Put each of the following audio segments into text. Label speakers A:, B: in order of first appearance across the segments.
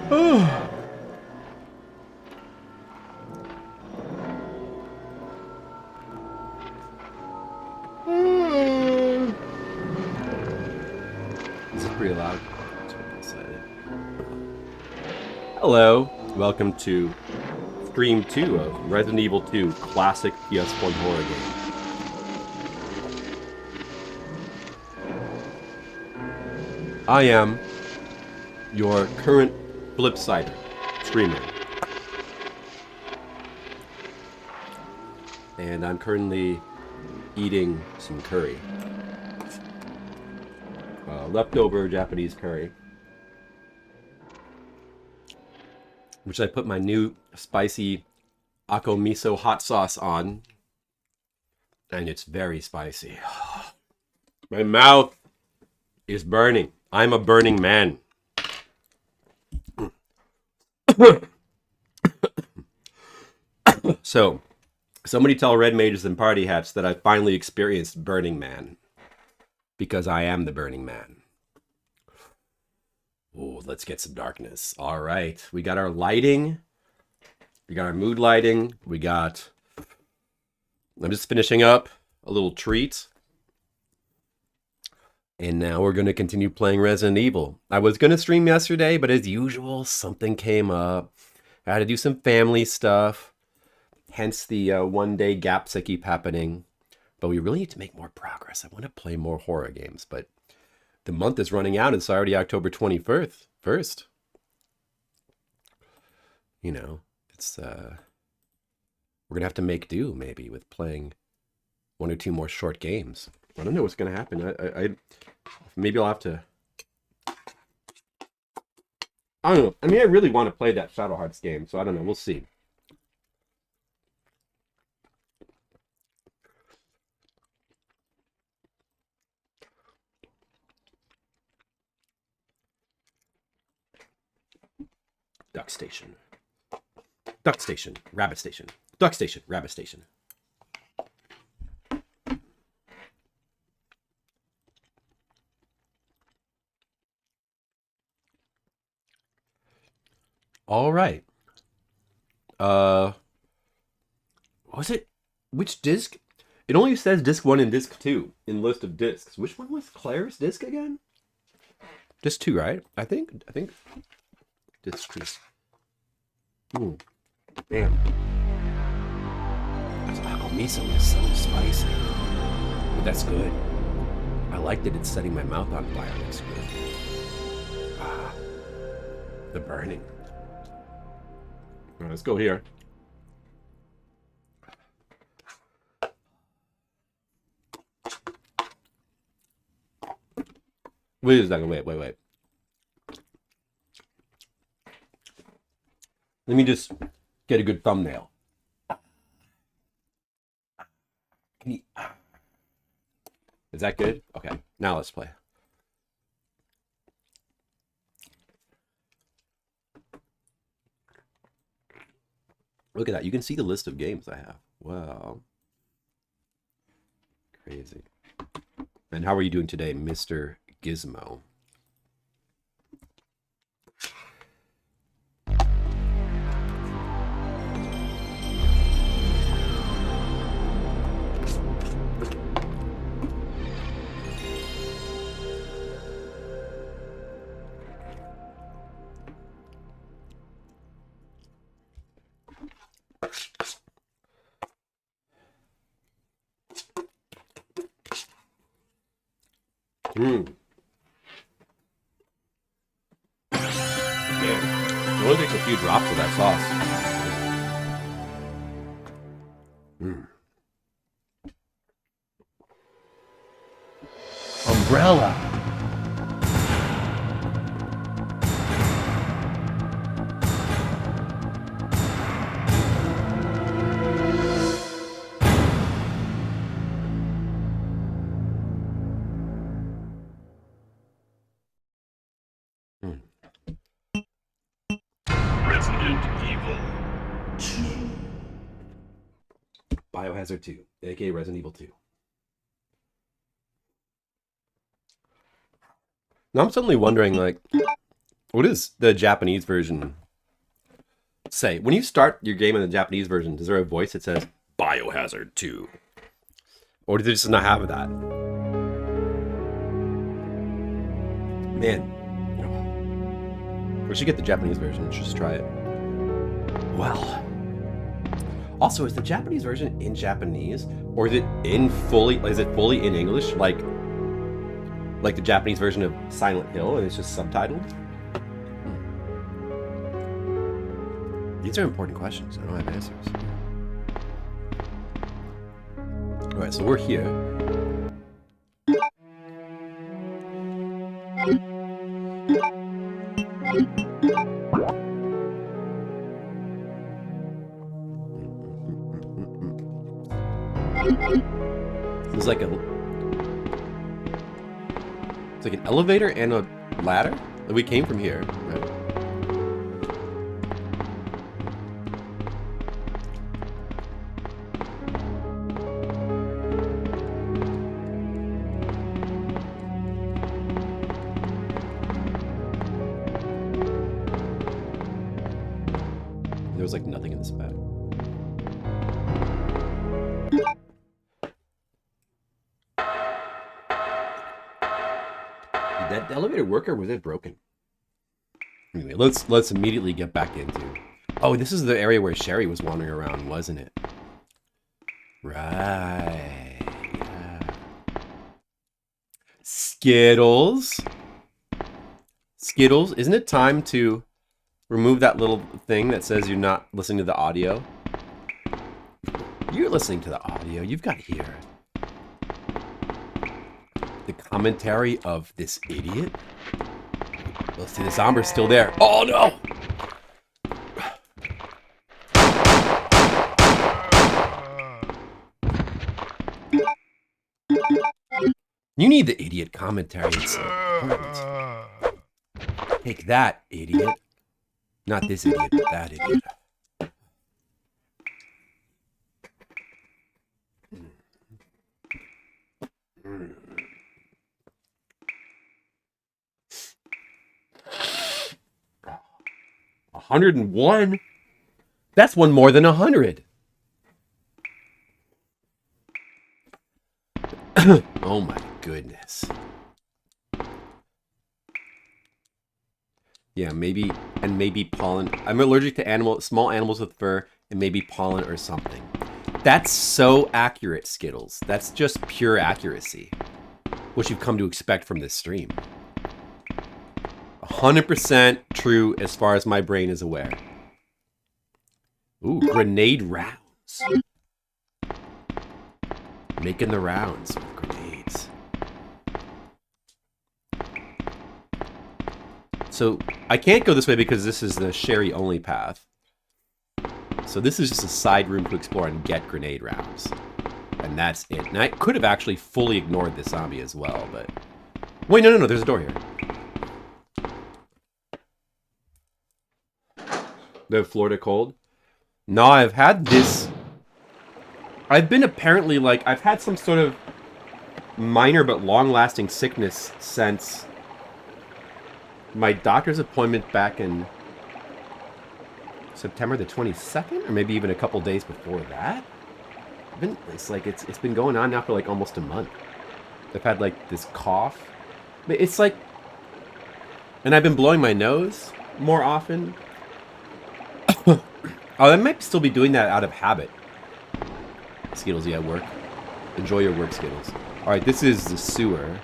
A: Oh. This is pretty loud. Hello, welcome to Stream 2 of Resident Evil 2 Classic PS1 Horror Game. I am your current Flipsider streamer. And I'm currently eating some curry. Leftover Japanese curry. Which I put my new spicy Ako Miso hot sauce on. And it's very spicy. My mouth is burning. I'm a burning man. So, somebody tell Red Mages and Party Hats that I finally experienced Burning Man. Because I am the Burning Man. Oh, let's get some darkness. All right. We got our lighting. We got our mood lighting. We got... I'm just finishing up a little treat. And now we're going to continue playing Resident Evil. I was going to stream yesterday, but as usual, something came up. I had to do some family stuff. Hence the one-day gaps that keep happening. But we really need to make more progress. I want to play more horror games, but the month is running out. It's already October 21st. You know, it's... we're going to have to make do, maybe, with playing one or two more short games. I don't know what's going to happen. I maybe I'll have to... I don't know. I mean, I really want to play that Shadow Hearts game, so I don't know. We'll see. Duck Station. Duck Station. Rabbit Station. Duck Station. Rabbit Station. All right. What was it? Which disc? It only says disc 1 and disc 2 in list of discs. Which one was Claire's disc again? Disc 2, right? I think disc 2. Ooh. Damn. This Ako Miso is so spicy. But that's good. I like that it's setting my mouth on fire. Looks good. Ah. The burning. All right, let's go here. Wait a second. Wait. Let me just get a good thumbnail. Is that good? Okay, now let's play. Look at that. You can see the list of games I have. Wow. Crazy. And how are you doing today, Mr. Gizmo? Yeah. It only takes a few drops of that sauce. Umbrella.
B: Resident Evil 2.
A: Biohazard 2, aka Resident Evil 2. Now I'm suddenly wondering, like, What does the Japanese version say? When you start your game in the Japanese version, is there a voice that says Biohazard 2? Or do they just not have that? Man, we should get the Japanese version. Let's just try it. Well, also, is the Japanese version in Japanese, or is it fully in English, like the Japanese version of Silent Hill, and it's just subtitled? These are important questions. I don't have answers. All right, so we're here. It's like an elevator and a ladder. We came from here, right? There was like nothing in this bag. Did that elevator work or was it broken? Anyway, let's immediately get back into. Oh, this is the area where Sherry was wandering around, wasn't it? Right. Skittles. Skittles, isn't it time to remove that little thing that says you're not listening to the audio? You're listening to the audio. You've got to hear the commentary of this idiot. Let's see, the zomber's still there. Oh no! You need the idiot commentary. It's important. Take that, idiot. Not this idiot, but that idiot. $101? That's one more than 100. Oh my goodness. Yeah, maybe pollen. I'm allergic to small animals with fur, and maybe pollen or something. That's so accurate, Skittles. That's just pure accuracy. What you've come to expect from this stream. 100% true as far as my brain is aware. Ooh, grenade rounds. Making the rounds with grenades. So I can't go this way because this is the Sherry only path. So this is just a side room to explore and get grenade rounds. And that's it. And I could have actually fully ignored this zombie as well, but... Wait, no, there's a door here. The Florida cold? No, I've had this... I've been apparently, like, I've had some sort of minor but long-lasting sickness since my doctor's appointment back in September the 22nd? Or maybe even a couple days before that? It's been going on now for, like, almost a month. I've had, like, this cough. It's like... And I've been blowing my nose more often. Oh, I might still be doing that out of habit. Skittles, yeah, work. Enjoy your work, Skittles. Alright, this is the sewer.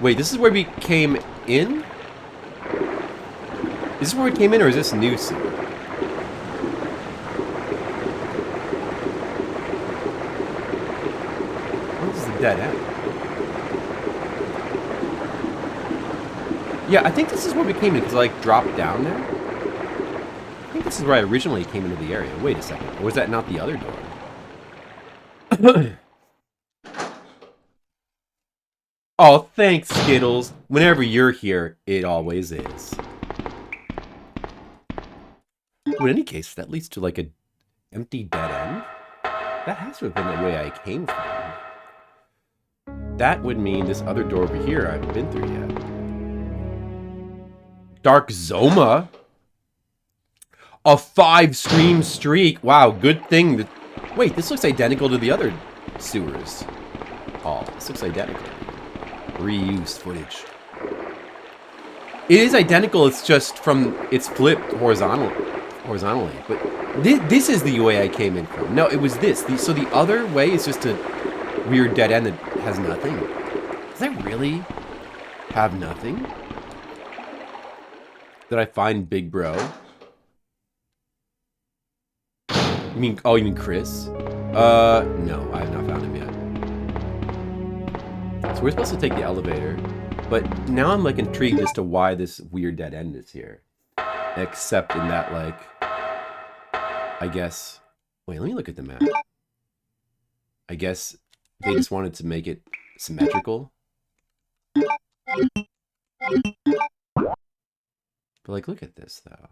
A: Wait, this is where we came in? Is this where we came in, or is this new sewer? What is the dead end? Yeah, I think this is where we came in, because I, like, dropped down there. I think this is where I originally came into the area. Wait a second. Or was that not the other door? Oh, thanks, Skittles. Whenever you're here, it always is. Well, in any case, that leads to, like, an empty dead end. That has to have been the way I came from. That would mean this other door over here I haven't been through yet. Dark Zoma. A 5-stream streak. Wow, good thing that... Wait, this looks identical to the other sewers. Oh, this looks identical. Reused footage. It is identical, it's just from... It's flipped horizontally. But this is the way I came in from. No, it was this. So the other way is just a weird dead end that has nothing. Does that really have nothing? Did I find Big Bro? You mean Chris? No, I have not found him yet. So we're supposed to take the elevator, but now I'm like intrigued as to why this weird dead end is here. Except in that, like, I guess, wait, let me look at the map. I guess they just wanted to make it symmetrical. But like, look at this though.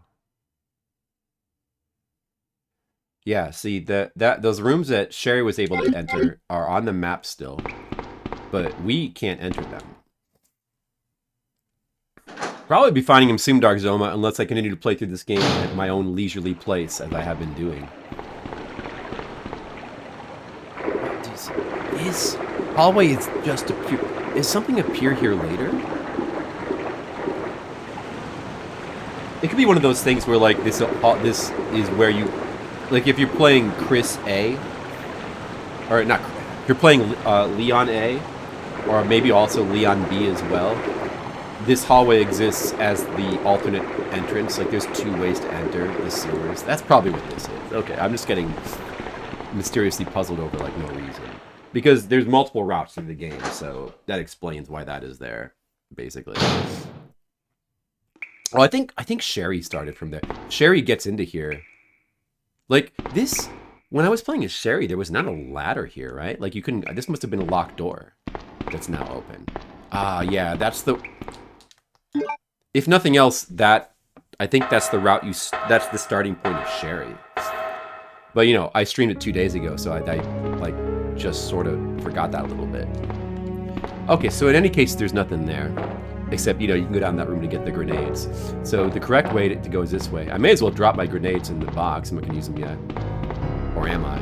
A: Yeah, see those rooms that Sherry was able to enter are on the map still, but we can't enter them. Probably be finding him soon, Dark Zoma, unless I continue to play through this game at my own leisurely pace, as I have been doing. This hallway is just appear. Is something appear here later? It could be one of those things where like this is where you. Like, if you're playing Chris A, or not, if you're playing Leon A, or maybe also Leon B as well, this hallway exists as the alternate entrance. Like, there's 2 ways to enter the sewers. That's probably what this is. Okay, I'm just getting mysteriously puzzled over, like, no reason. Because there's multiple routes through the game, so that explains why that is there, basically. Oh, I think Sherry started from there. Sherry gets into here. Like, this, when I was playing as Sherry, there was not a ladder here, right? Like, you couldn't, this must have been a locked door that's now open. Ah, yeah, that's the, if nothing else, I think that's the route that's the starting point of Sherry. But, you know, I streamed it 2 days ago, so I like, just sort of forgot that a little bit. Okay, so in any case, there's nothing there. Except, you know, you can go down that room to get the grenades. So the correct way to go is this way. I may as well drop my grenades in the box. I'm not going to use them yet. Or am I?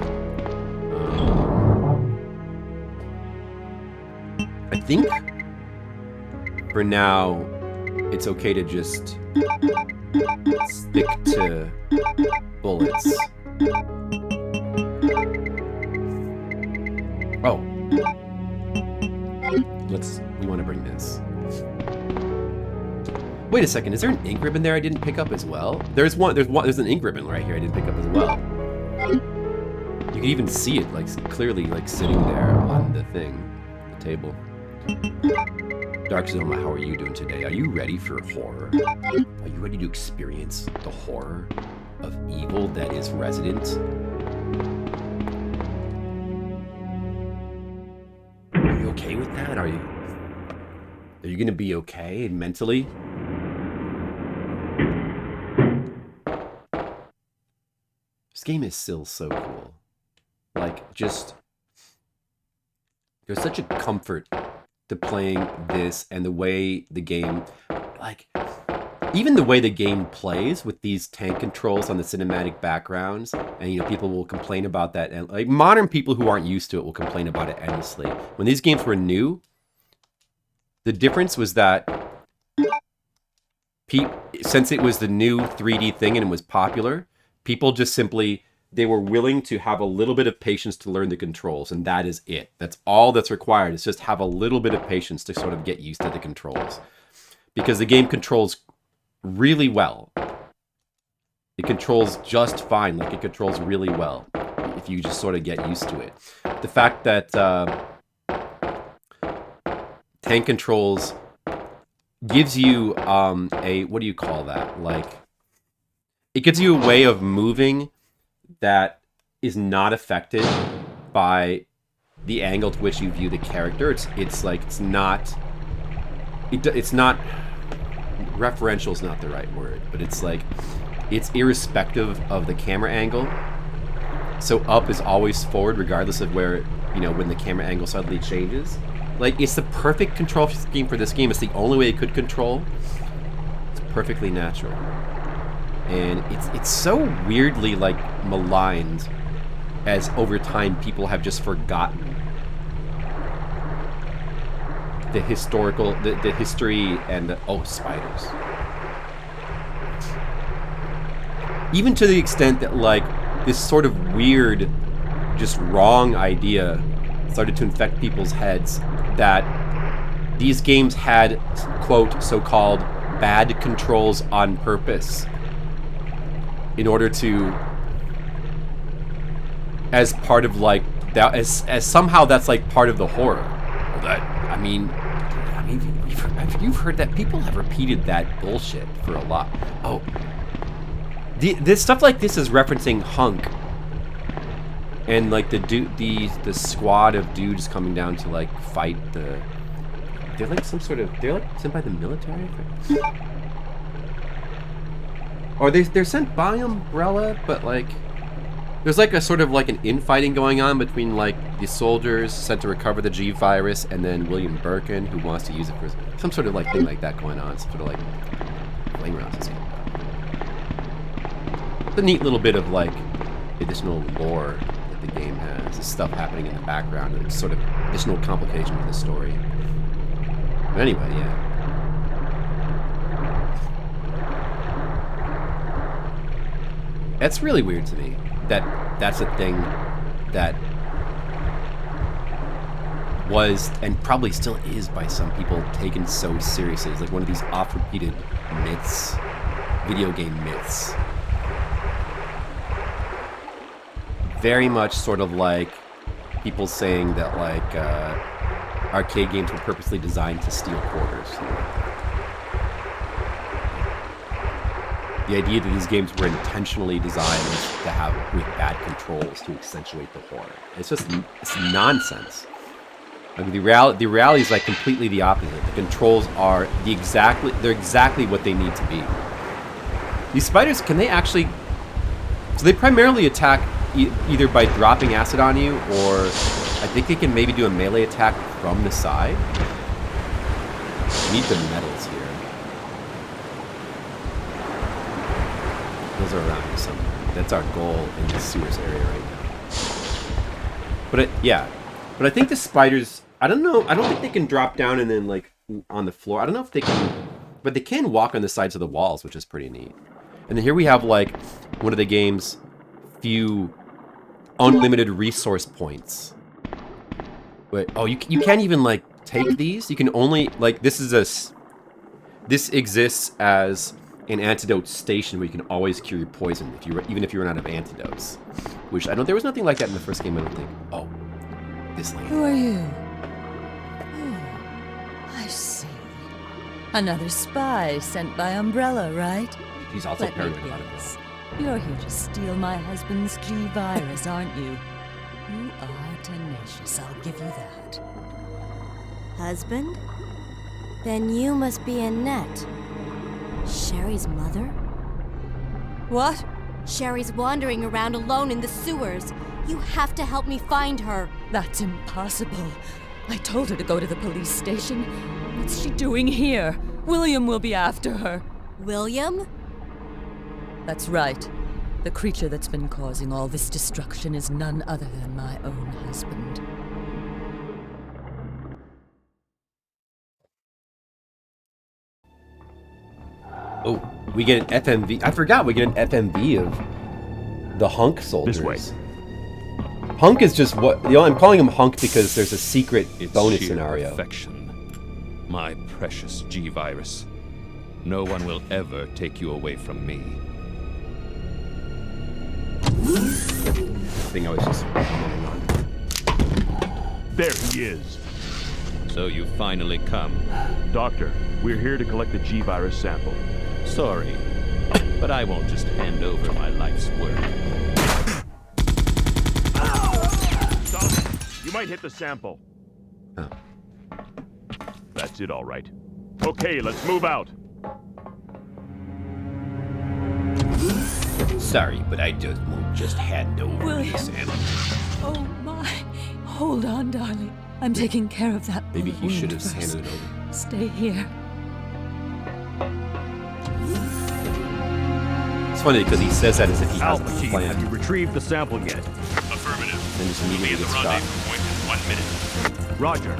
A: I think for now, it's okay to just stick to bullets. Oh. We want to bring this. Wait a second, is there an ink ribbon there I didn't pick up as well? There's an ink ribbon right here I didn't pick up as well. You can even see it, like, clearly, like, sitting there on the thing, the table. Dark Zoma, how are you doing today? Are you ready for horror? Are you ready to experience the horror of evil that is Resident? Are you okay with that? Are you gonna be okay mentally? This game is still so cool. Like, just, there's such a comfort to playing this and the way the game, like, even the way the game plays with these tank controls on the cinematic backgrounds, and, you know, people will complain about that, and, like, modern people who aren't used to it will complain about it endlessly. When these games were new, the difference was that since it was the new 3D thing and it was popular, people just simply, they were willing to have a little bit of patience to learn the controls, and that is it. That's all that's required, is just have a little bit of patience to sort of get used to the controls. Because the game controls really well. It controls just fine, like it controls really well, if you just sort of get used to it. The fact that tank controls gives you what do you call that? Like, it gives you a way of moving that is not affected by the angle to which you view the character. It's not referential is not the right word, but it's like, it's irrespective of the camera angle. So up is always forward regardless of where, you know, when the camera angle suddenly changes. Like, it's the perfect control scheme for this game. It's the only way it could control. It's perfectly natural. And it's so weirdly like maligned, as over time people have just forgotten the historical, the history and spiders. Even to the extent that like this sort of weird, just wrong idea started to infect people's heads that these games had, quote, so-called bad controls on purpose in order to, as part of like that, as somehow that's like part of the horror. Well, that I mean, you've heard that. People have repeated that bullshit for a lot. Oh, this stuff like this is referencing Hunk, and like the squad of dudes coming down to like fight the. They're like they're like sent by the military. Or they're sent by Umbrella, but like there's like a sort of like an infighting going on between like the soldiers sent to recover the G virus and then William Birkin, who wants to use it for some sort of like thing like that going on. Some sort of like flame rounds and stuff. It's a neat little bit of like additional lore that the game has. This stuff happening in the background, and it's sort of additional complication to the story. But anyway, yeah. That's really weird to me. That's a thing that was, and probably still is by some people, taken so seriously. It's like one of these oft-repeated myths, video game myths. Very much sort of like people saying that like arcade games were purposely designed to steal quarters. The idea that these games were intentionally designed to have with bad controls to accentuate the horror. It's nonsense. I mean, the reality is like completely the opposite. The controls are they're exactly what they need to be. These spiders, can they actually? So they primarily attack either by dropping acid on you, or I think they can maybe do a melee attack from the side. I need the metals here. Those are around here somewhere. That's our goal in the sewers area right now. But I think the spiders, I don't know, I don't think they can drop down and then like on the floor. I don't know if they can, but they can walk on the sides of the walls, which is pretty neat. And then here we have like one of the game's few unlimited resource points. Wait, oh, you can't even like take these? You can only, like, this exists as an antidote station where you can always cure your poison even if you run out of antidotes. Which there was nothing like that in the first game, I don't think. Oh, this lady.
C: Who are you? Oh, I see. Another spy sent by Umbrella, right?
A: She's also paranoid about it.
C: You're here to steal my husband's G-virus, aren't you? You are tenacious, I'll give you that.
D: Husband? Then you must be Annette. Sherry's mother?
C: What?
D: Sherry's wandering around alone in the sewers. You have to help me find her.
C: That's impossible. I told her to go to the police station. What's she doing here? William will be after her.
D: William?
C: That's right. The creature that's been causing all this destruction is none other than my own husband.
A: Oh, we get an FMV. I forgot we get an FMV of the Hunk soldiers.
E: This way.
A: Hunk is just what, I'm calling him Hunk because there's a secret
E: It's
A: bonus
E: sheer
A: scenario.
E: Perfection. My precious G-virus. No one will ever take you away from me.
A: Thing I was just commenting on.
B: There he is.
E: So you finally come.
B: Doctor, we're here to collect the G-virus sample.
E: Sorry, but I won't just hand over my life's work.
B: Stop! You might hit the sample.
A: Oh.
B: That's it, all right. Okay, let's move out.
A: Sorry, but I just won't just hand over
C: William.
A: this sample.
C: Oh my. Hold on, darling. I'm taking care of that
A: Maybe
C: bullet
A: he should
C: wound
A: have
C: first.
A: handed it over.
C: Stay here.
A: It's funny because he says that as if he has
B: Alpha
A: a
B: team, have you
A: plan.
B: retrieved the sample yet?
F: Affirmative.
A: Then just
F: We'll be
A: immediately
F: at the
A: gets shot.
F: rendezvous point in 1 minute.
B: Roger.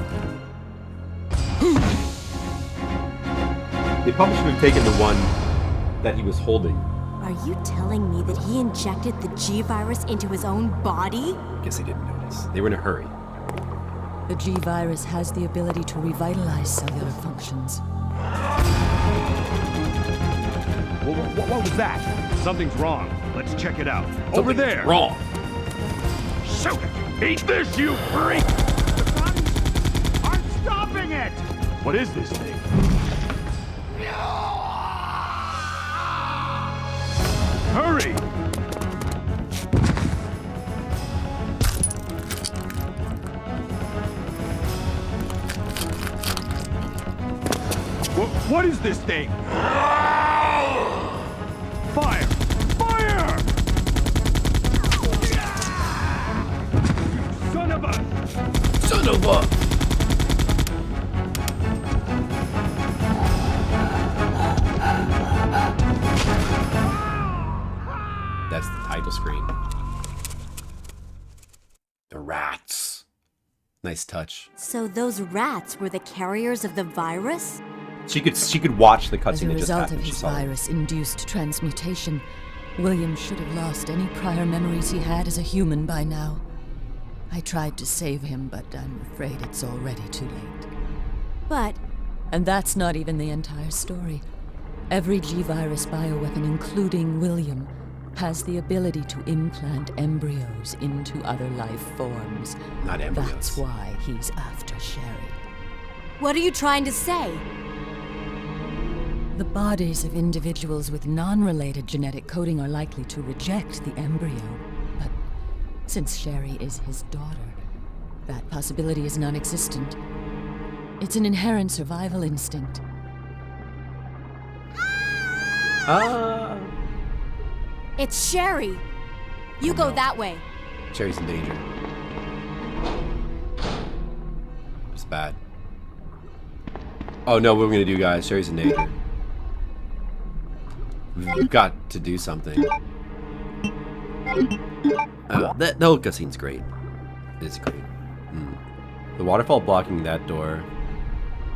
A: They probably should have taken the one that he was holding.
D: Are you telling me that he injected the G-Virus into his own body?
A: Guess they didn't notice. They were in a hurry.
C: The G-Virus has the ability to revitalize cellular functions.
B: What was that? Something's wrong. Let's check it out. Over there.
A: Wrong.
B: Shoot it! Eat this, you freak! The bodies aren't stopping it! What is this thing? Hurry! What is this thing? Fire! Fire! Son of a...
A: Son of a... That's the title screen. The rats. Nice touch.
D: So those rats were the carriers of the virus?
A: She could watch the
C: As a
A: cutscene that just
C: result
A: happened.
C: of
A: She
C: his
A: saw it.
C: virus-induced transmutation, William should have lost any prior memories he had as a human by now. I tried to save him, but I'm afraid it's already too late.
D: But
C: And that's not even the entire story. Every G-Virus bioweapon, including William, has the ability to implant embryos into other life forms.
A: Not embryos.
C: That's why he's after Sherry.
D: what are you trying to say?
C: The bodies of individuals with non-related genetic coding are likely to reject the embryo, but since Sherry is his daughter, that possibility is non-existent. It's an inherent survival instinct.
D: It's Sherry. You go that way.
A: Sherry's in danger. It's bad. Oh no, what are we gonna do, guys? Sherry's in danger. We've got to do something. The whole cutscene's great. It's great. The waterfall blocking that door.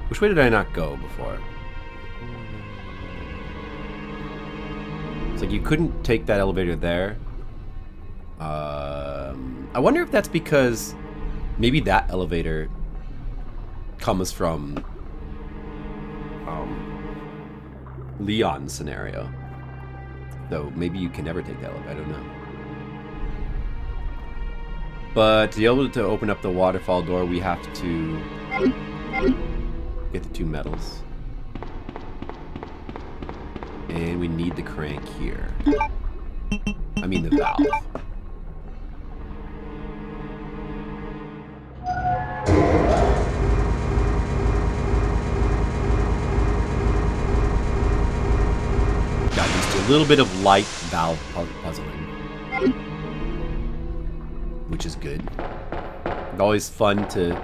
A: Which way did I not go before? It's like you couldn't take that elevator there. I wonder if that's because maybe that elevator comes from Leon's scenario. Though maybe you can never take that elevator, I don't know. But to be able to open up the waterfall door, we have to get the 2 metals. And we need the crank here. I mean the valve. Got used to a little bit of light valve puzzling. Which is good. It's always fun to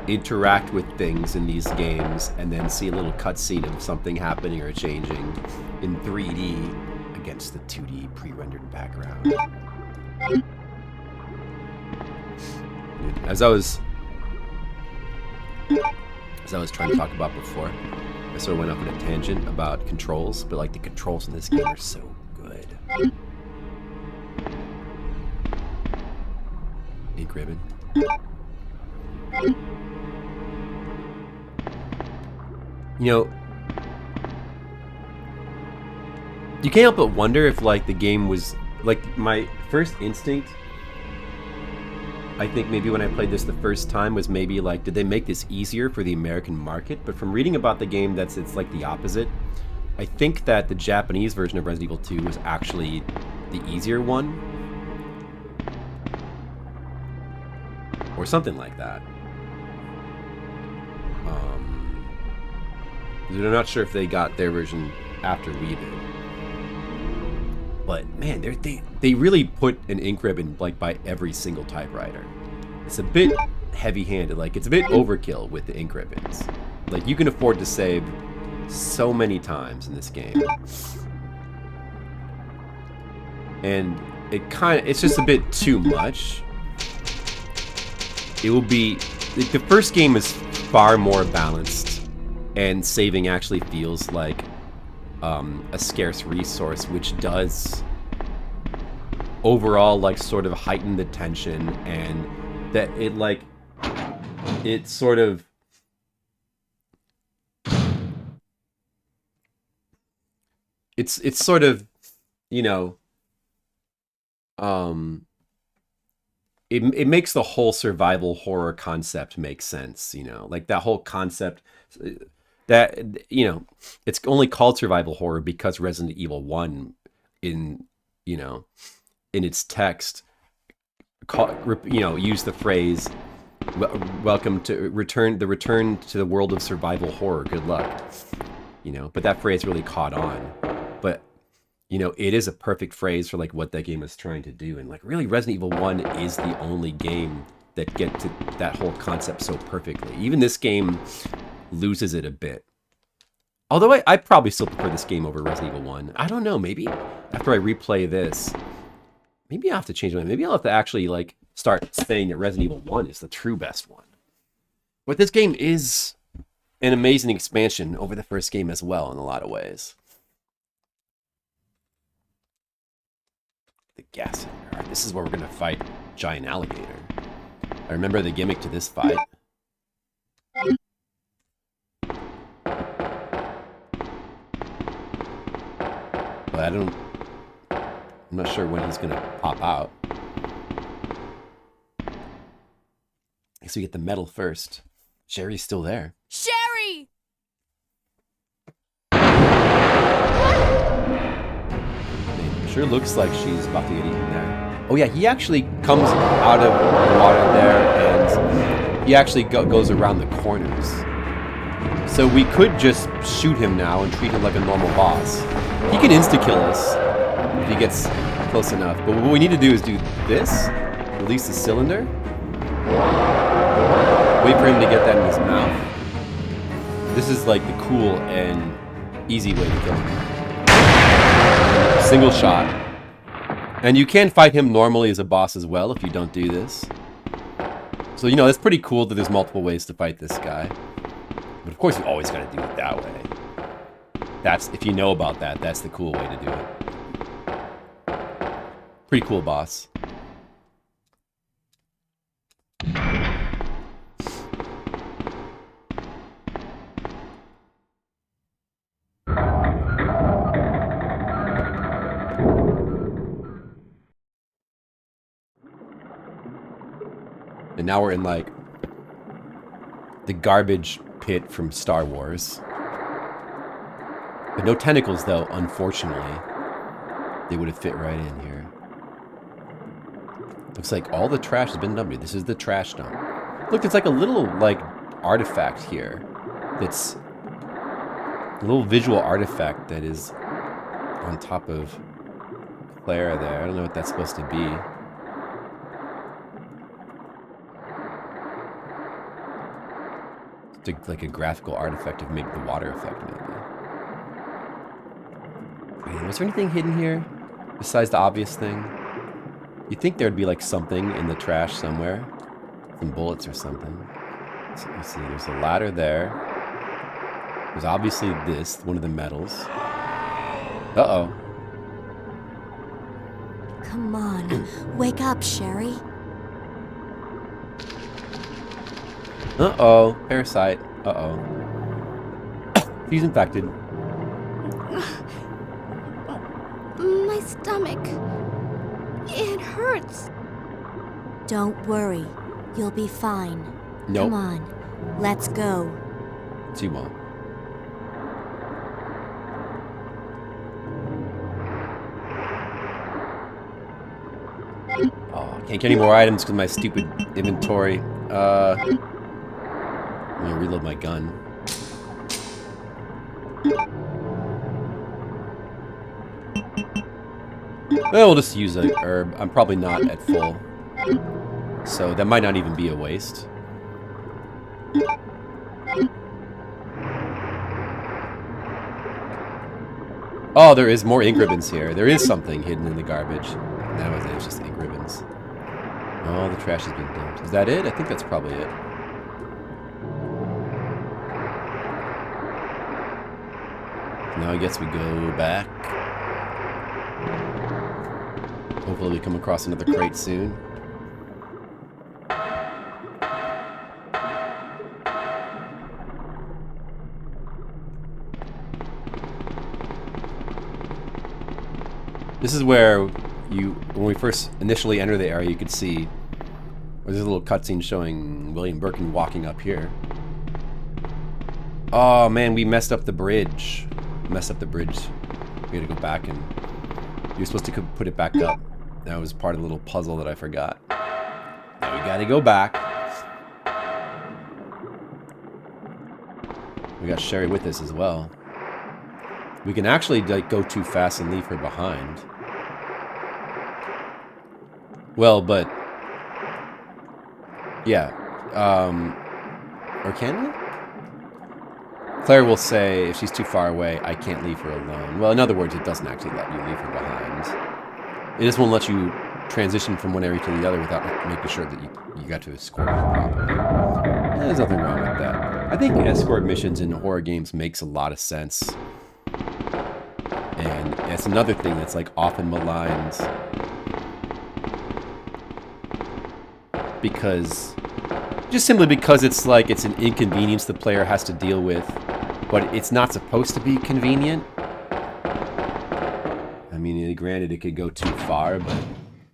A: interact with things in these games and then see a little cutscene of something happening or changing in 3D against the 2D pre-rendered background. As I was trying to talk about before, I sort of went off on a tangent about controls, but like the controls in this game are so good. Ink ribbon. You know, you can't help but wonder if like the game was like my first instinct. I think maybe when I played this the first time was maybe like, did they make this easier for the American market? But from reading about the game, it's like the opposite. I think that the Japanese version of Resident Evil 2 was actually the easier one. Or something like that. I'm not sure if they got their version after we did. But man, they really put an ink ribbon like by every single typewriter. It's a bit heavy-handed, like it's a bit overkill with the ink ribbons. Like you can afford to save so many times in this game. and it's just a bit too much. It will be like, the first game is far more balanced, and saving actually feels like a scarce resource, which does overall like sort of heighten the tension, and that it sort of it's sort of, you know, it makes the whole survival horror concept make sense, you know, like that whole concept that, you know, it's only called survival horror because Resident Evil 1 in, you know, in its text, you know, use the phrase, welcome to return to the world of survival horror, good luck, you know, but that phrase really caught on. But, you know, it is a perfect phrase for like what that game is trying to do. And like really Resident Evil 1 is the only game that get to that whole concept so perfectly. Even this game loses it a bit. Although I probably still prefer this game over Resident Evil 1. I don't know, maybe after I replay this, maybe I'll have to change my mind. Maybe I'll have to actually like start saying that Resident Evil 1 is the true best one. But this game is an amazing expansion over the first game as well in a lot of ways. The gas cylinder. All right, this is where we're going to fight giant alligator. I remember the gimmick to this fight. But I'm not sure when he's going to pop out. I guess we get the medal first. Sherry's still there.
D: Sherry!
A: Sure looks like she's about to get eaten there. Oh yeah, he actually comes out of the water there, and he actually goes around the corners. So we could just shoot him now and treat him like a normal boss. He can insta-kill us if he gets close enough. But what we need to do is do this, release the cylinder, wait for him to get that in his mouth. This is like the cool and easy way to kill him. Single shot. And you can fight him normally as a boss as well if you don't do this. So, you know, it's pretty cool that there's multiple ways to fight this guy. But of course you always gotta do it that way. That's, if you know about that, that's the cool way to do it. Pretty cool boss. And now we're in, like, the garbage pit from Star Wars. But no tentacles, though, unfortunately. They would have fit right in here. Looks like all the trash has been dumped. This is the trash dump. Look, there's like a little, like, artifact here. That's a little visual artifact that is on top of Clara there. I don't know what that's supposed to be. Like a graphical artifact of maybe the water effect, maybe. Man, was there anything hidden here besides the obvious thing? You'd think there'd be like something in the trash somewhere, some bullets or something. So you see, there's a ladder there. There's obviously this, one of the medals. Uh-oh.
D: Come on, wake up, Sherry.
A: Uh-oh, parasite. Uh-oh. She's infected.
D: My stomach. It hurts. Don't worry. You'll be fine.
A: Nope.
D: Come on. Let's go.
A: She won't. Oh, can't get any more items because of my stupid inventory. I'm gonna reload my gun. Well, we'll just use a herb. I'm probably not at full, so that might not even be a waste. Oh, there is more ink ribbons here. There is something hidden in the garbage. That was it. It's just ink ribbons. All the trash has been dumped. Is that it? I think that's probably it. Now I guess we go back. Hopefully we come across another crate soon. This is where when we first initially enter the area, you could see there's a little cutscene showing William Birkin walking up here. Oh man, we messed up the bridge. We had to go back and you're supposed to put it back up. That was part of the little puzzle that I forgot. Now we gotta go back. We got Sherry with us as well. We can actually like go too fast and leave her behind. Well, but yeah, or can we? Claire will say if she's too far away, I can't leave her alone. Well, in other words, it doesn't actually let you leave her behind. It just won't let you transition from one area to the other without making sure that you got to escort her properly. There's nothing wrong with that. I think escort missions in horror games makes a lot of sense. And it's another thing that's like often maligned. Just simply because it's like it's an inconvenience the player has to deal with, but it's not supposed to be convenient. I mean, granted, it could go too far, but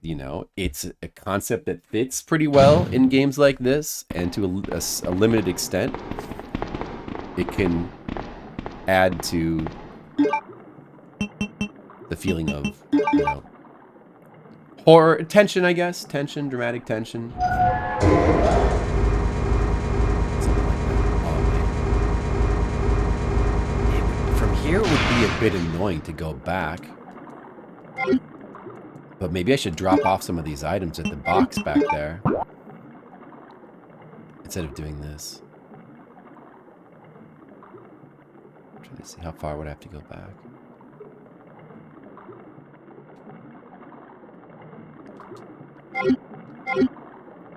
A: you know, it's a concept that fits pretty well in games like this, and to a limited extent, it can add to the feeling of, you know, horror, tension, I guess. Tension, dramatic tension. Something like that. Oh, man. From here, it would be a bit annoying to go back. But maybe I should drop off some of these items at the box back there. Instead of doing this. I'm trying to see how far would I have to go back.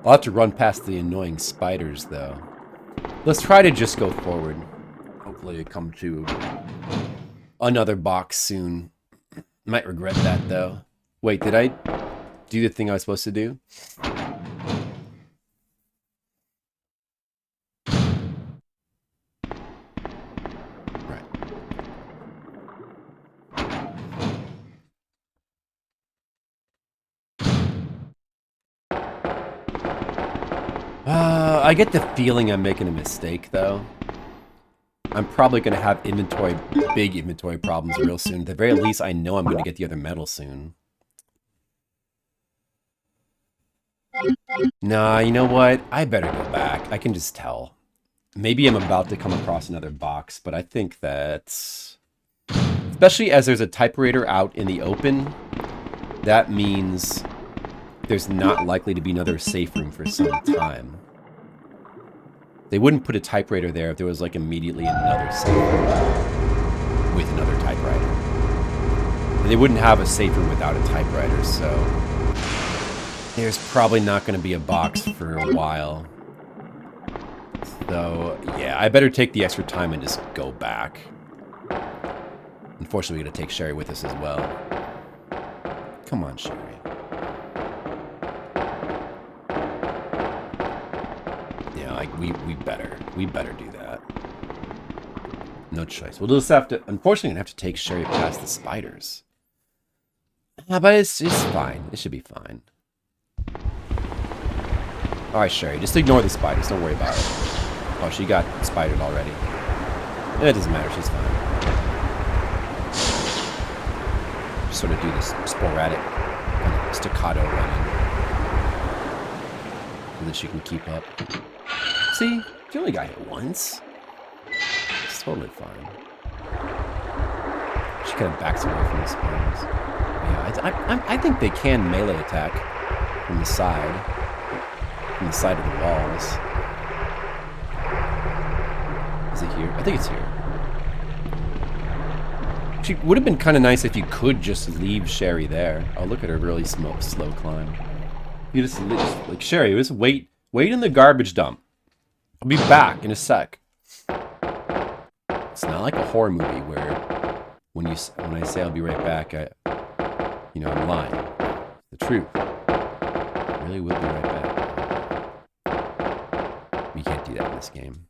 A: I'll have to run past the annoying spiders, though. Let's try to just go forward. Hopefully I come to another box soon. Might regret that, though. Wait, did I do the thing I was supposed to do? Right. I get the feeling I'm making a mistake, though. I'm probably going to have big inventory problems real soon. At the very least, I know I'm going to get the other metal soon. Nah, you know what? I better go back. I can just tell. Maybe I'm about to come across another box, but I think that, especially as there's a typewriter out in the open, that means there's not likely to be another safe room for some time. They wouldn't put a typewriter there if there was like immediately another safe room with another typewriter. And they wouldn't have a safe room without a typewriter, so there's probably not going to be a box for a while. So, yeah, I better take the extra time and just go back. Unfortunately, we're going to take Sherry with us as well. Come on, Sherry. Yeah, like, we better do that. No choice. We'll just have to, unfortunately, gonna have to take Sherry past the spiders. But it's fine. It should be fine. Alright, Sherry, just ignore the spiders. Don't worry about it. Oh, she got spidered already. It doesn't matter. She's fine. Just sort of do this sporadic kind of staccato running so that she can keep up. See? She only got hit once. It's totally fine. She kind of backs away from the spiders. Yeah, I think they can melee attack from the side. From the side of the walls. Is it here? I think it's here. Actually, would have been kind of nice if you could just leave Sherry there. Oh, look at her really slow climb. You just like Sherry, just wait in the garbage dump. I'll be back in a sec. It's not like a horror movie where when I say I'll be right back, I'm lying. The truth. I really will be right back. We can't do that in this game.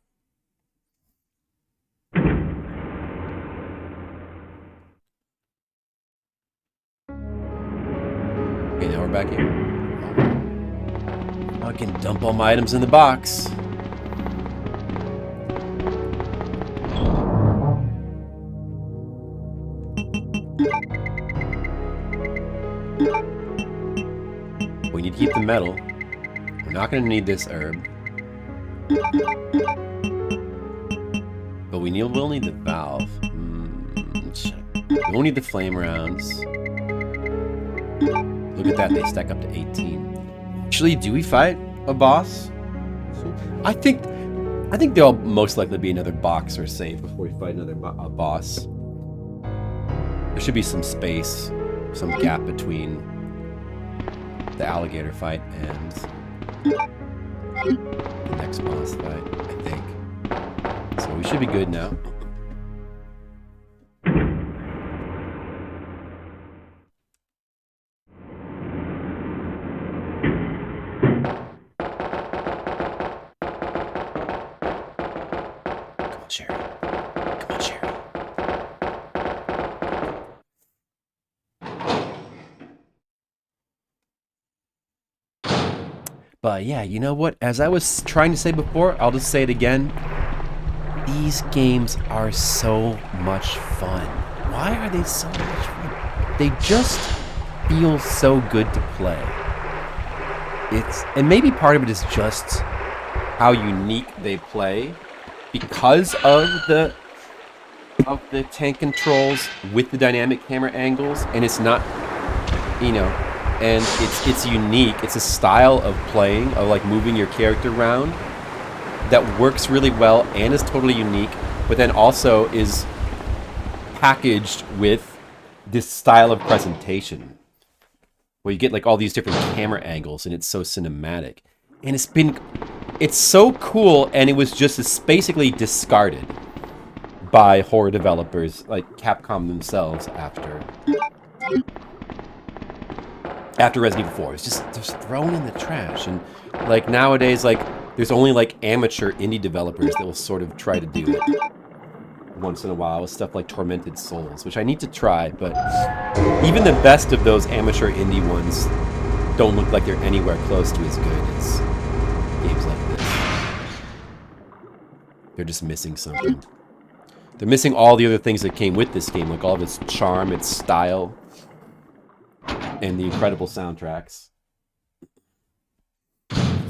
A: Okay, now we're back here. I can dump all my items in the box. We need to keep the metal. We're not going to need this herb. But we will need the valve. We won't need the flame rounds. Look at that, they stack up to 18. Actually, do we fight a boss? I think there'll most likely be another box or save before we fight another boss. There should be some space, some gap between the alligator fight and the next boss fight, I think. So we should be good now. But yeah, you know what? As I was trying to say before, I'll just say it again. These games are so much fun. Why are they so much fun? They just feel so good to play. And maybe part of it is just how unique they play because of the tank controls with the dynamic camera angles, and it's not, and it's unique. It's a style of playing, of like moving your character around that works really well and is totally unique, but then also is packaged with this style of presentation where you get like all these different camera angles and it's so cinematic. And it's so cool, and it was just basically discarded by horror developers like Capcom themselves after Resident Evil 4. It's just thrown in the trash. And like nowadays, like there's only like amateur indie developers that will sort of try to do it once in a while with stuff like Tormented Souls, which I need to try, but even the best of those amateur indie ones don't look like they're anywhere close to as good as games like this. They're just missing something. They're missing all the other things that came with this game, like all of its charm, its style, and the incredible soundtracks.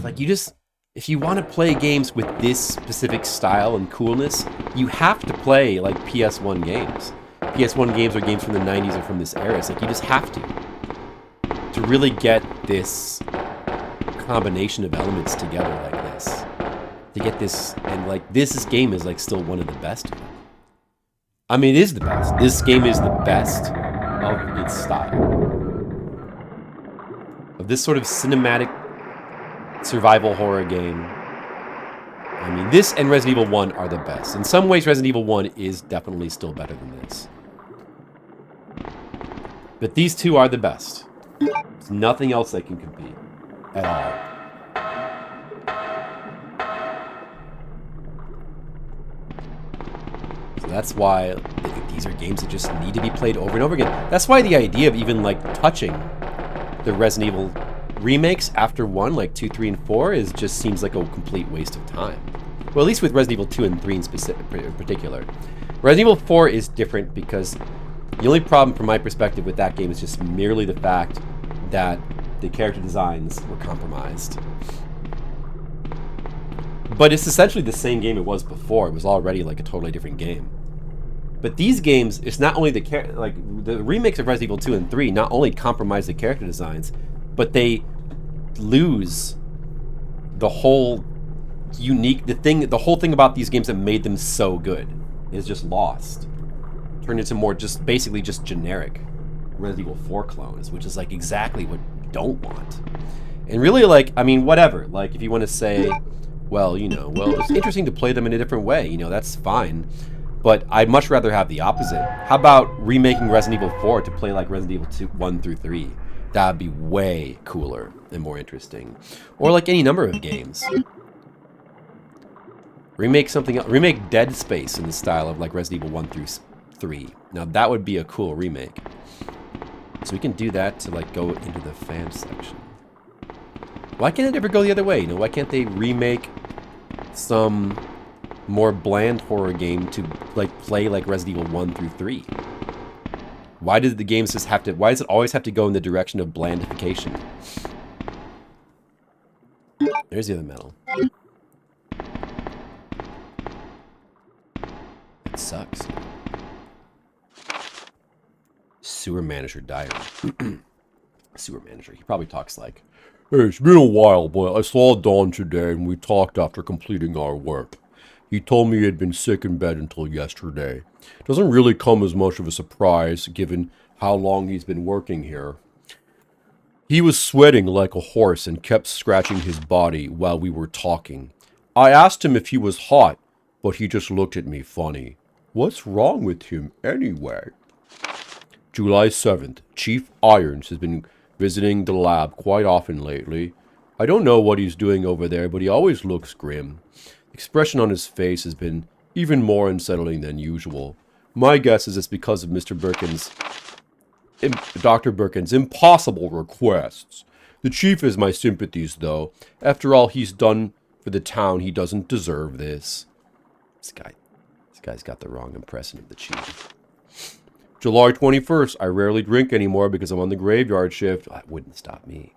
A: Like, if you want to play games with this specific style and coolness, you have to play, like, PS1 games. PS1 games are games from the 90s or from this era. It's like, you just have to really get this combination of elements together like this. To get this, and, like, this game is, like, still one of the best. I mean, it is the best. This game is the best of its style. Of this sort of cinematic survival horror game. I mean, this and Resident Evil 1 are the best. In some ways, Resident Evil 1 is definitely still better than this. But these two are the best. There's nothing else that can compete at all. So that's why these are games that just need to be played over and over again. That's why the idea of even, like, touching the Resident Evil remakes after 1, like 2, 3, and 4, just seems like a complete waste of time. Well, at least with Resident Evil 2 and 3 in particular. Resident Evil 4 is different because the only problem from my perspective with that game is just merely the fact that the character designs were compromised. But it's essentially the same game it was before. It was already like a totally different game. But these games, it's not only the remakes of Resident Evil 2 and 3 not only compromise the character designs, but they lose the whole the whole thing about these games that made them so good is just lost. turned into more just basically just generic Resident Evil 4 clones, which is like exactly what you don't want. And really, like, I mean, whatever. Like, if you want to say, well, you know, well, it's interesting to play them in a different way, you know, that's fine. But I'd much rather have the opposite. How about remaking Resident Evil 4 to play like Resident Evil 2, 1 through 3? That'd be way cooler and more interesting. Or like any number of games. Remake something else. Remake Dead Space in the style of like Resident Evil 1 through 3. Now that would be a cool remake. So we can do that to like go into the fan section. Why can't it ever go the other way? You know, why can't they remake some more bland horror game to like play like Resident Evil 1 through 3? Why did the games just have to, why does it always have to go in the direction of blandification? There's the other metal. It sucks. Sewer manager diary. Sewer manager. He probably talks like, "Hey, it's been a while, but I saw Don today and we talked after completing our work. He told me he had been sick in bed until yesterday. Doesn't really come as much of a surprise, given how long he's been working here. He was sweating like a horse and kept scratching his body while we were talking. I asked him if he was hot, but he just looked at me funny. What's wrong with him anyway?" July 7th. Chief Irons has been visiting the lab quite often lately. I don't know what he's doing over there, but he always looks grim. Expression on his face has been even more unsettling than usual. My guess is it's because of Dr. Birkin's impossible requests. The chief has my sympathies, though. After all he's done for the town, he doesn't deserve this. This guy's got the wrong impression of the chief. July 21st. I rarely drink anymore because I'm on the graveyard shift. That wouldn't stop me.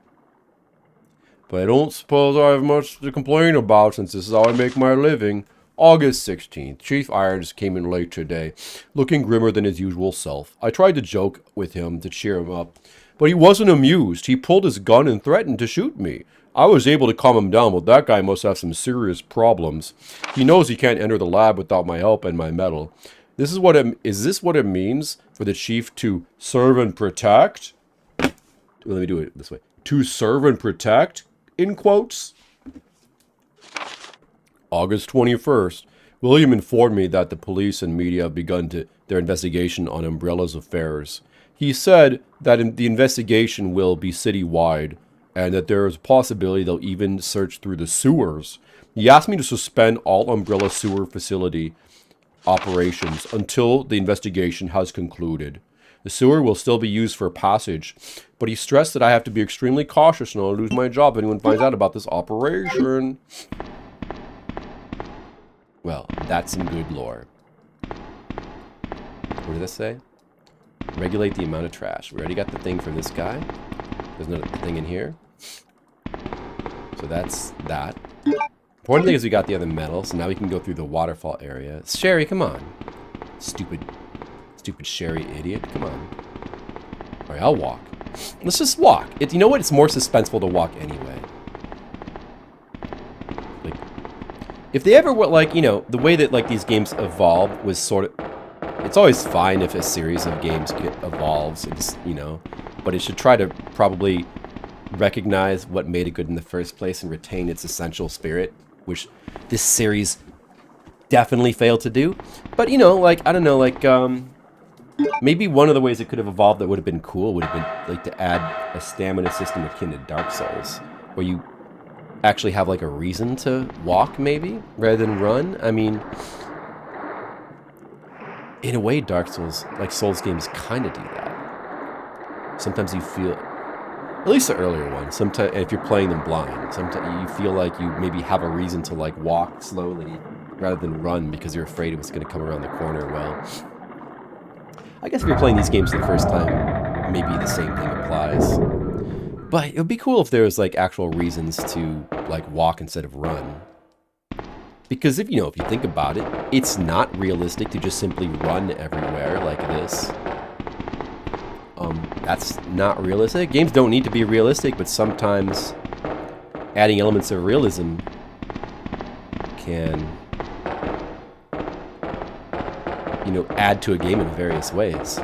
A: But I don't suppose I have much to complain about since this is how I make my living. August 16th. Chief Irons came in late today, looking grimmer than his usual self. I tried to joke with him to cheer him up, but he wasn't amused. He pulled his gun and threatened to shoot me. I was able to calm him down, but that guy must have some serious problems. He knows he can't enter the lab without my help and my medal. Is this what it means for the chief to serve and protect? Let me do it this way. To serve and protect? In quotes. August 21st. William informed me that the police and media have begun their investigation on Umbrella's affairs. He said that the investigation will be citywide and that there is a possibility they'll even search through the sewers. He asked me to suspend all Umbrella sewer facility operations until the investigation has concluded. The sewer will still be used for passage, but he stressed that I have to be extremely cautious and I'll lose my job if anyone finds out about this operation. Well, that's some good lore. What did this say? Regulate the amount of trash. We already got the thing from this guy. There's another thing in here. So that's that. Important thing is we got the other metal, so now we can go through the waterfall area. Sherry, come on. Stupid Sherry idiot. Come on. Alright, I'll walk. Let's just walk. You know what? It's more suspenseful to walk anyway. Like, if they ever were, like, you know, the way that, like, these games evolve was sort of... It's always fine if a series of games evolves, it's, you know, but it should try to probably recognize what made it good in the first place and retain its essential spirit, which this series definitely failed to do. But, you know, like, I don't know, like, maybe one of the ways it could have evolved that would have been cool would have been, like, to add a stamina system akin to Dark Souls, where you actually have, like, a reason to walk, maybe, rather than run. I mean, in a way, Dark Souls, like Souls games, kind of do that. Sometimes you feel, at least the earlier ones, sometimes if you're playing them blind, sometimes you feel like you maybe have a reason to, like, walk slowly rather than run because you're afraid it was going to come around the corner. Well, I guess if you're playing these games for the first time, maybe the same thing applies. But it would be cool if there was, like, actual reasons to, like, walk instead of run. Because if you think about it, it's not realistic to just simply run everywhere like this. That's not realistic. Games don't need to be realistic, but sometimes adding elements of realism can, you know, add to a game in various ways.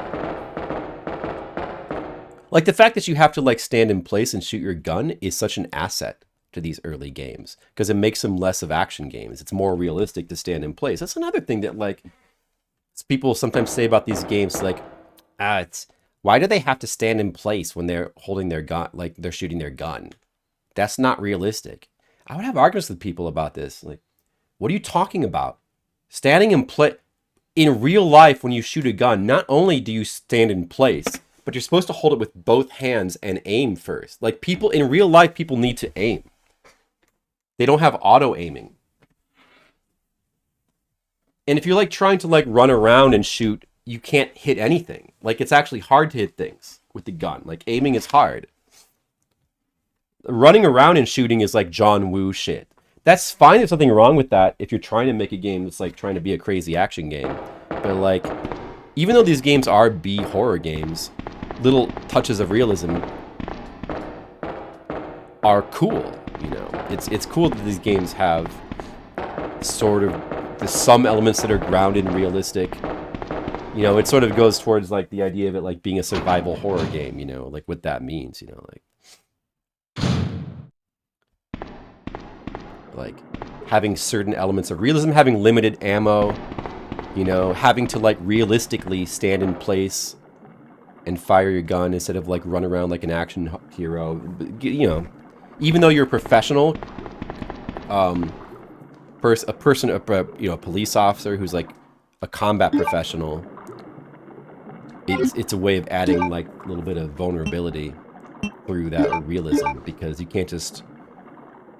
A: Like the fact that you have to like stand in place and shoot your gun is such an asset to these early games because it makes them less of action games. It's more realistic to stand in place. That's another thing that like people sometimes say about these games, like, it's why do they have to stand in place when they're holding their gun, like they're shooting their gun? That's not realistic. I would have arguments with people about this. Like, what are you talking about? Standing in place in real life when you shoot a gun, not only do you stand in place, but you're supposed to hold it with both hands and aim first. Like people in real life, people need to aim. They don't have auto aiming. And if you're like trying to like run around and shoot, you can't hit anything. Like it's actually hard to hit things with the gun. Like aiming is hard. Running around and shooting is like John Woo shit. That's fine. There's nothing wrong with that if you're trying to make a game that's like trying to be a crazy action game. But like, even though these games are B horror games, little touches of realism are cool. You know, it's cool that these games have sort of some elements that are grounded and realistic. You know, it sort of goes towards like the idea of it like being a survival horror game. You know, like what that means. You know, like having certain elements of realism, having limited ammo. You know, having to like realistically stand in place and fire your gun instead of like run around like an action hero. You know, even though you're a professional, a police officer who's like a combat professional, it's a way of adding like a little bit of vulnerability through that realism, because you can't just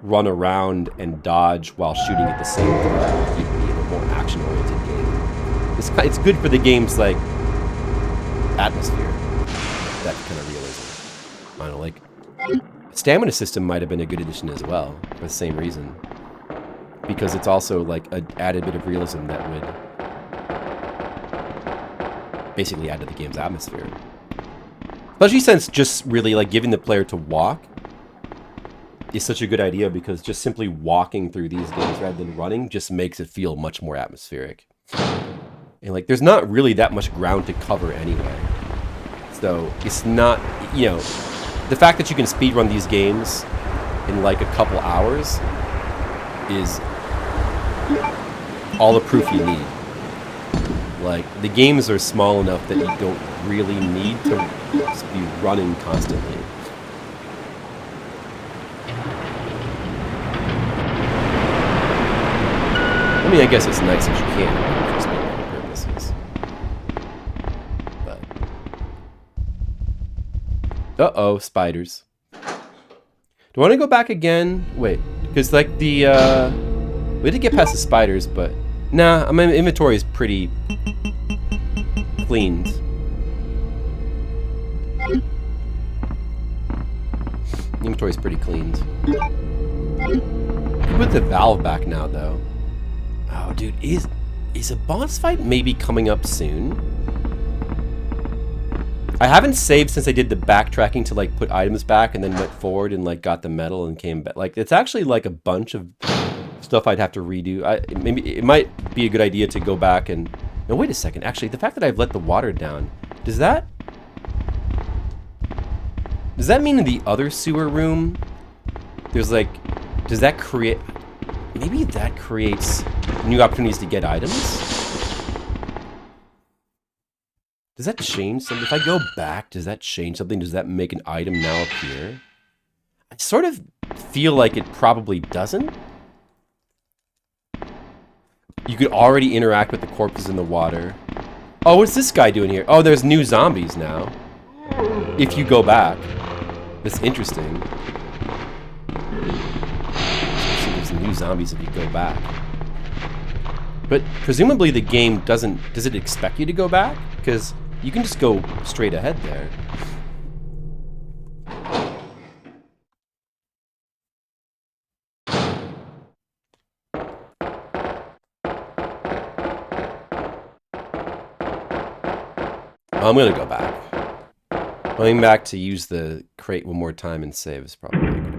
A: run around and dodge while shooting at the same time. You need a more action-oriented game. It's good for the game's like atmosphere, that kind of realism. I don't know, like stamina system might have been a good addition as well for the same reason, because it's also like an added bit of realism that would basically add to the game's atmosphere. Especially since just really like giving the player to walk is such a good idea, because just simply walking through these games rather than running just makes it feel much more atmospheric. And like there's not really that much ground to cover anyway. So it's not, you know, the fact that you can speedrun these games in like a couple hours is all the proof you need. Like the games are small enough that you don't really need to be running constantly. I mean, I guess it's nice that you can for speedrun purposes. But uh-oh, spiders. Do I want to go back again? Wait, because like the we did get past the spiders, but nah, my inventory is pretty cleaned. The inventory is pretty cleaned. Put the valve back now, though. Oh, dude, is a boss fight maybe coming up soon? I haven't saved since I did the backtracking to like put items back and then went forward and like got the metal and came back. Like it's actually like a bunch of stuff I'd have to redo. Maybe it might be a good idea to go back and... No, wait a second. Actually, the fact that I've let the water down, does that mean in the other sewer room there's like... Does that create... Maybe that creates new opportunities to get items? Does that change something? If I go back, does that change something? Does that make an item now appear? I sort of feel like it probably doesn't. You could already interact with the corpses in the water. Oh, what's this guy doing here? Oh, there's new zombies now. If you go back. That's interesting. There's new zombies if you go back. But presumably the game doesn't... Does it expect you to go back? Because you can just go straight ahead there. I'm gonna go back. Going back to use the crate one more time and save is probably a good idea.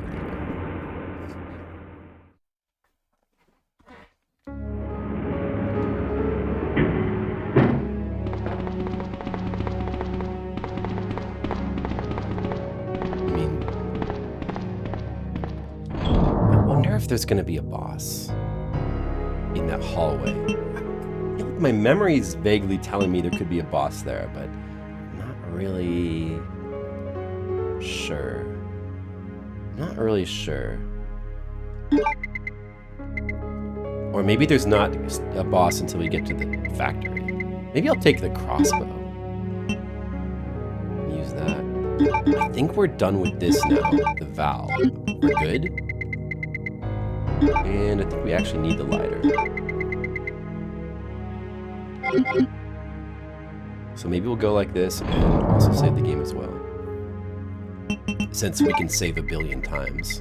A: if there's gonna be a boss in that hallway. I feel like my memory is vaguely telling me there could be a boss there, but I'm not really sure. Not really sure. Or maybe there's not a boss until we get to the factory. Maybe I'll take the crossbow. Use that. I think we're done with this now. The valve. We're good. And I think we actually need the lighter. So maybe we'll go like this and also save the game as well. Since we can save 1 billion times.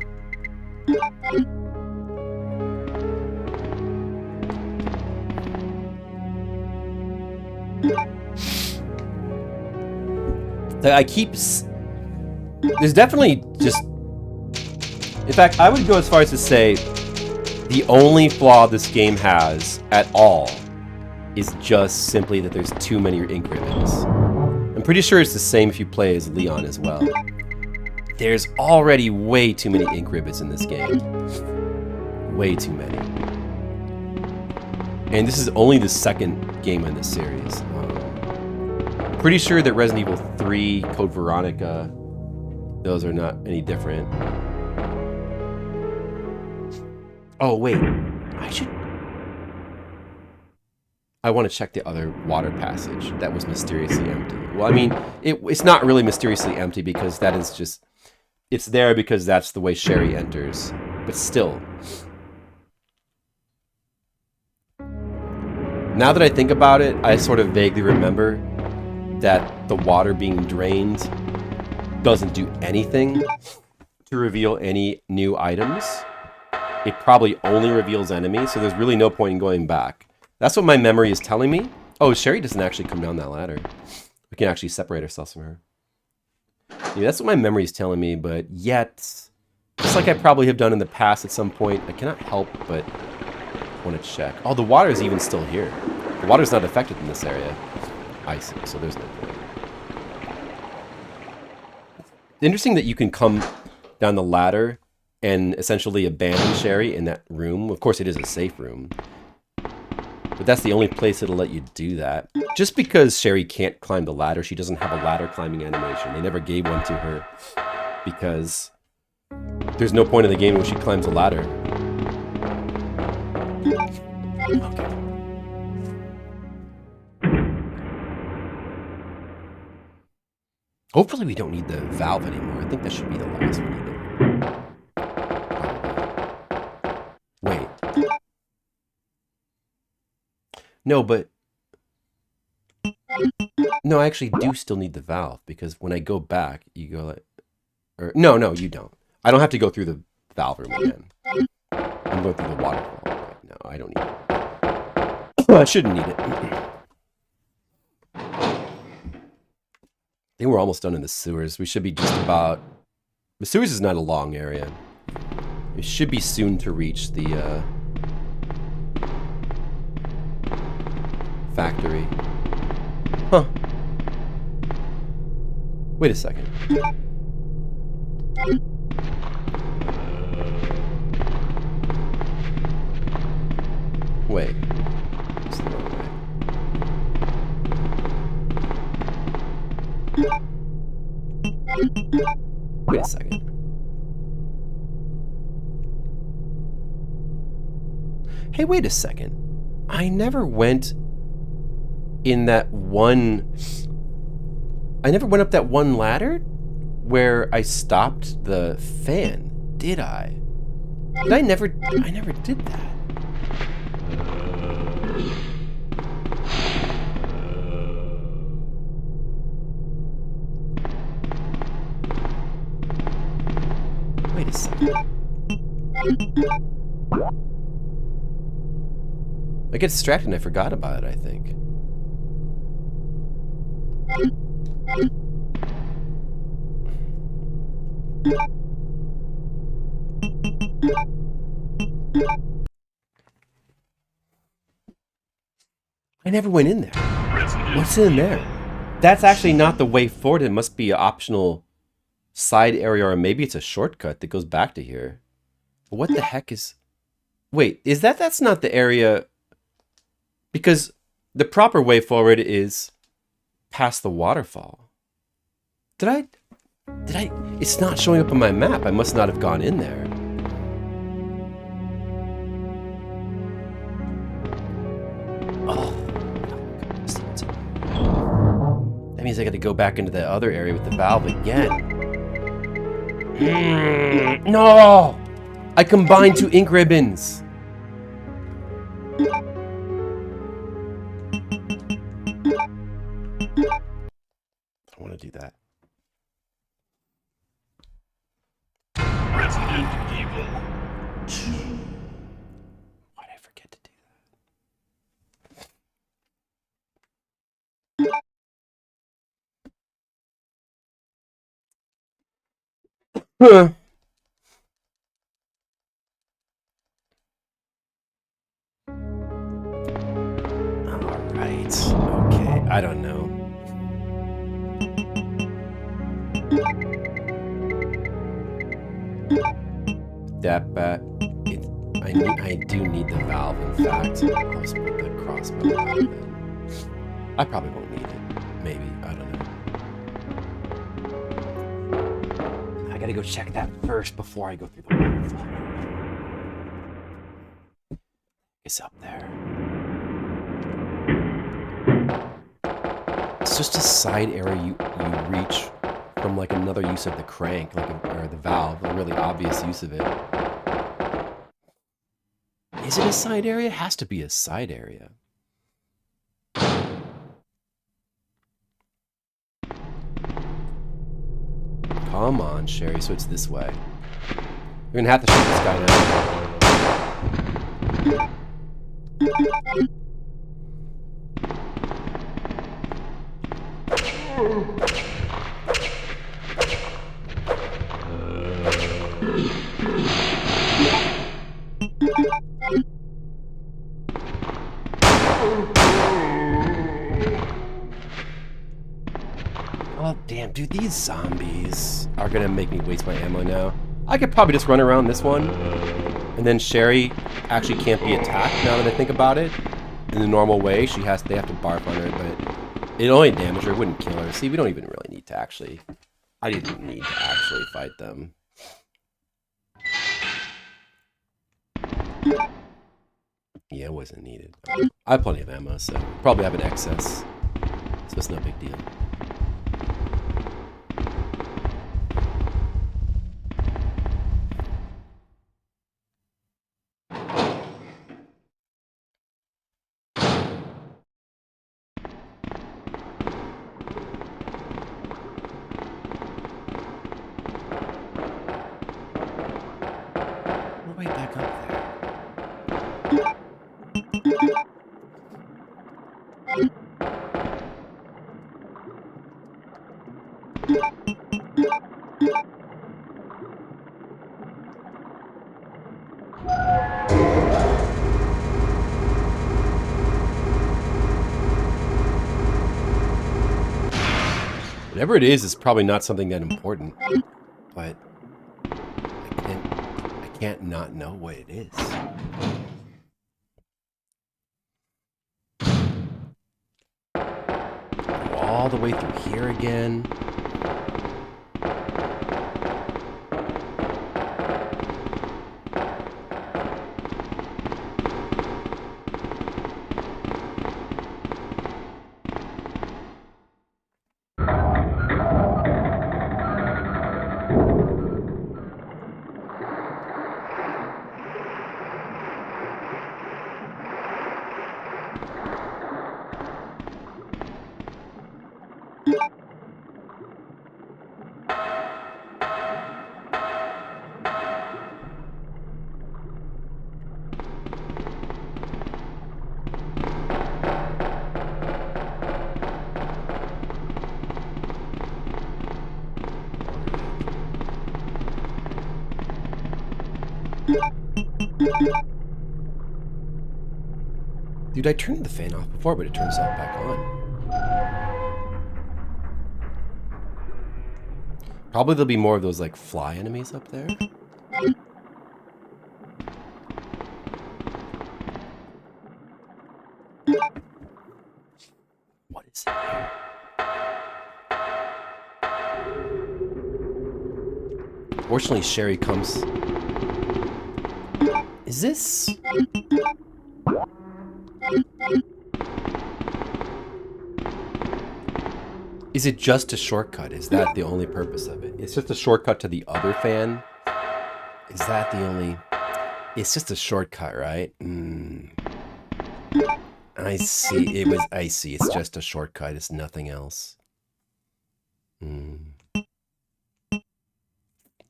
A: There's definitely just... In fact, I would go as far as to say the only flaw this game has at all is just simply that there's too many ink ribbons. I'm pretty sure it's the same if you play as Leon as well. There's already way too many ink ribbons in this game. Way too many. And this is only the second game in this series. I'm pretty sure that Resident Evil 3, Code Veronica, those are not any different. Oh, wait. I want to check the other water passage that was mysteriously empty. Well, I mean, it's not really mysteriously empty because that is just... It's there because that's the way Sherry enters. But still. Now that I think about it, I sort of vaguely remember that the water being drained doesn't do anything to reveal any new items. It probably only reveals enemies, so there's really no point in going back. That's what my memory is telling me. Oh, Sherry doesn't actually come down that ladder. We can actually separate ourselves from her. Yeah, that's what my memory is telling me, but yet, just like I probably have done in the past at some point, I cannot help but want to check. Oh, the water is even still here. The water's not affected in this area. I see, so there's no point. Interesting that you can come down the ladder and essentially abandon Sherry in that room. Of course, it is a safe room. But that's the only place it'll let you do that. Just because Sherry can't climb the ladder, she doesn't have a ladder climbing animation. They never gave one to her because there's no point in the game when she climbs a ladder. Okay. Hopefully we don't need the valve anymore. I think that should be the last one. Wait. No, but... No, I actually do still need the valve, because when I go back, you go like... Or, no, you don't. I don't have to go through the valve room again. I'm going through the waterfall right now. I don't need it. I shouldn't need it. I think we're almost done in the sewers. We should be just about... The sewers is not a long area. We should be soon to reach the factory. Huh. Wait a second. Wait. It's the wrong way. Wait a second. Hey, wait a second. I never went in that one... I never went up that one ladder where I stopped the fan, did I? I never did that. Wait a second. I get distracted and I forgot about it, I think. I never went in there. What's in there? That's actually not the way forward. It must be an optional side area, or maybe it's a shortcut that goes back to here. What the heck is... Wait, is that's not the area... Because the proper way forward is past the waterfall. Did I... It's not showing up on my map. I must not have gone in there. Oh. That means I got to go back into the other area with the valve again. No! I combined 2 ink ribbons. I want to do that.
F: Resident Evil 2.
A: Why did I forget to do that? Huh. Alright. Okay, I don't know. That bat. I do need the valve, in fact. I'll just put the crossbow out then. I probably won't need it. Maybe. I don't know. I gotta go check that first before I go through the waterfall. It's up there. It's just a side area you reach from like another use of the crank, like or the valve, a really obvious use of it. Is it a side area? It has to be a side area. Come on, Sherry, so it's this way. You're gonna have to shoot this guy now. Oh, damn, dude, these zombies are gonna make me waste my ammo now. I could probably just run around this one, and then Sherry actually can't be attacked now that I think about it. In the normal way, they have to barf on her, but it only damage her, it wouldn't kill her. See, we don't even really need to actually... I didn't need to actually fight them. Yeah, it wasn't needed. I have plenty of ammo, so probably have an excess. So it's no big deal. We're way back up there. Whatever it is probably not something that important, but I can't not know what it is. Go all the way through here again. Dude, I turned the fan off before, but it turns out back on. Probably there'll be more of those, like, fly enemies up there. Fortunately, Sherry comes... Is this... Is it just a shortcut? Is that the only purpose of it? It's just a shortcut to the other fan? Is that the only... It's just a shortcut, right? I see. I see. It's just a shortcut. It's nothing else.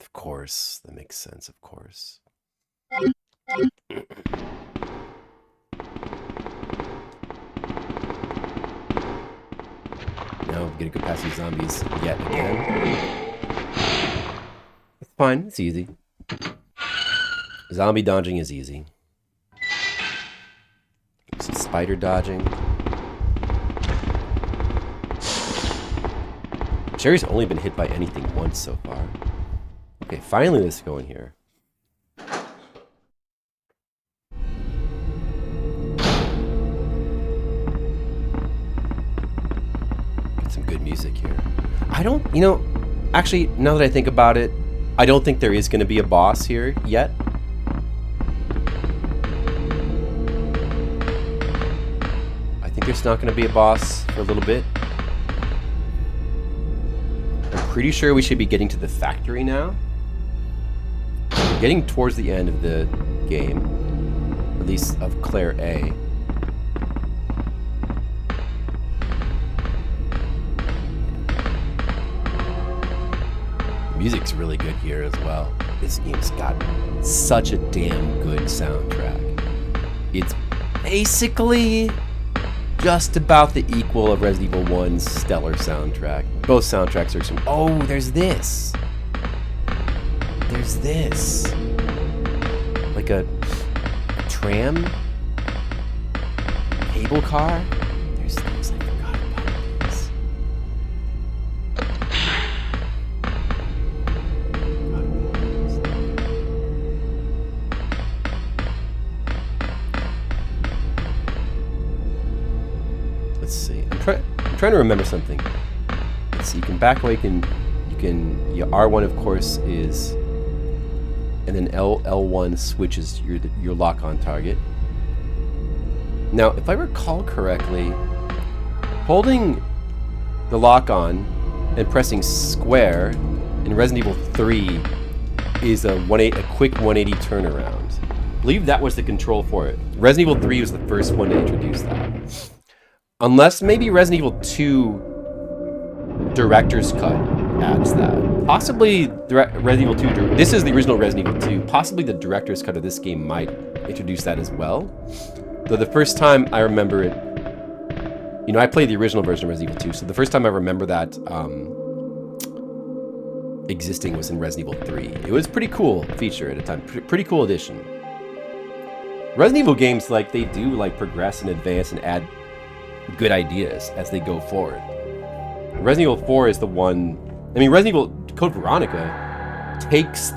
A: Of course. That makes sense, of course. Now I'm gonna go past these zombies yet again. It's fine. It's easy. Zombie dodging is easy. Some spider dodging. Sherry's only been hit by anything once so far. Okay, finally let's go in here. Get some good music here. I don't, you know, actually, now that I think about it, I don't think there is going to be a boss here yet. I think there's not going to be a boss for a little bit. I'm pretty sure we should be getting to the factory now. We're getting towards the end of the game, at least of Claire A. The music's really good here as well. This game's got such a damn good soundtrack. It's basically just about the equal of Resident Evil 1's stellar soundtrack. Both soundtracks are extreme. Oh, there's this. There's this. Like a tram? Cable car? There's things I forgot about this. Let's see. I'm trying to remember something. Let's see. You can back away. Your R1 of course is, and then L1 switches your lock on target. Now, if I recall correctly, holding the lock on and pressing square in Resident Evil 3 is a quick 180 turnaround. I believe that was the control for it. Resident Evil 3 was the first one to introduce that. Unless maybe Resident Evil 2 Director's Cut adds that. Possibly Resident Evil 2, this is the original Resident Evil 2, possibly the Director's Cut of this game might introduce that as well. Though the first time I remember it, you know, I played the original version of Resident Evil 2, so the first time I remember that existing was in Resident Evil 3. It was a pretty cool feature at the time, pretty cool addition. Resident Evil games, like, they do like progress and advance and add good ideas as they go forward. Resident Evil 4 is the one, I mean, Resident Evil Code Veronica takes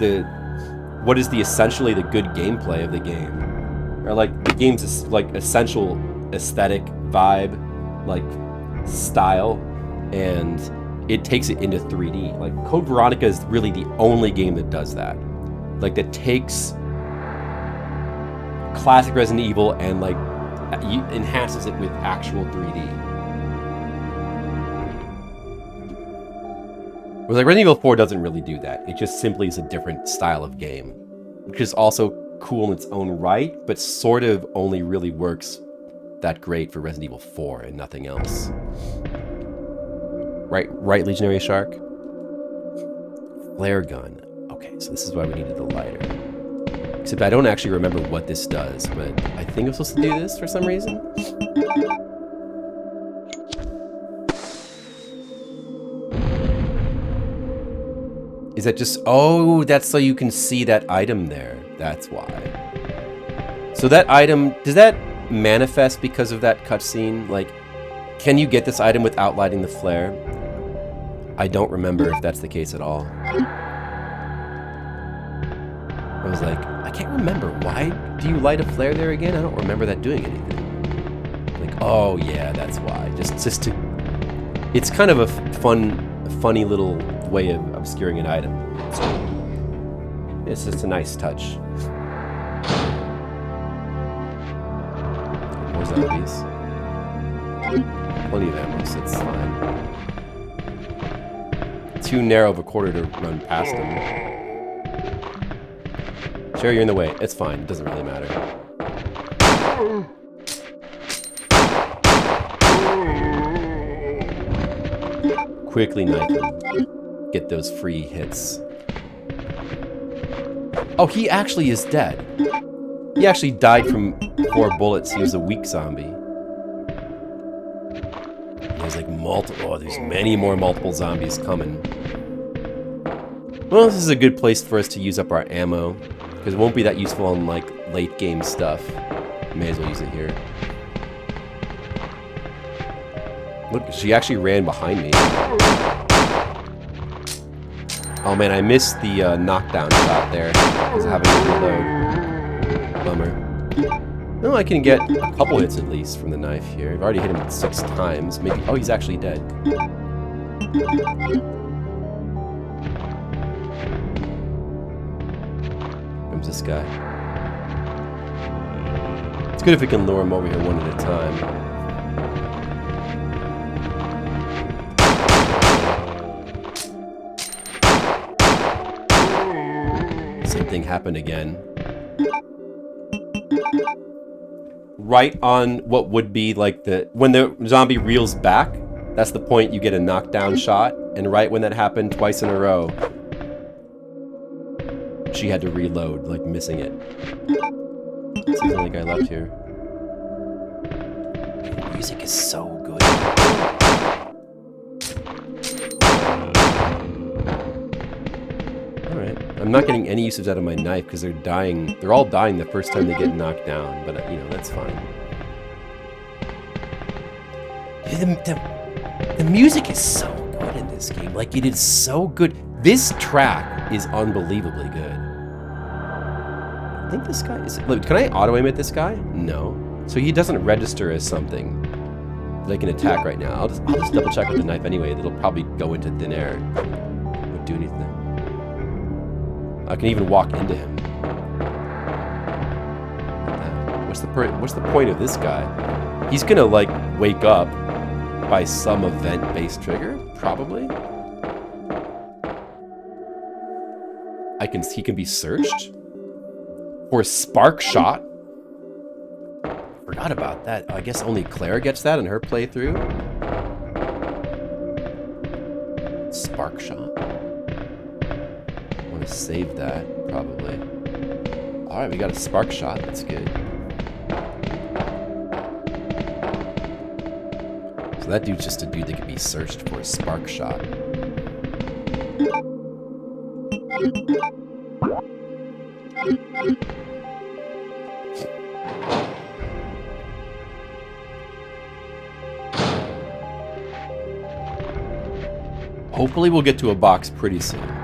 A: what is essentially the good gameplay of the game, or like the game's like essential aesthetic vibe, like style, and it takes it into 3D. Like Code Veronica is really the only game that does that. Like that takes classic Resident Evil and like enhances it with actual 3D. Whereas like Resident Evil 4 doesn't really do that. It just simply is a different style of game, which is also cool in its own right, but sort of only really works that great for Resident Evil 4 and nothing else. Right, Legionary Shark? Flare gun. Okay, so this is why we needed the lighter. Except I don't actually remember what this does, but I think I'm supposed to do this for some reason. Is that just... Oh, that's so you can see that item there. That's why. So that item... Does that manifest because of that cutscene? Like, can you get this item without lighting the flare? I don't remember if that's the case at all. I was like, I can't remember. Why do you light a flare there again? I don't remember that doing anything. Like, oh yeah, that's why. Just to... It's kind of a funny little way of obscuring an item. So, It's just a nice touch. More zombies. Plenty of ammo, so it's fine. Too narrow of a corridor to run past them. Sure, you're in the way. It's fine. It doesn't really matter. Quickly knife him. Get those free hits. Oh, he actually is dead. He actually died from 4 bullets. He was a weak zombie. There's like multiple. Oh, there's many more multiple zombies coming. Well, this is a good place for us to use up our ammo, because it won't be that useful on like late game stuff. May as well use it here. Look, she actually ran behind me. Oh man, I missed the knockdown shot there because of having to reload. Bummer. No, I can get a couple hits at least from the knife here. I've already hit him 6 times. Maybe. Oh, he's actually dead. Comes this guy. It's good if we can lure him over here one at a time. Same thing happened again. Right on what would be like when the zombie reels back, that's the point you get a knockdown shot, and right when that happened twice in a row, she had to reload, like missing it. This is the only guy left here. The music is so good. Alright. I'm not getting any usage out of my knife because they're dying. They're all dying the first time they get knocked down, but you know, that's fine. The music is so good in this game. Like, it is so good. This track is unbelievably good. I think this guy is... Look, can I auto-aim at this guy? No. So he doesn't register as something that I can attack right now. I'll just double-check with the knife anyway. It'll probably go into thin air. Won't do anything. I can even walk into him. What's the point of this guy? He's gonna, like, wake up by some event-based trigger, probably. He can be searched for a spark shot. Forgot about that. I guess only Claire gets that in her playthrough. Spark shot. I want to save that, probably. All right, we got a spark shot. That's good. So that dude's just a dude that can be searched for a spark shot. Hopefully we'll get to a box pretty soon. Just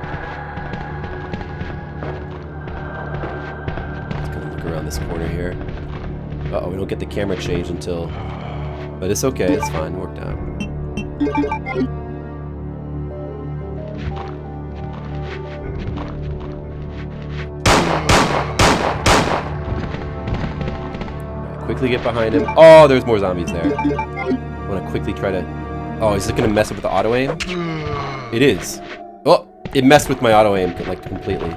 A: gonna look around this corner here. Uh-oh, we don't get the camera changed until... But it's okay, it's fine, it worked out. Right, quickly get behind him. Oh, there's more zombies there. I want to quickly try to... Oh, is it going to mess up with the auto-aim? It is. Oh, it messed with my auto-aim, like, completely.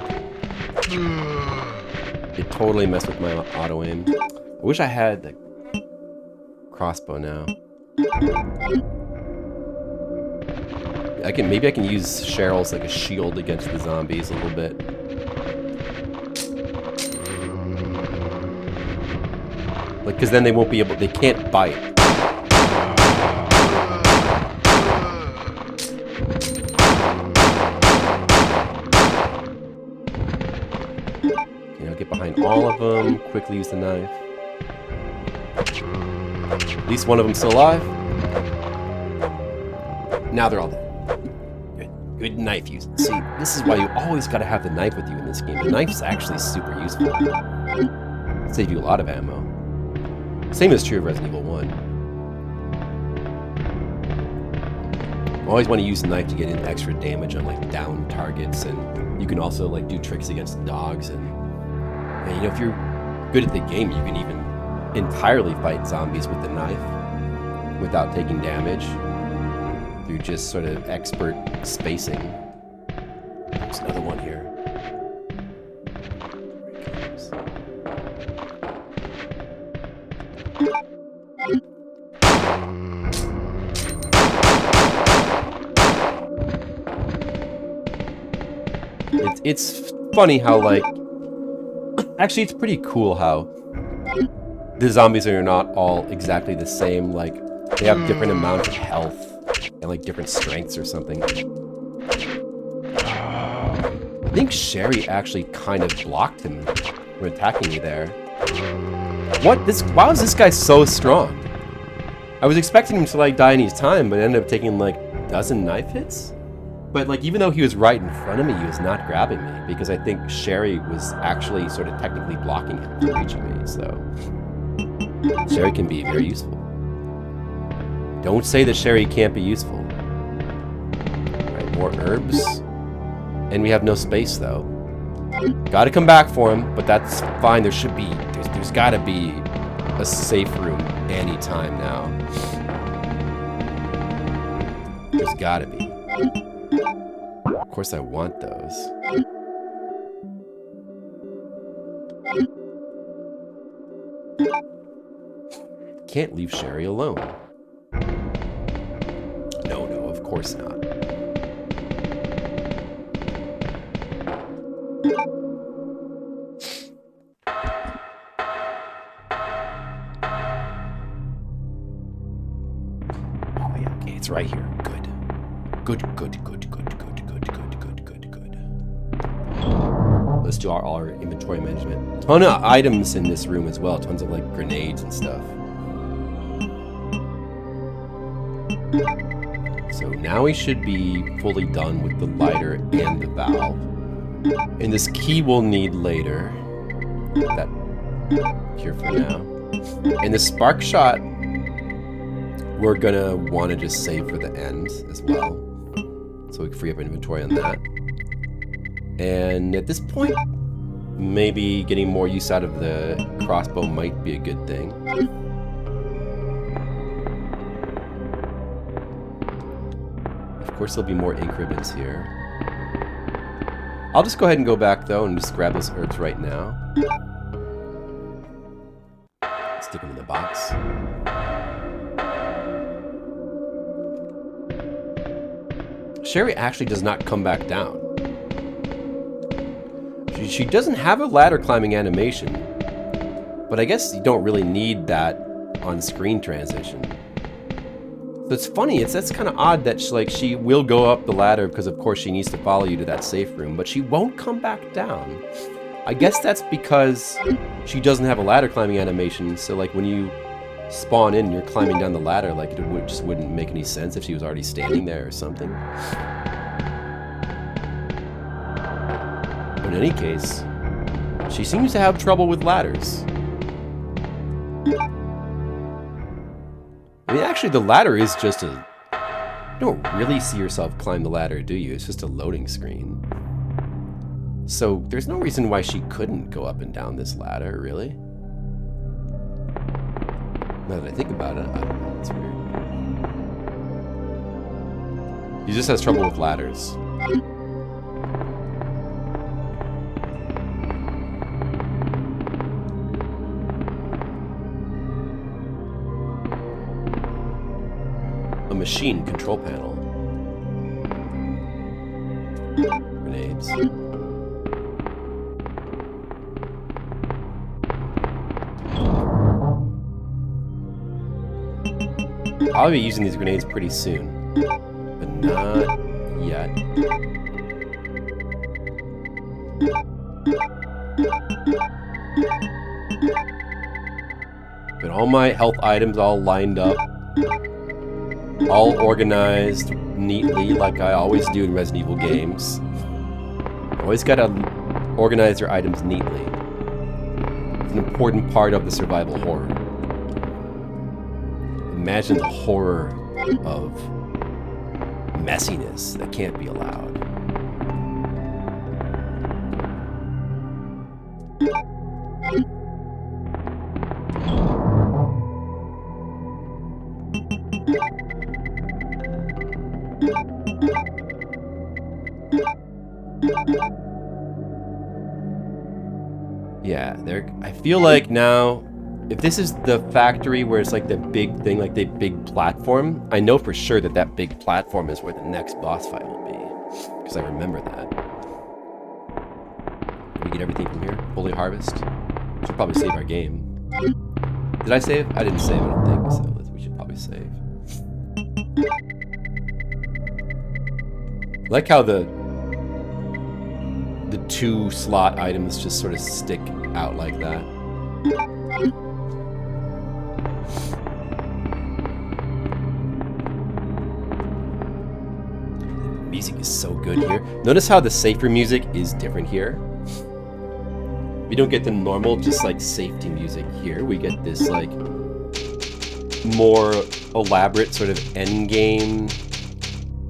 A: It totally messed with my auto-aim. I wish I had the crossbow now. Maybe I can use Cheryl's like a shield against the zombies a little bit. Like, because then they won't be able... They can't bite. Get behind all of them, quickly use the knife. At least one of them's still alive. Now they're all dead. Good knife use. See, this is why you always gotta have the knife with you in this game. The knife's actually super useful. It'll save you a lot of ammo. Same is true of Resident Evil 1. I always want to use the knife to get in extra damage on like down targets and You can also like do tricks against dogs, and you know, if you're good at the game, you can even entirely fight zombies with the knife without taking damage through just sort of expert spacing. There's another one here. It's funny how, like, actually it's pretty cool how the zombies are not all exactly the same. Like, they have different amounts of health and like different strengths or something. I think Sherry actually kind of blocked him from attacking me there. Why was this guy so strong? I was expecting him to like die any time, but ended up taking like a dozen knife hits. But like, even though he was right in front of me, he was not grabbing me, because I think Sherry was actually sort of technically blocking him from reaching me. So Sherry can be very useful. Don't say that Sherry can't be useful. Alright, more herbs. And we have no space though. Gotta come back for him, but that's fine. There's gotta be a safe room anytime now. There's gotta be. Of course I want those. Can't leave Sherry alone. No, of course not. Oh yeah, okay, it's right here. Good. Good. Let's do all our inventory management. Ton of items in this room as well. Tons of like grenades and stuff. So now we should be fully done with the lighter and the valve. And this key we'll need later. That here for now. And the spark shot, we're gonna want to just save for the end as well, so we can free up inventory on that. And at this point, maybe getting more use out of the crossbow might be a good thing. Of course, there'll be more increments here. I'll just go ahead and go back though and just grab those herbs right now. Stick them in the box. Sherry actually does not come back down. She doesn't have a ladder climbing animation, but I guess you don't really need that on screen transition. So it's funny, that's kind of odd that she will go up the ladder because of course she needs to follow you to that safe room, but she won't come back down. I guess that's because she doesn't have a ladder climbing animation, so like when you spawn in and you're climbing down the ladder, like it just wouldn't make any sense if she was already standing there or something. But in any case, she seems to have trouble with ladders. I mean, actually, the ladder is just you don't really see yourself climb the ladder, do you? It's just a loading screen. So there's no reason why she couldn't go up and down this ladder, really. Now that I think about it, I don't know, it's weird. He just has trouble with ladders. A machine control panel. Grenades. I'll be using these grenades pretty soon, but not yet. But all my health items all lined up, all organized neatly like I always do in Resident Evil games. Always gotta organize your items neatly. It's an important part of the survival horror. Imagine the horror of messiness that can't be allowed. Yeah, I feel like now, if this is the factory where it's like the big thing, like the big platform, I know for sure that that big platform is where the next boss fight will be. Because I remember that. Did we get everything from here? Holy Harvest? Should probably save our game. Did I save? I didn't save, I don't think, so we should probably save. I like how the 2-slot items just sort of stick out like that. Music is so good here. Notice how the safer music is different here. We don't get the normal, just like safety music here. We get this like more elaborate sort of endgame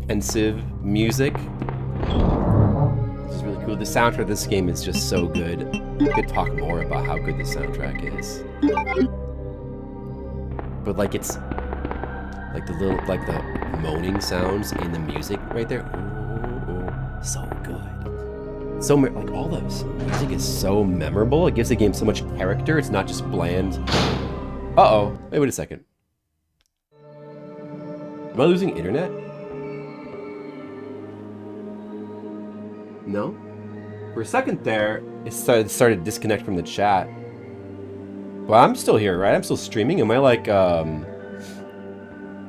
A: pensive music. This is really cool. The soundtrack of this game is just so good. We could talk more about how good the soundtrack is. But like it's like the little the moaning sounds in the music right there. Ooh, so good. So like all this music is so memorable. It gives the game so much character. It's not just bland. Uh-oh. Wait a second. Am I losing internet? No? For a second there, it started to disconnect from the chat. Well, I'm still here, right? I'm still streaming. Am I like,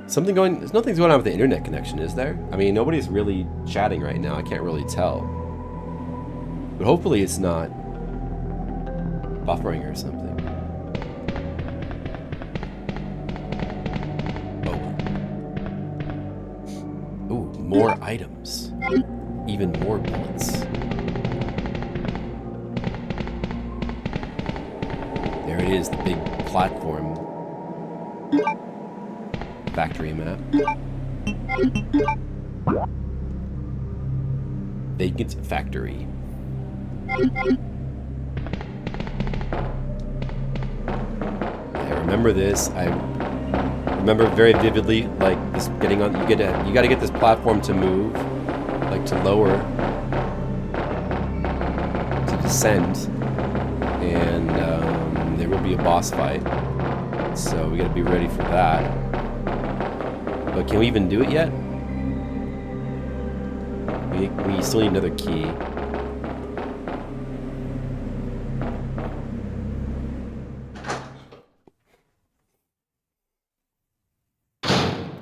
A: something going... Nothing's going on with the internet connection, is there? I mean, nobody's really chatting right now. I can't really tell. But hopefully it's not buffering or something. Oh. Ooh, more items. Even more bullets. There it is, the big platform. Factory map. Vacant factory. I remember this. I remember very vividly, like this getting on. You got to get this platform to move, like to lower, to descend, and there will be a boss fight. So we got to be ready for that. But can we even do it yet? We still need another key.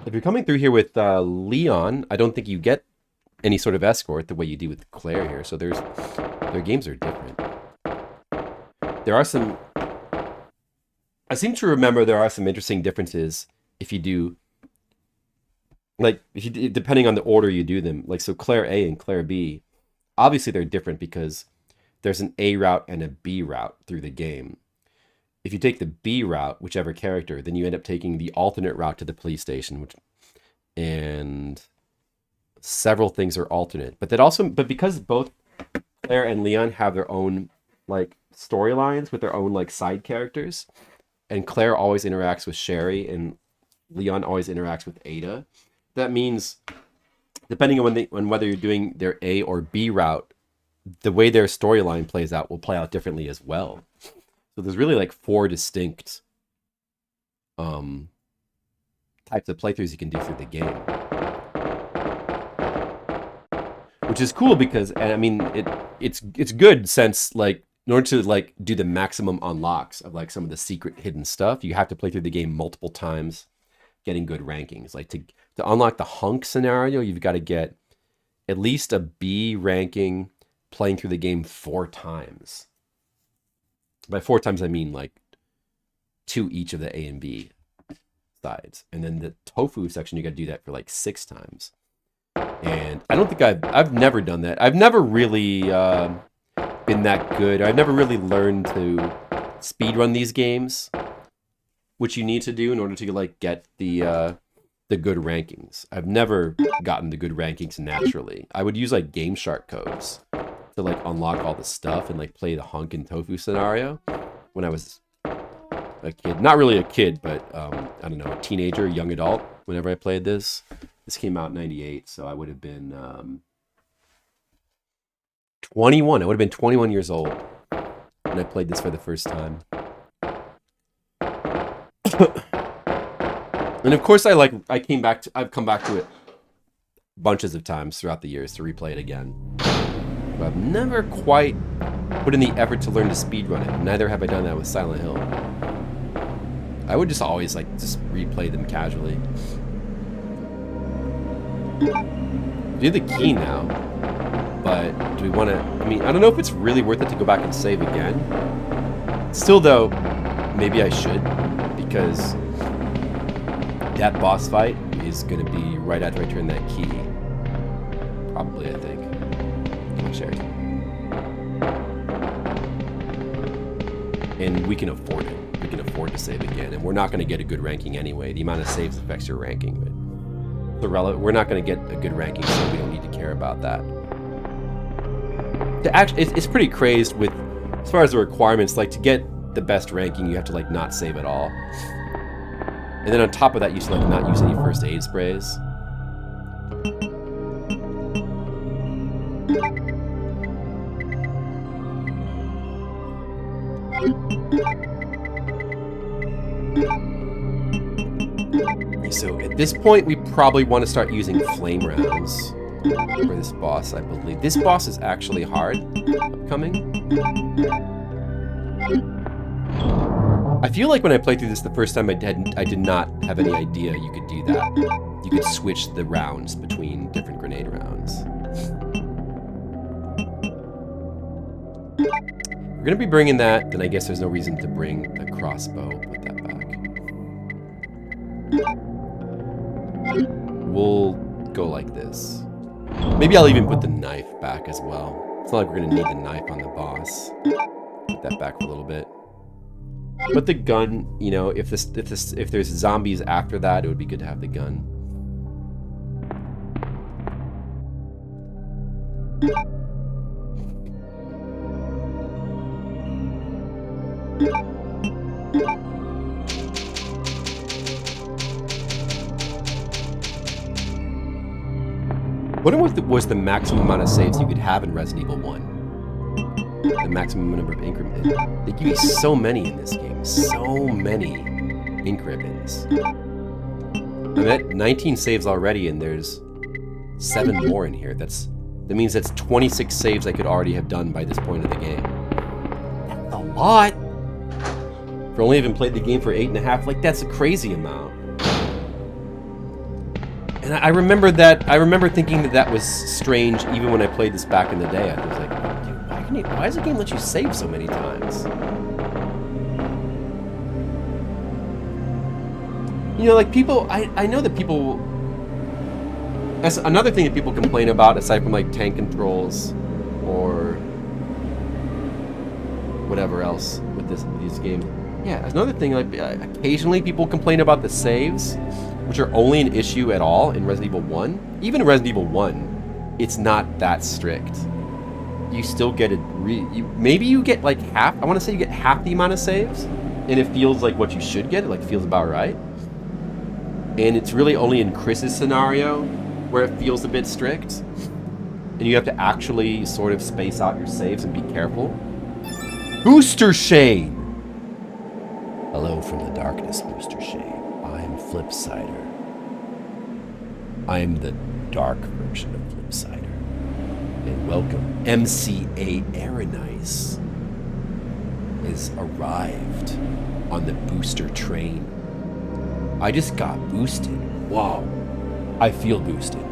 A: If you're coming through here with Leon, I don't think you get any sort of escort the way you do with Claire here. So their games are different. There are some... I seem to remember there are some interesting differences if you do... Like, depending on the order you do them. Like, so Claire A and Claire B, obviously they're different because there's an A route and a B route through the game. If you take the B route, whichever character, then you end up taking the alternate route to the police station, and several things are alternate. But because both Claire and Leon have their own like storylines with their own like side characters, and Claire always interacts with Sherry and Leon always interacts with Ada, that means depending on whether you're doing their A or B route, the way their storyline plays out will play out differently as well. So there's really like 4 distinct types of playthroughs you can do through the game, which is cool because, and I mean, it's good since like in order to like do the maximum unlocks of like some of the secret hidden stuff, you have to play through the game multiple times, getting good rankings. Like to unlock the hunk scenario, you've got to get at least a B ranking playing through the game 4 times. By 4 times, I mean like 2 each of the A and B sides. And then the tofu section, you got to do that for like 6 times. And I don't think I've never done that. I've never really been that good. I've never really learned to speedrun these games, which you need to do in order to like get the good rankings. I've never gotten the good rankings naturally. I would use like Game Shark codes to like unlock all the stuff and like play the hunk and tofu scenario when I was a kid. Not really a kid, but I don't know, a teenager, young adult. Whenever I played this came out in '98, so I would have been 21. I would have been 21 years old when I played this for the first time. And of course, I've come back to it bunches of times throughout the years to replay it again. But I've never quite put in the effort to learn to speedrun it. Neither have I done that with Silent Hill. I would just always just replay them casually. Do the key now, but do we want to? I mean, I don't know if it's really worth it to go back and save again. Still, though, maybe I should, because that boss fight is going to be right after I turn that key. Probably, I think. Come on, Sherry. And we can afford it. We can afford to save again, and we're not going to get a good ranking anyway. The amount of saves affects your ranking, but we're not going to get a good ranking, so we don't need to care about that. It's pretty crazed with, as far as the requirements, like to get the best ranking, you have to not save at all. And then on top of that, you have to not use any first aid sprays. So at this point, we probably want to start using flame rounds for this boss, I believe. This boss is actually hard upcoming. I feel like when I played through this the first time, I did not have any idea you could do that. You could switch the rounds between different grenade rounds. If we're going to be bringing that, then I guess there's no reason to bring the crossbow. Put that back. We'll go like this. Maybe I'll even put the knife back as well. It's not like we're going to need the knife on the boss. Put that back for a little bit. But the gun, you know, if there's zombies after that, it would be good to have the gun. What was the maximum amount of saves you could have in Resident Evil 1? The maximum number of ink ribbons. They give you so many in this game. So many ink ribbons. I'm at 19 saves already, and there's 7 more in here. That means that's 26 saves I could already have done by this point of the game. That's a lot! For only having played the game for 8.5, that's a crazy amount. And I remember thinking that was strange even when I played this back in the day. I was like, dude, why does the game let you save so many times? You know, people, I know that people, that's another thing that people complain about, aside from tank controls or whatever else with this game. Yeah, another thing, occasionally people complain about the saves, which are only an issue at all in Resident Evil 1. Even in Resident Evil 1, it's not that strict. You still get maybe you get half, I want to say you get half the amount of saves, and it feels like what you should get, it feels about right. And it's really only in Chris's scenario where it feels a bit strict, and you have to actually sort of space out your saves and be careful. Booster Shade! Hello from the darkness, Booster Shade. I'm Flipsider. I'm the dark version of Flipsider. And welcome. MCA Arenice has arrived on the booster train. I just got boosted. Wow. I feel boosted.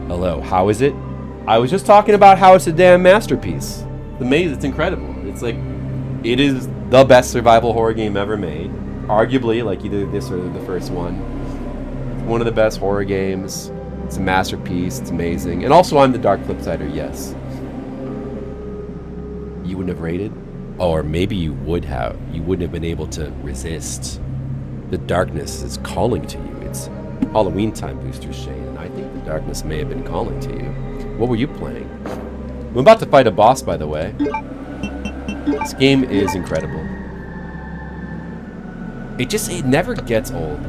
A: Hello, how is it? I was just talking about how it's a damn masterpiece. It's amazing, it's incredible. It's it is the best survival horror game ever made. Arguably, either this or the first one. It's one of the best horror games. It's a masterpiece. It's amazing. And also, I'm the Dark Flipsider, yes. You wouldn't have rated? Or maybe you would have. You wouldn't have been able to resist. The darkness is calling to you. It's Halloween time, Booster Shade, and I think the darkness may have been calling to you. What were you playing? I'm about to fight a boss, by the way. This game is incredible. It never gets old.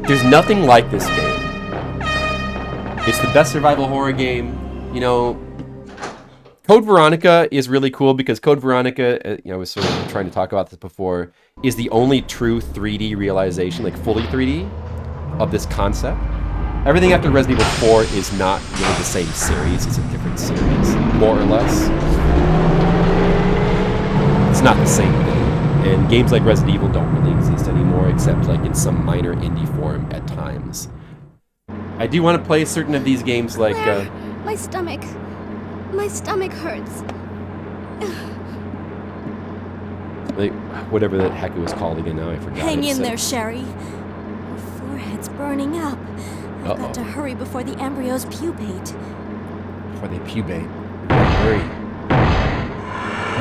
A: There's nothing like this game. It's the best survival horror game. You know, Code Veronica is really cool because Code Veronica, I was sort of trying to talk about this before, is the only true 3D realization, like fully 3D, of this concept. Everything after Resident Evil 4 is not really the same series, it's a different series, more or less. It's not the same thing. And games like Resident Evil don't really exist anymore, except like in some minor indie form at times. I do want to play certain of these games like...
D: My stomach hurts.
A: like whatever the heck it was called again now, I forgot.
D: Hang in there, Sherry. Your forehead's burning up. I've got to hurry before the embryos pupate.
A: Before they pubate. Hurry.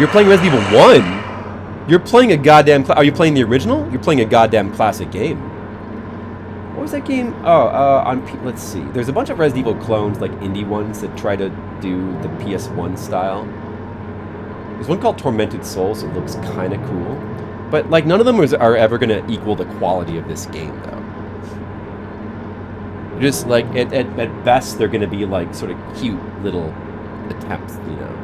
A: You're playing Resident Evil 1? You're playing a goddamn... Are you playing the original? You're playing a goddamn classic game. What was that game? Let's see. There's a bunch of Resident Evil clones, like indie ones, that try to do the PS1 style. There's one called Tormented Souls that looks kind of cool. But, like, none of them are ever going to equal the quality of this game, though. Just, like, at best, they're going to be, like, sort of cute little attempts, you know.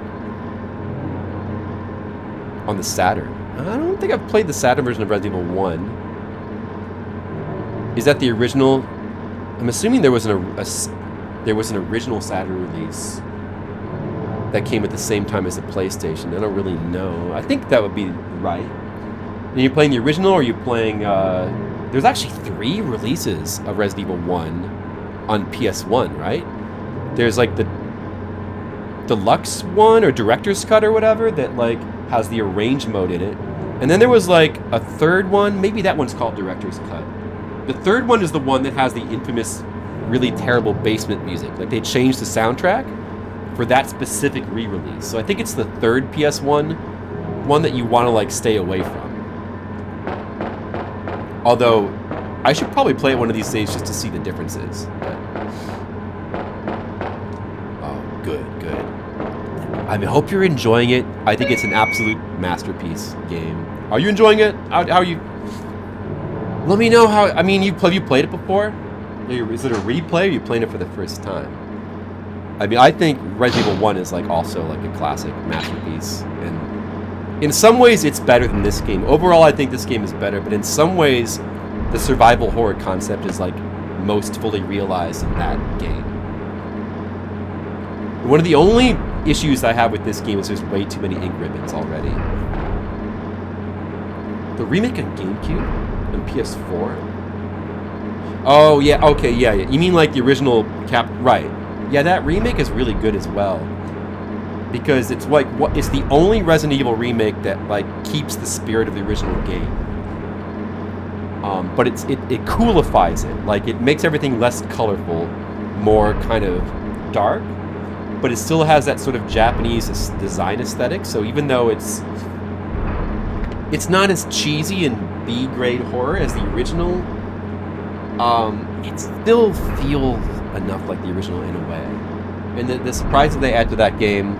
A: On the Saturn. I don't think I've played the Saturn version of Resident Evil 1. Is that the original? I'm assuming there was an original Saturn release that came at the same time as the PlayStation. I don't really know. I think that would be right. And you're playing the original, or are you playing... there's actually 3 releases of Resident Evil 1 on PS1, right? There's like the deluxe one, or director's cut or whatever, that like has the arrange mode in it. And then there was like a third one, maybe that one's called director's cut. The third one is the one that has the infamous, really terrible basement music. Like, they changed the soundtrack for that specific re-release. So I think it's the third PS1 one that you want to, like, stay away from. Although, I should probably play it one of these days just to see the differences. But... Oh, good. I hope you're enjoying it. I think it's an absolute masterpiece game. Are you enjoying it? How are you... Let me know how... I mean, have you played it before? Is it a replay, or are you playing it for the first time? I mean, I think Resident Evil 1 is like also like a classic masterpiece. And in some ways, it's better than this game. Overall, I think this game is better, but in some ways, the survival horror concept is like most fully realized in that game. One of the only issues I have with this game is there's way too many ink ribbons already. The remake on GameCube? On PS4? Oh, yeah, okay, yeah. You mean like the original right. Yeah, that remake is really good as well. Because it's like, it's the only Resident Evil remake that, like, keeps the spirit of the original game. But it coolifies it. Like, it makes everything less colorful, more kind of dark. But it still has that sort of Japanese design aesthetic, so even though it's not as cheesy and B-grade horror as the original, it still feels enough like the original in a way. And the surprises they add to that game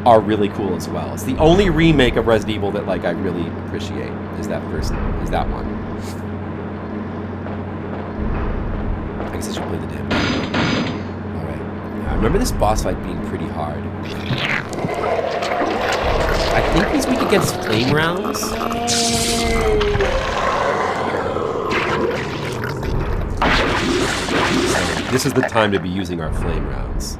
A: are really cool as well. It's the only remake of Resident Evil that like I really appreciate is that one. I guess I should play the damn game. Alright. I remember this boss fight being pretty hard. I think he's weak against flame rounds. This is the time to be using our flame rounds.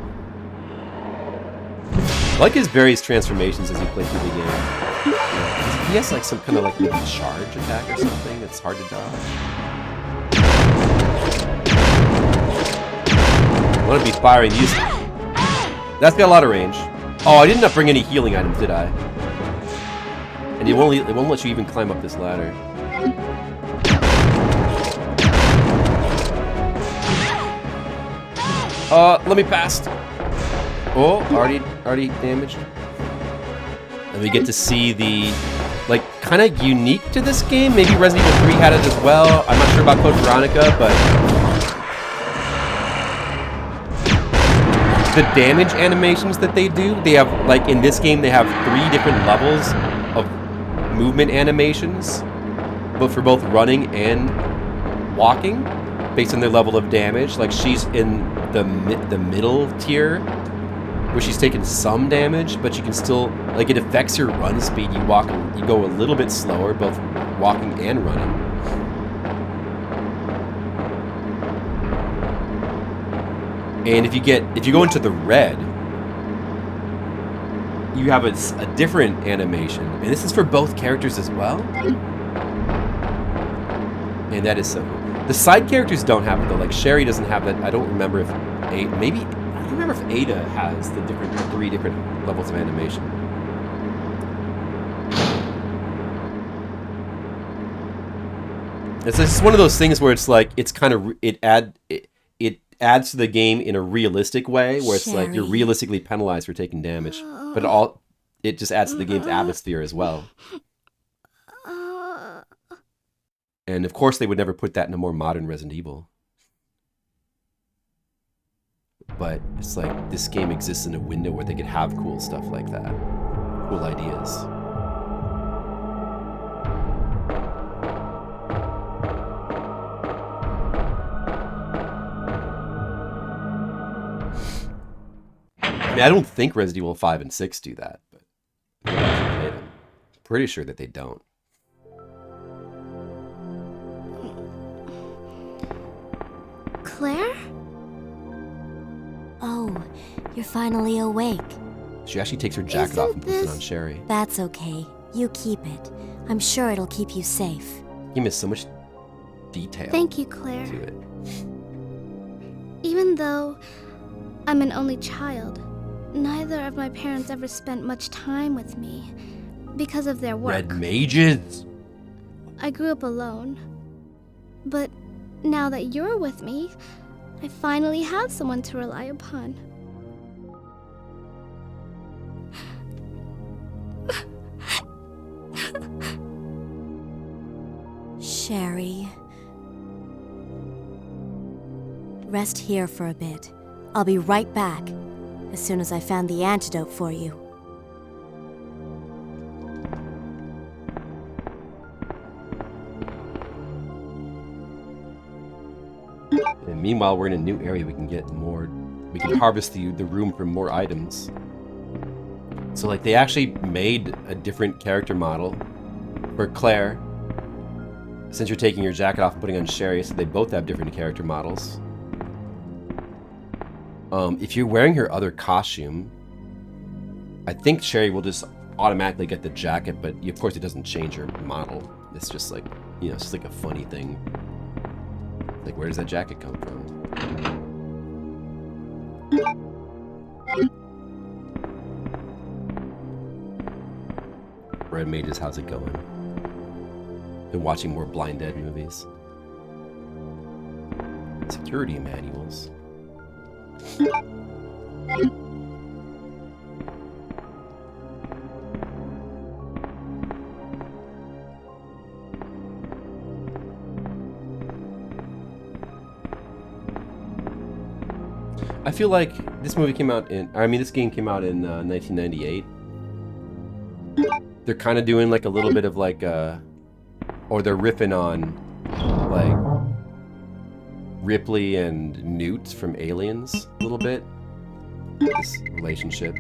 A: I like his various transformations as you play through the game. Yeah, he has like some kind of like maybe charge attack or something that's hard to dodge. I want to be firing these. That's got a lot of range. Oh, I did not bring any healing items, did I? And it won't let you even climb up this ladder. Let me pass. Oh, already damaged. And we get to see the, like, kind of unique to this game. Maybe Resident Evil 3 had it as well. I'm not sure about Code Veronica, but the damage animations that they do, they have, like, in this game, they have 3 different levels of movement animations, but for both running and walking, based on their level of damage. Like, she's in the middle tier, where she's taking some damage, but you can still, like, it affects your run speed. You go a little bit slower, both walking and running. And if you go into the red, you have a different animation, and this is for both characters as well. And that is so cool. The side characters don't have it though. Like Sherry doesn't have that. I don't remember if I don't remember if Ada has the 3 different levels of animation. It's just one of those things where it's like it's kind of it adds to the game in a realistic way, where it's like you're realistically penalized for taking damage, but it just adds to the game's atmosphere as well. And of course, they would never put that in a more modern Resident Evil. But it's like this game exists in a window where they could have cool stuff like that, cool ideas. I mean, I don't think Resident Evil 5 and 6 do that, but I'm pretty sure that they don't.
D: Claire? Oh, you're finally awake.
A: She actually takes her jacket off and puts it on Sherry.
D: That's okay. You keep it. I'm sure it'll keep you safe.
A: You missed so much detail.
G: Thank you, Claire.
A: To it.
G: Even though I'm an only child, neither of my parents ever spent much time with me because of their work.
A: Red mages!
G: I grew up alone. But now that you're with me, I finally have someone to rely upon.
D: Sherry. Rest here for a bit. I'll be right back, as soon as I found the antidote for you.
A: And meanwhile, we're in a new area. We can get more. We can harvest the room for more items. So, like, they actually made a different character model for Claire. Since you're taking your jacket off and putting on Sherry, so they both have different character models. If you're wearing her other costume, I think Sherry will just automatically get the jacket, but of course it doesn't change her model. It's just like, you know, it's just like a funny thing. Like, where does that jacket come from? Red Mages, how's it going? Been watching more Blind Dead movies. Security manuals. I feel like this game came out in 1998. They're kind of doing like a little bit of like or they're riffing on like Ripley and Newt from Aliens a little bit. This relationship.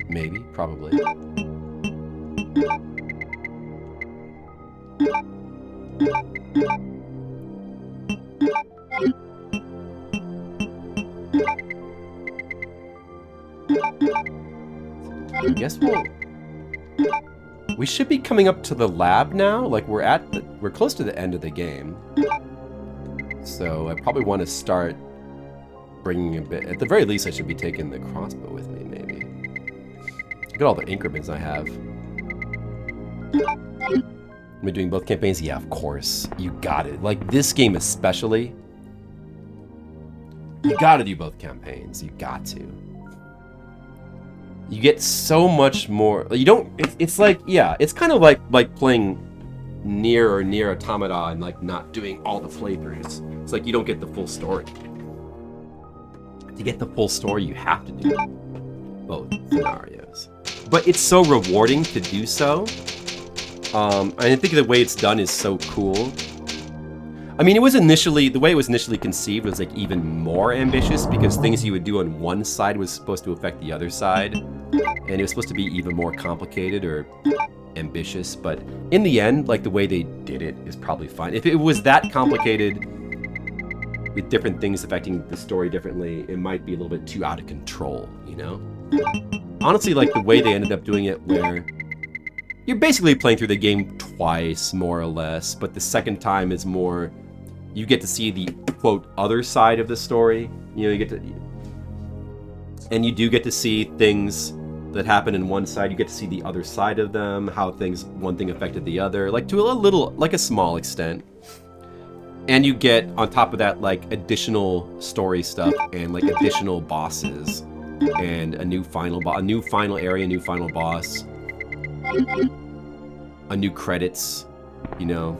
A: Maybe, probably. I guess we should be coming up to the lab now. Like we're close to the end of the game. So I probably want to start bringing a bit. At the very least, I should be taking the crossbow with me, maybe. Look at all the increments I have. Am I doing both campaigns? Yeah, of course. You got it. Like this game especially. You gotta do both campaigns. You got to. You get so much more. You don't. It's like, yeah. It's kind of like playing Nier or Nier Automata and like not doing all the playthroughs. It's like you don't get the full story. To get the full story, you have to do both scenarios. But it's so rewarding to do so. I think the way it's done is so cool. I mean, it was initially, the way it was initially conceived was like even more ambitious because things you would do on one side was supposed to affect the other side. And it was supposed to be even more complicated or ambitious. But in the end, like the way they did it is probably fine. If it was that complicated with different things affecting the story differently, it might be a little bit too out of control, you know? Honestly, like the way they ended up doing it where you're basically playing through the game twice, more or less, but the second time is more, you get to see the, quote, other side of the story. You know, you get to, and you do get to see things that happen in one side, you get to see the other side of them, how things, one thing affected the other, like to a little, like a small extent. And you get, on top of that, like additional story stuff and like additional bosses and a new final area, a new final boss, a new credits, you know,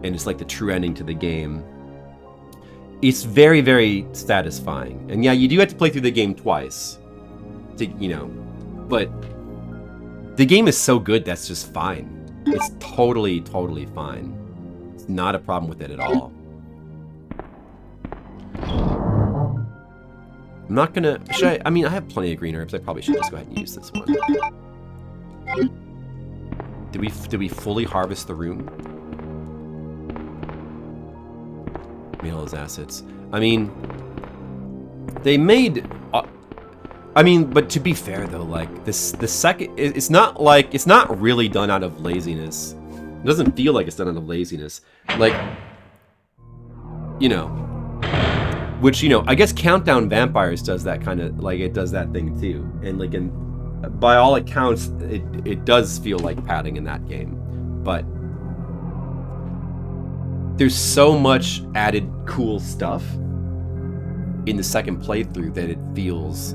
A: and it's like the true ending to the game. It's very, very satisfying. And yeah, you do have to play through the game twice to, you know, but the game is so good that's just fine. It's totally, totally fine. It's not a problem with it at all. I'm not gonna, I mean, I have plenty of green herbs. I probably should just go ahead and use this one. Did we fully harvest the room? Made all those assets. I mean, they made, I mean, but to be fair though, like the second, it's not like, it's not really done out of laziness. It doesn't feel like it's done out of laziness. Like, you know, which, you know, I guess Countdown Vampires does that kind of, like, it does that thing too. And like, by all accounts, it does feel like padding in that game. But there's so much added cool stuff in the second playthrough that it feels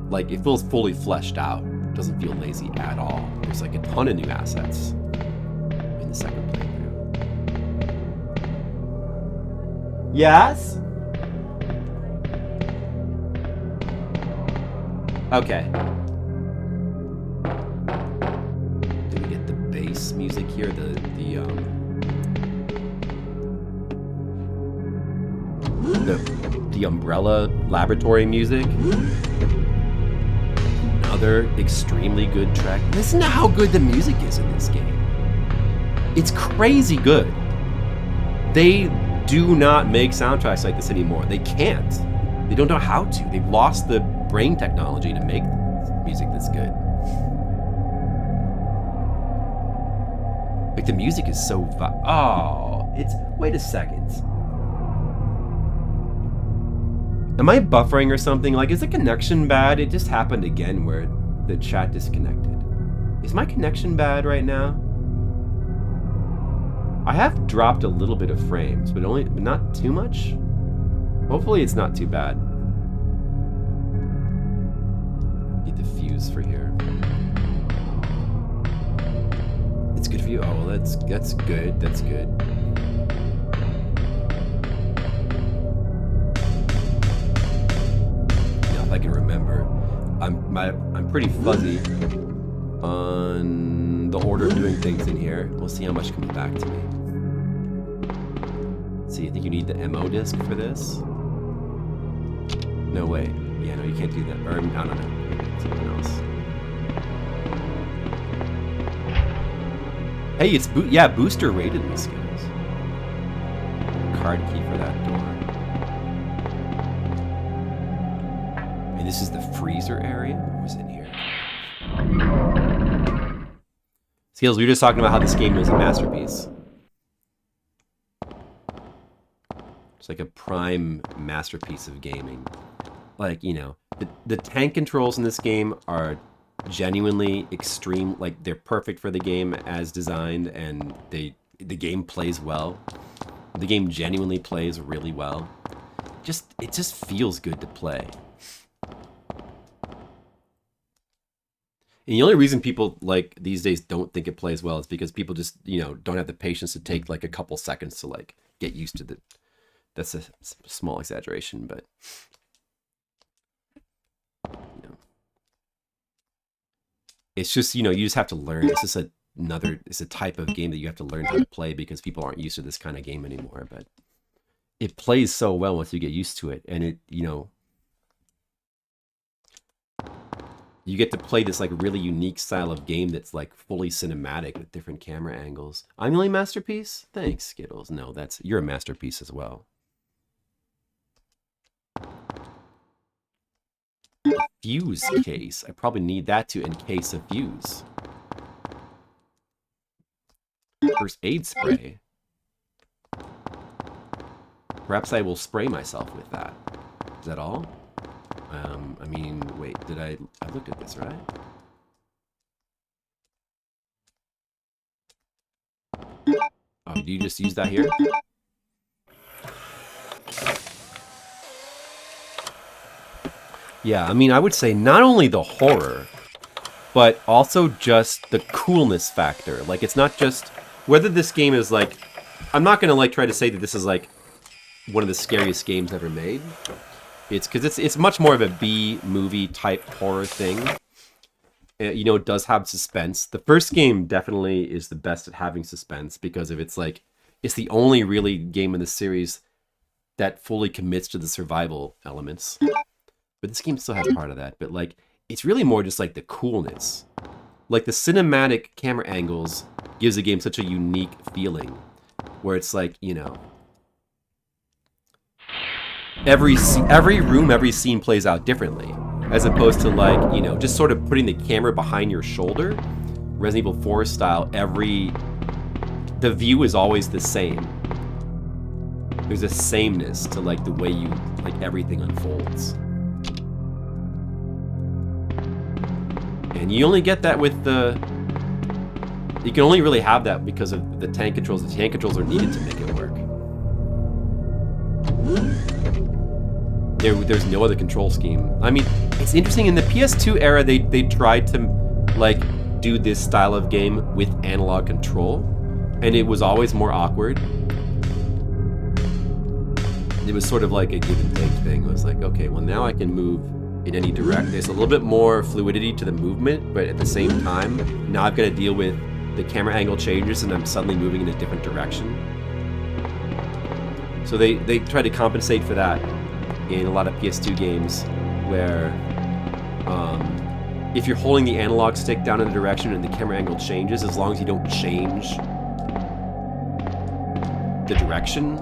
A: like it feels fully fleshed out. It doesn't feel lazy at all. There's like a ton of new assets in the second playthrough. Yes? Okay. Did we get the bass music here? The Umbrella Laboratory music. Another extremely good track. Listen to how good the music is in this game. It's crazy good. They do not make soundtracks like this anymore. They can't. They don't know how to. They've lost the brain technology to make music that's good. Like the music is so wait a second. Am I buffering or something? Like, is the connection bad? It just happened again where the chat disconnected. Is my connection bad right now? I have dropped a little bit of frames, but not too much. Hopefully it's not too bad. Need the fuse for here. It's good for you. Oh, well, that's good. That's good. Now, if I can remember, I'm pretty fuzzy on the order of doing things in here. We'll see how much comes back to me. Let's see, I think you need the MO disc for this. No, wait. Yeah, no, you can't do that. Or, I don't know. Something else. Hey, it's booster rated these skills. Card key for that door. And this is the freezer area? What was in here? Skills, we were just talking about how this game was a masterpiece. It's like a prime masterpiece of gaming. Like, you know, the tank controls in this game are genuinely extreme. Like, they're perfect for the game as designed, and the game plays well. The game genuinely plays really well. It just feels good to play. And the only reason people, like, these days don't think it plays well is because people just, you know, don't have the patience to take, like, a couple seconds to, like, get used to the... That's a small exaggeration, but... You know. It's just, you know, you just have to learn. It's just it's a type of game that you have to learn how to play because people aren't used to this kind of game anymore. But it plays so well once you get used to it, and it, you know, you get to play this like really unique style of game that's like fully cinematic with different camera angles. I'm the only masterpiece? Thanks, Skittles. No, you're a masterpiece as well. Fuse case. I probably need that to encase a fuse. First aid spray. Perhaps I will spray myself with that. Is that all? I mean, wait, I looked at this, right? Oh, do you just use that here? Yeah, I mean, I would say not only the horror, but also just the coolness factor. Like, it's not just whether this game is like, I'm not gonna like try to say that this is like one of the scariest games ever made. It's because it's much more of a B movie type horror thing. You know, it does have suspense. The first game definitely is the best at having suspense because of it's the only really game in the series that fully commits to the survival elements. But this game still has part of that. But like, it's really more just like the coolness. Like the cinematic camera angles gives the game such a unique feeling, where it's like, you know, every room, every scene plays out differently, as opposed to like, you know, just sort of putting the camera behind your shoulder. Resident Evil 4 style, the view is always the same. There's a sameness to like the way like everything unfolds. And you only get that with you can only really have that because of the tank controls. The tank controls are needed to make it work. There's no other control scheme. I mean, it's interesting, in the PS2 era, they tried to like do this style of game with analog control, and it was always more awkward. It was sort of like a give and take thing. It was like, okay, well now I can move in any direction. There's a little bit more fluidity to the movement, but at the same time, now I've got to deal with the camera angle changes and I'm suddenly moving in a different direction. So they try to compensate for that in a lot of PS2 games, where if you're holding the analog stick down in a direction and the camera angle changes, as long as you don't change the direction,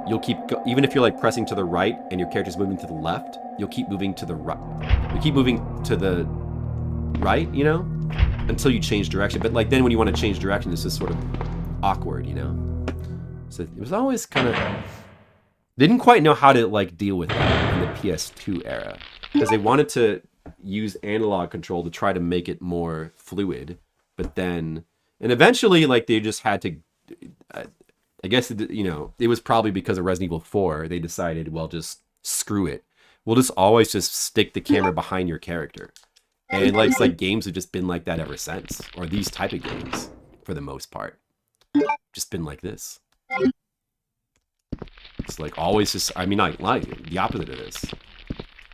A: you'll keep even if you're like pressing to the right and your character's moving to the left, you'll keep moving to the right. You keep moving to the right, you know, until you change direction. But like then when you want to change direction, it's just sort of awkward, you know. So it was always kind of, they didn't quite know how to like deal with that in the PS2 era, because they wanted to use analog control to try to make it more fluid, but then, and eventually like they just had to, I guess, you know, it was probably because of Resident Evil 4, they decided, well, just screw it. We'll just always just stick the camera behind your character. And like, it's like games have just been like that ever since, or these type of games for the most part. Just been like this. It's like always just, I mean, not like the opposite of this.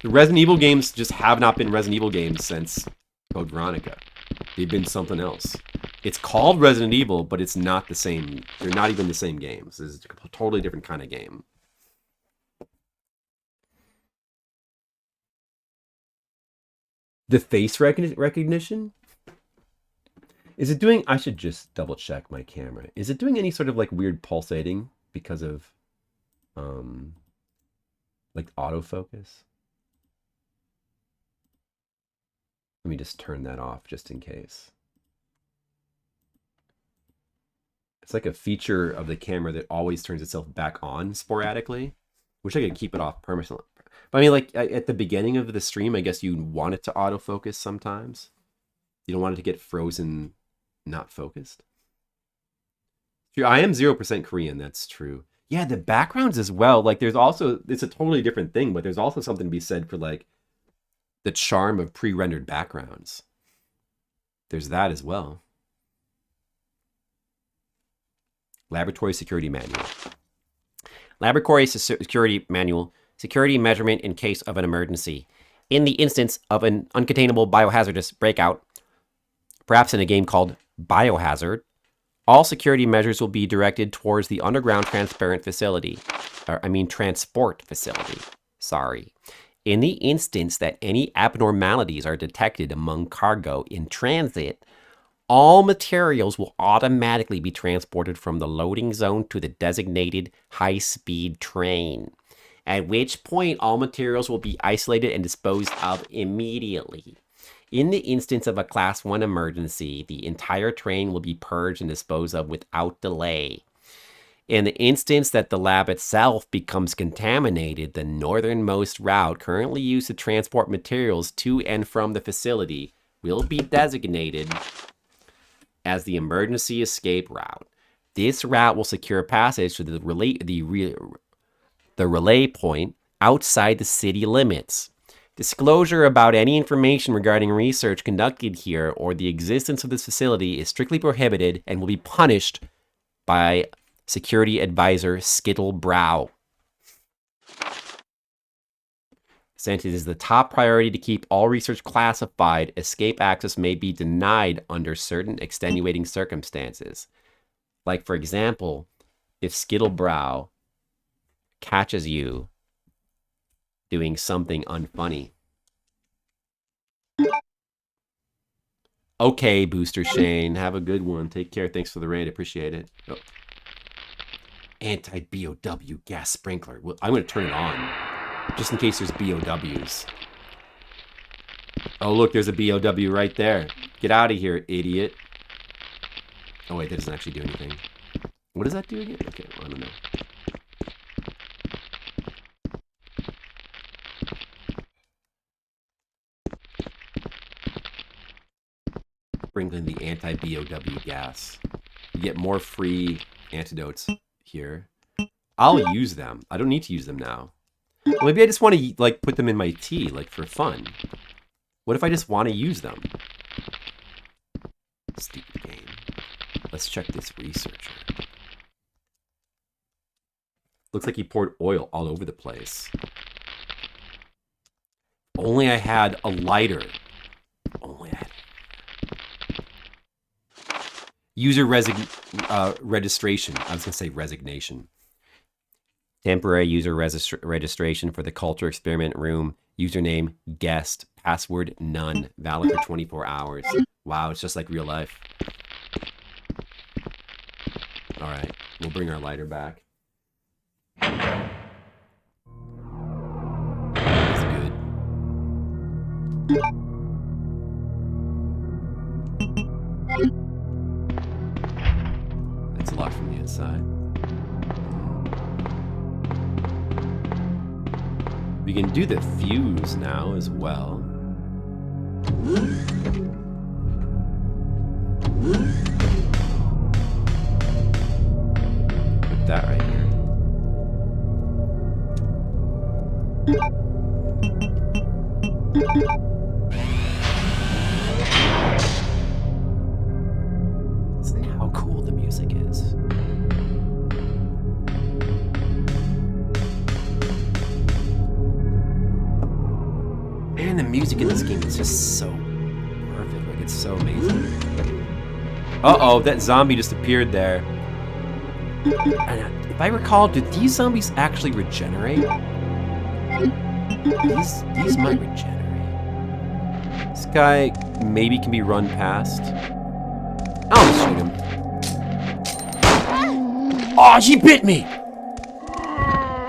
A: The Resident Evil games just have not been Resident Evil games since Code Veronica. They've been something else. It's called Resident Evil, but it's not the same. They're not even the same games. It's a totally different kind of game. The face recognition? Is it doing, I should just double check my camera. Is it doing any sort of like weird pulsating because of like autofocus? Let me just turn that off just in case. It's like a feature of the camera that always turns itself back on sporadically. Wish I could keep it off permanently. But I mean, like at the beginning of the stream, I guess you want it to autofocus sometimes. You don't want it to get frozen, not focused. I am 0% Korean, that's true. Yeah, the backgrounds as well. Like there's also, it's a totally different thing, but there's also something to be said for like the charm of pre-rendered backgrounds. There's that as well. Laboratory security manual. Laboratory security manual. Security measurement in case of an emergency. In the instance of an uncontainable biohazardous breakout, perhaps in a game called Biohazard, all security measures will be directed towards the underground transport facility. Sorry. In the instance that any abnormalities are detected among cargo in transit, all materials will automatically be transported from the loading zone to the designated high-speed train, at which point all materials will be isolated and disposed of immediately. In the instance of a Class 1 emergency, the entire train will be purged and disposed of without delay. In the instance that the lab itself becomes contaminated, the northernmost route currently used to transport materials to and from the facility will be designated as the emergency escape route. This route will secure passage to the relay point outside the city limits. Disclosure about any information regarding research conducted here or the existence of this facility is strictly prohibited and will be punished by Security Advisor Skittle Brow. Since it is the top priority to keep all research classified, escape access may be denied under certain extenuating circumstances. Like, for example, if Skittle Brow catches you doing something unfunny. Okay, Booster Shane. Have a good one. Take care. Thanks for the raid. Appreciate it. Oh. Anti-BOW gas sprinkler. Well, I'm going to turn it on. Just in case there's BOWs. Oh, look. There's a BOW right there. Get out of here, idiot. Oh, wait. That doesn't actually do anything. What does that do again? Okay. Well, I don't know. Sprinkling the anti-BOW gas. You get more free antidotes here. I'll use them. I don't need to use them now. Well, maybe I just want to like put them in my tea, like for fun. What if I just want to use them? Stupid game. Let's check this researcher. Looks like he poured oil all over the place. Only I had a lighter. Only I had user registration. I was going to say resignation. Temporary user registration for the culture experiment room. Username, guest. Password, none. Valid for 24 hours. Wow, it's just like real life. All right, we'll bring our lighter back. That's good. It's locked from the inside. We can do the fuse now as well. Put that right here. Listen to how cool the music is. Man, the music in this game is just so perfect. Like, it's so amazing. Uh-oh, that zombie just appeared there. And if I recall, did these zombies actually regenerate? These might regenerate. This guy maybe can be run past. I'll shoot him. Oh, he bit me!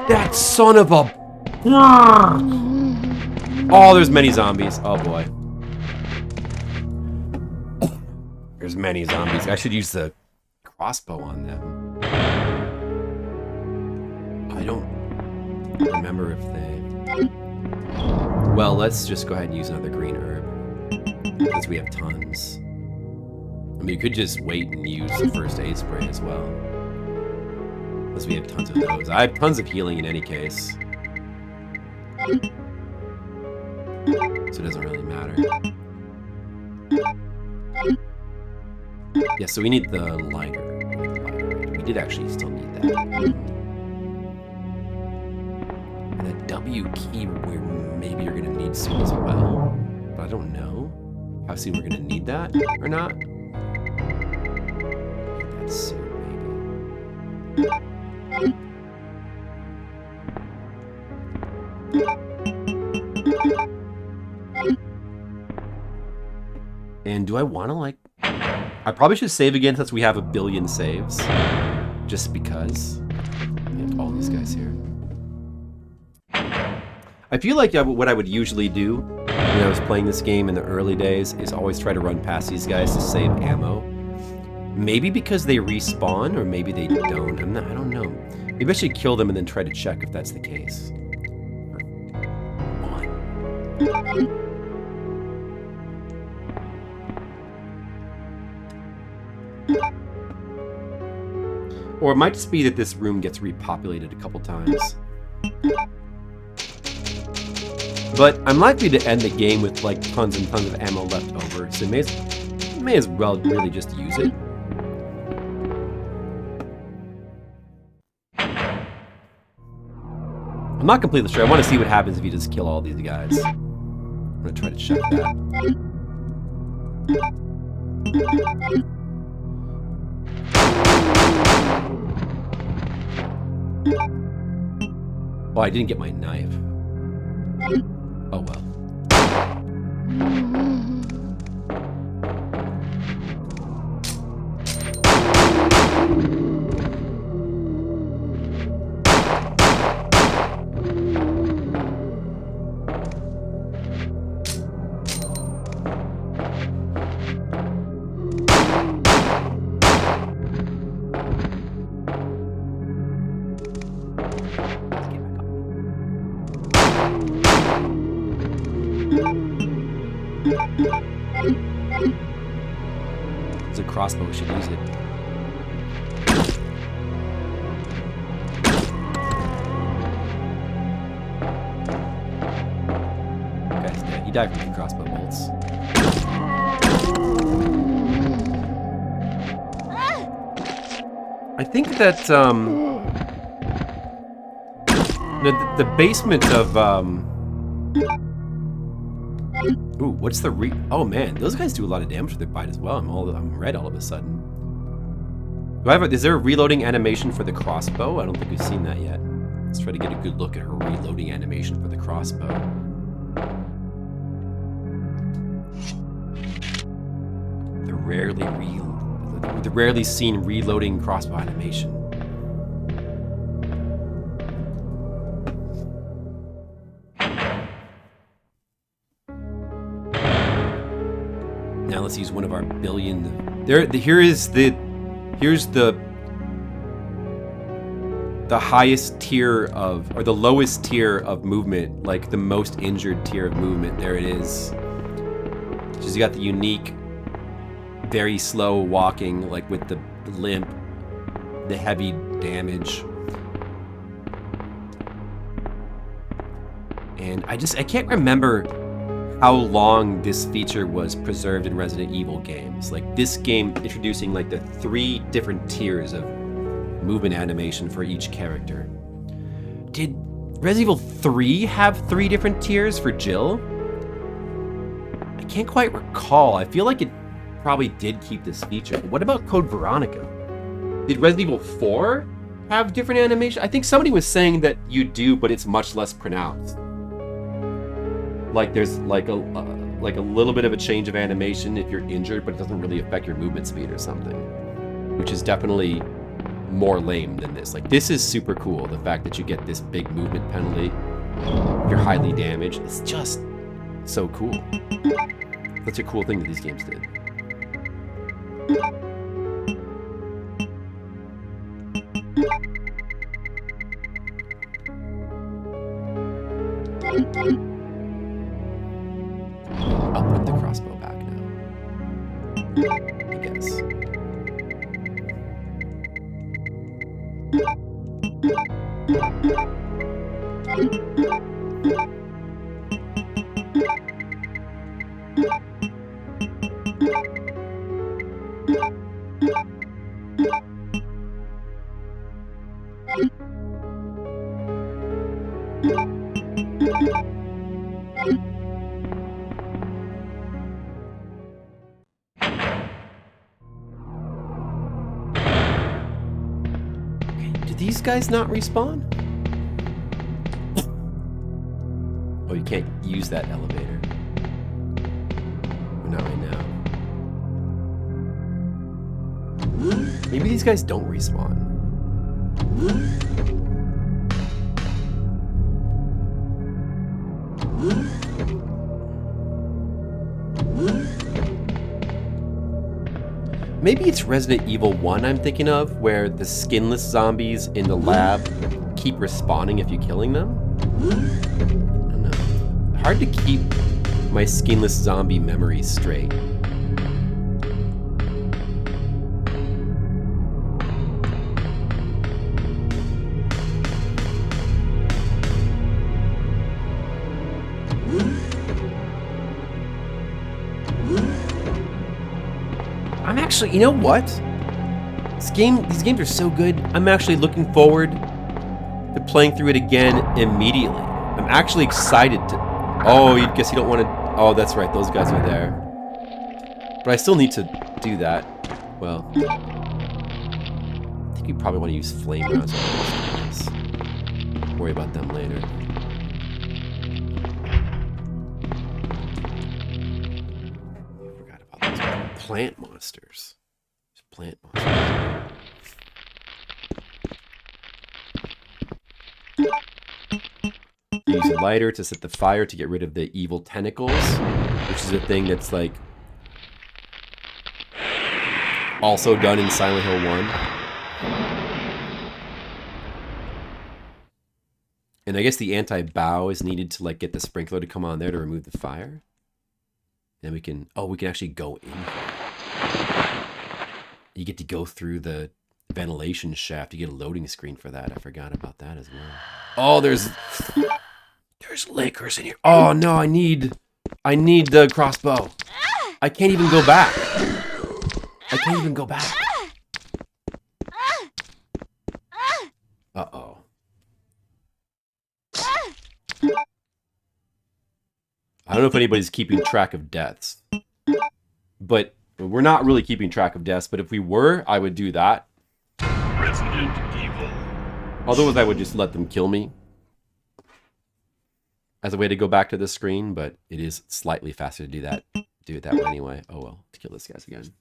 A: That son of a... Oh, there's many zombies. Oh, boy. There's many zombies. I should use the crossbow on them. I don't remember if they... Well, let's just go ahead and use another green herb. Because we have tons. I mean, you could just wait and use the first aid spray as well. Because we have tons of those. I have tons of healing in any case. So it doesn't really matter. Yeah, so we need the lighter. We did actually still need that. And that W key maybe you're going to need soon as well. But I don't know. how soon we're gonna need that or not. That's soon, maybe. And do I want to, like... I probably should save again since we have 1 billion saves. Just because. We have all these guys here. I feel like what I would usually do when I was playing this game in the early days is always try to run past these guys to save ammo. Maybe because they respawn, or maybe they don't. I don't know. Maybe I should kill them and then try to check if that's the case. Or it might just be that this room gets repopulated a couple times. But I'm likely to end the game with like tons and tons of ammo left over, so may as well really just use it. I'm not completely sure. I want to see what happens if you just kill all these guys. I'm gonna try to check that. Oh, I didn't get my knife. Oh well. It's a crossbow, we should use it. Guy's dead. He died from the crossbow bolts. I think that the basement of ooh, what's the oh man, those guys do a lot of damage with their bite as well. I'm red all of a sudden. Do I have is there a reloading animation for the crossbow? I don't think we've seen that yet. Let's try to get a good look at her reloading animation for the crossbow. The rarely seen reloading crossbow animation. Now let's use one of our billion. Here's the highest tier of, or the lowest tier of movement, like the most injured tier of movement. There it is. She's got the unique, very slow walking, like with the limp, the heavy damage. And I can't remember how long this feature was preserved in Resident Evil games. Like this game introducing like the 3 different tiers of movement animation for each character. Did Resident Evil 3 have 3 different tiers for Jill? I can't quite recall. I feel like it probably did keep this feature. What about Code Veronica? Did Resident Evil 4 have different animation? I think somebody was saying that you do, but it's much less pronounced. Like there's like a little bit of a change of animation if you're injured, but it doesn't really affect your movement speed or something, which is definitely more lame than this. Like this is super cool. The fact that you get this big movement penalty if you're highly damaged, it's just so cool. Such a cool thing that these games did. I'll put the crossbow back now, I guess. these guys not respawn? Oh, you can't use that elevator. Not right now. Maybe these guys don't respawn. Maybe it's Resident Evil 1 I'm thinking of, where the skinless zombies in the lab keep respawning if you're killing them. I don't know. Hard to keep my skinless zombie memories straight. I'm actually, you know what? These games are so good. I'm actually looking forward to playing through it again immediately. I'm actually excited to. Oh, you guess you don't want to. Oh, that's right. Those guys are there. But I still need to do that. Well, I think you probably want to use flame rounds. Worry about them later. I forgot about those plant monsters. There's plant monsters. Use a lighter to set the fire to get rid of the evil tentacles, which is a thing that's like also done in Silent Hill 1. And I guess the anti-bow is needed to like get the sprinkler to come on there to remove the fire. Then we can actually go in. You get to go through the ventilation shaft. You get a loading screen for that. I forgot about that as well. Oh, there's lickers in here. Oh no, I need the crossbow. I can't even go back. Uh-oh. I don't know if anybody's keeping track of deaths. But we're not really keeping track of deaths, but if we were, I would do that.
F: Resident Evil.
A: Otherwise, I would just let them kill me as a way to go back to the screen, but it is slightly faster to do it that way anyway. Oh well, to kill this guys again.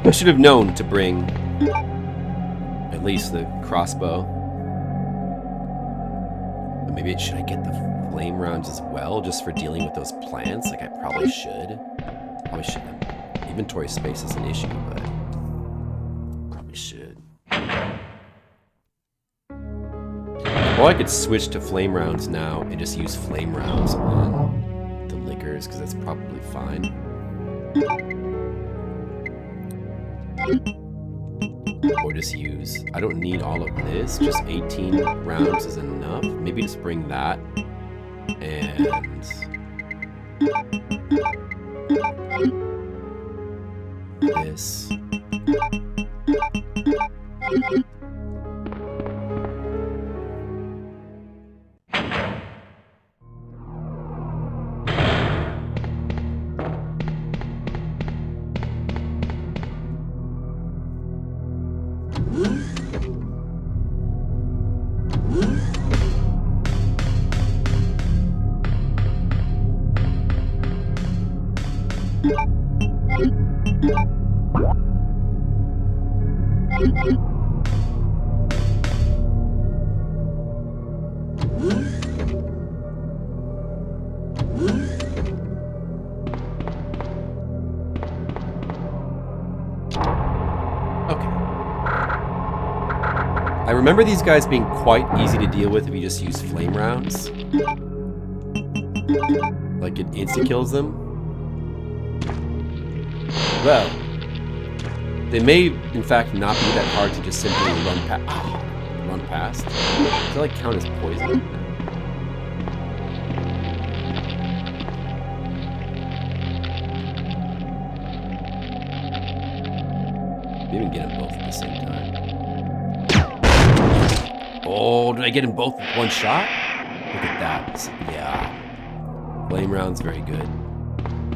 A: I should have known to bring at least the crossbow. But maybe should I get the flame rounds as well, just for dealing with those plants? Like I probably should. Probably shouldn't. Inventory space is an issue, but probably should. Or I could switch to flame rounds now and just use flame rounds on the liquors, because that's probably fine. Or just use, I don't need all of this, just 18 rounds is enough. Maybe just bring that and this. remember these guys being quite easy to deal with if you just use flame rounds. Like, it insta-kills them. Well, they may, in fact, not be that hard to just simply run past. Does that, like, count as poison? Maybe we can get them both at the same time. Oh, did I get them both with one shot? Look at that. Yeah. Flame round's very good.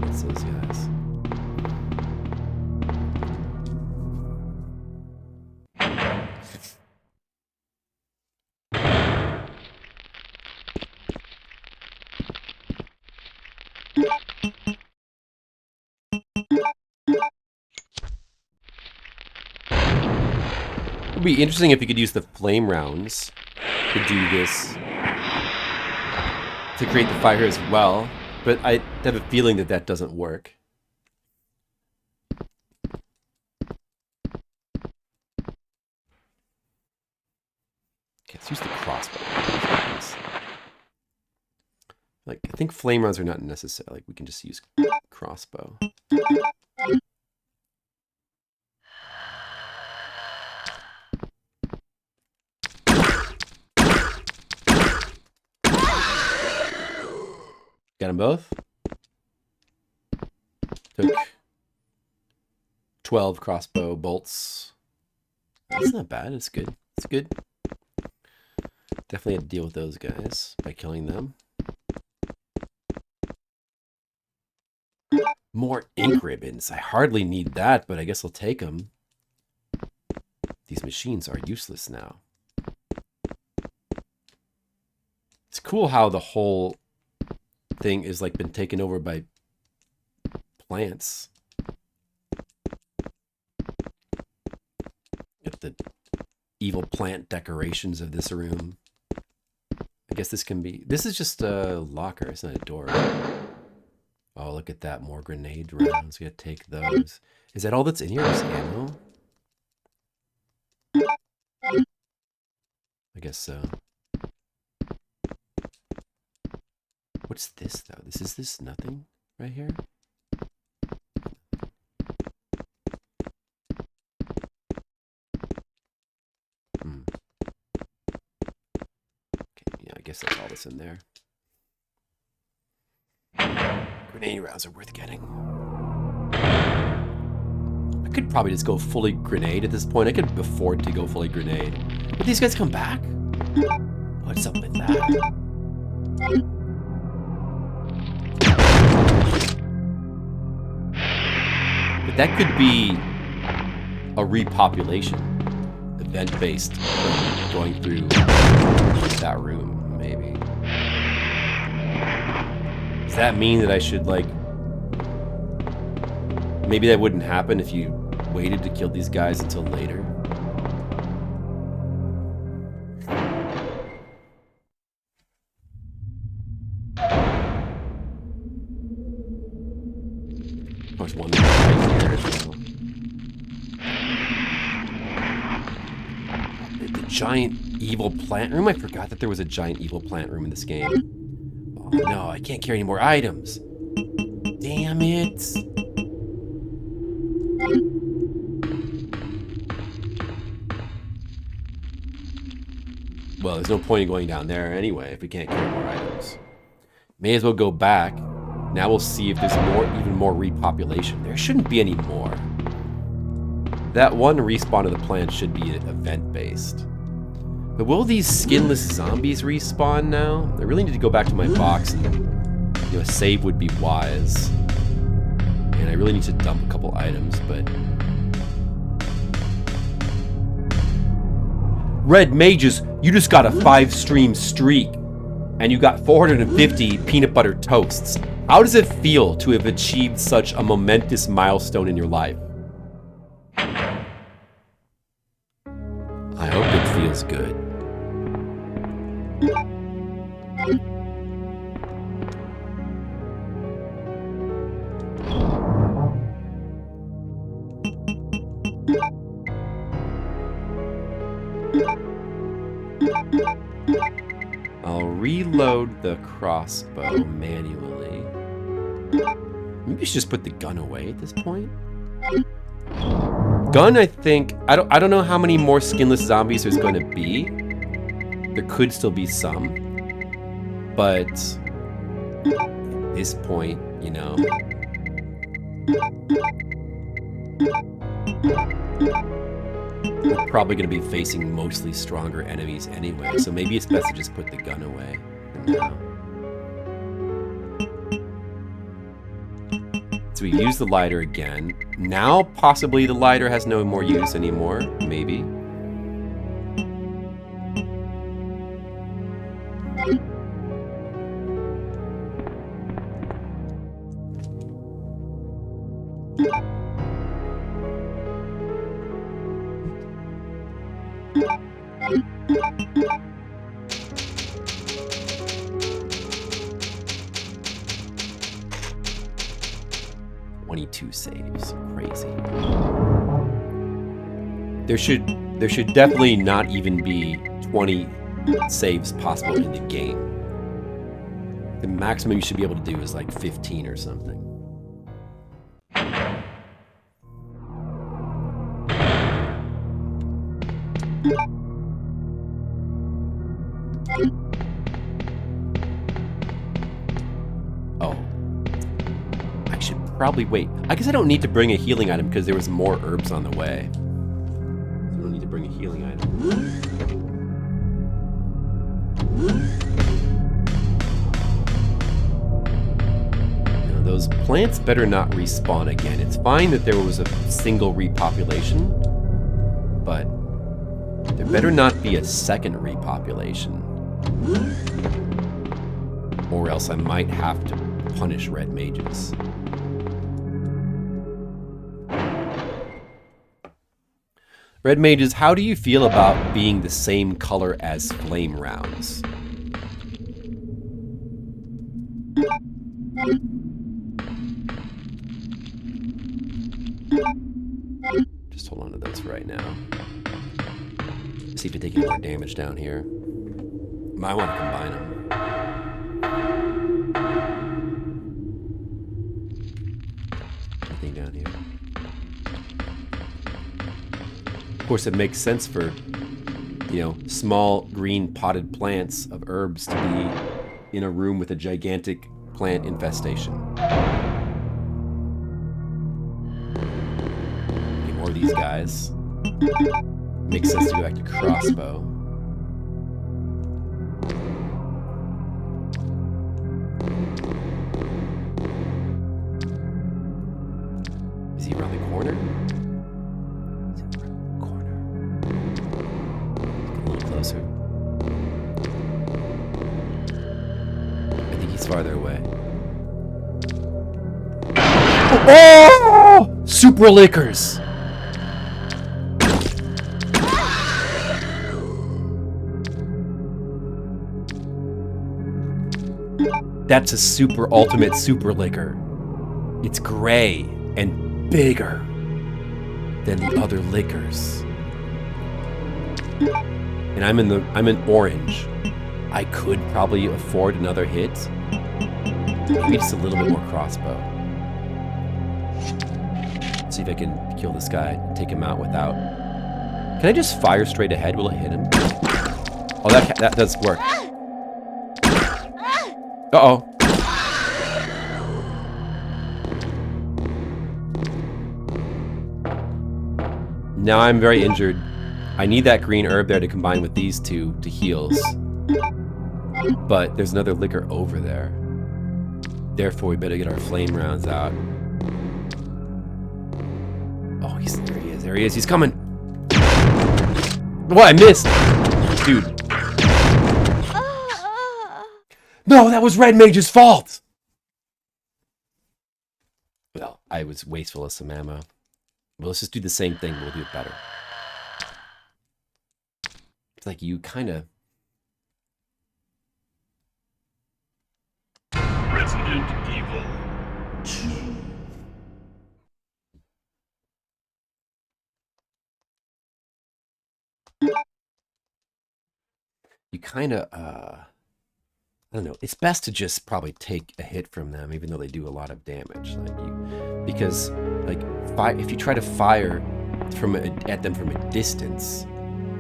A: What's those guys? It would be interesting if you could use the flame rounds to do this, to create the fire as well, but I have a feeling that that doesn't work. Okay, let's use the crossbow. Like, I think flame rounds are not necessary. Like, we can just use crossbow. Got them both. Took 12 crossbow bolts. That's not bad. It's good. It's good. Definitely had to deal with those guys by killing them. More ink ribbons. I hardly need that, but I guess I'll take them. These machines are useless now. It's cool how the whole thing is like been taken over by plants. Got the evil plant decorations of this room. I guess this can be... This is just a locker. It's not a door. Oh, look at that. More grenade rounds. We gotta take those. Is that all that's in here? Is ammo? I guess so. What's this, though? Is this nothing right here? Okay, yeah, I guess that's all that's in there. Grenade rounds are worth getting. I could probably just go fully grenade at this point. I could afford to go fully grenade. Would these guys come back? What's up with that? But that could be a repopulation, event-based, going through that room, maybe. Does that mean that I should, like... Maybe that wouldn't happen if you waited to kill these guys until later? There's one right here as well. The giant evil plant room? I forgot that there was a giant evil plant room in this game. Oh no, I can't carry any more items. Damn it. Well, there's no point in going down there anyway if we can't carry more items. May as well go back. Now we'll see if there's even more repopulation. There shouldn't be any more. That one respawn of the plant should be event-based. But will these skinless zombies respawn now? I really need to go back to my box and, you know, a save would be wise. And I really need to dump a couple items, but... Red Mages, you just got a 5-stream streak. And you got 450 peanut butter toasts. How does it feel to have achieved such a momentous milestone in your life? I hope it feels good. I'll reload the crossbow manually. Maybe you should just put the gun away at this point. Gun, I think, I don't know how many more skinless zombies there's going to be. There could still be some, but at this point, you know, we're probably going to be facing mostly stronger enemies anyway, so maybe it's best to just put the gun away for now. So we use the lighter again. Now, possibly the lighter has no more use anymore. Maybe. Saves. Crazy. There should definitely not even be 20 saves possible in the game. The maximum you should be able to do is like 15 or something. Probably wait. I guess I don't need to bring a healing item because there was more herbs on the way. So I don't need to bring a healing item. Now, those plants better not respawn again. It's fine that there was a single repopulation, but there better not be a second repopulation. Or else I might have to punish red mages. Red mages, how do you feel about being the same color as flame rounds? Just hold on to those right now. See if you take any more damage down here. Might want to combine them. Anything down here? Of course, it makes sense for, you know, small green potted plants of herbs to be in a room with a gigantic plant infestation. Okay, more of these guys. Makes sense to go back to crossbow. Is he around the corner? Closer. I think he's farther away. Oh! Super lickers! That's a super ultimate super licker. It's gray and bigger than the other lickers. And I'm in orange. I could probably afford another hit. Maybe just a little bit more crossbow. See if I can kill this guy, take him out without. Can I just fire straight ahead? Will it hit him? Oh, that does work. Uh-oh. Now I'm very injured. I need that green herb there to combine with these two to heals. But there's another liquor over there. Therefore, we better get our flame rounds out. Oh, there he is. There he is. He's coming. What? I missed. Dude. No, that was Red Mage's fault. Well, I was wasteful of some ammo. Well, let's just do the same thing. We'll do it better. It's like you kind of...
F: Resident Evil 2.
A: you kind of, I don't know. It's best to just probably take a hit from them, even though they do a lot of damage. Because if you try to fire at them from a distance,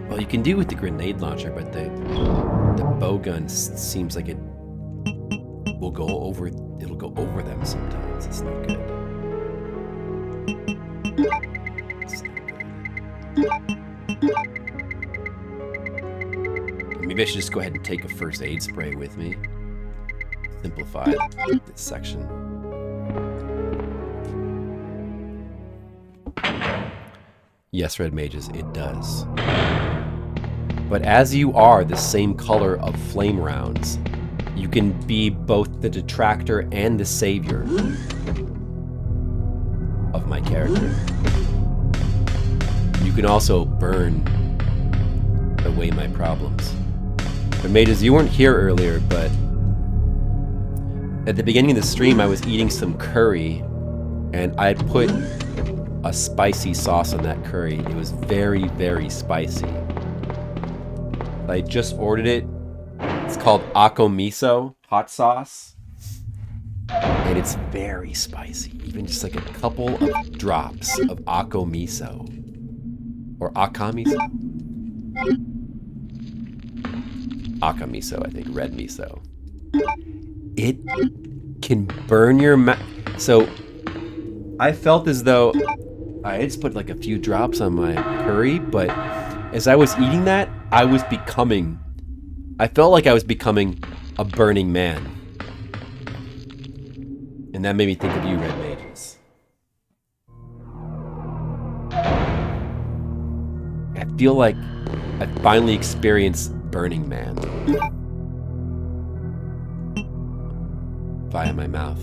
A: well, you can do with the grenade launcher, but the bow gun seems like it will go over. It'll go over them sometimes. It's not good. Maybe I should just go ahead and take a first aid spray with me. Simplify this section. Yes, red mages, it does. But as you are the same color of flame rounds, you can be both the detractor and the savior of my character. You can also burn away my problems. But mages, you weren't here earlier, but at the beginning of the stream I was eating some curry and I put a spicy sauce on that curry. It was very, very spicy. I just ordered it. It's called Ako Miso hot sauce. And it's very spicy. Even just like a couple of drops of Ako Miso. Or Akamiso? Akamiso, I think. Red miso. It can burn your mouth. So I felt as though I just put like a few drops on my curry, but as I was eating that, I felt like I was becoming a burning man. And that made me think of you, red mages. I feel like I finally experienced Burning Man via my mouth.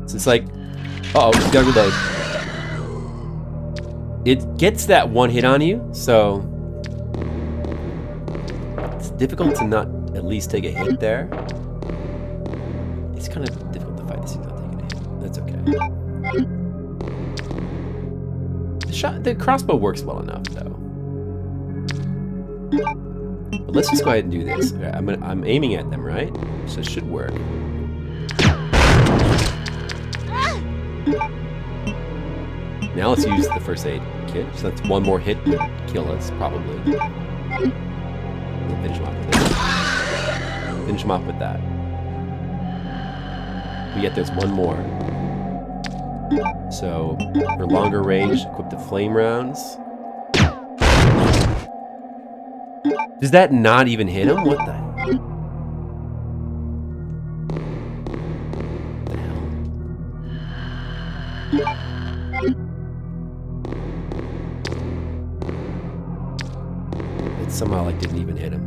A: So it's like, uh-oh, you gotta reload. It gets that one hit on you, so it's difficult to not at least take a hit there. It's kind of difficult to fight this without taking a hit. That's okay. The crossbow works well enough, though. But let's just go ahead and do this. Okay, I'm aiming at them, right? So it should work. Now let's use the first aid kit. So that's one more hit would kill us, probably. We'll finish him off with this. Finish him off with that. But yet there's one more. So, for longer range, equip the flame rounds. Does that not even hit him? What the hell? It somehow like didn't even hit him.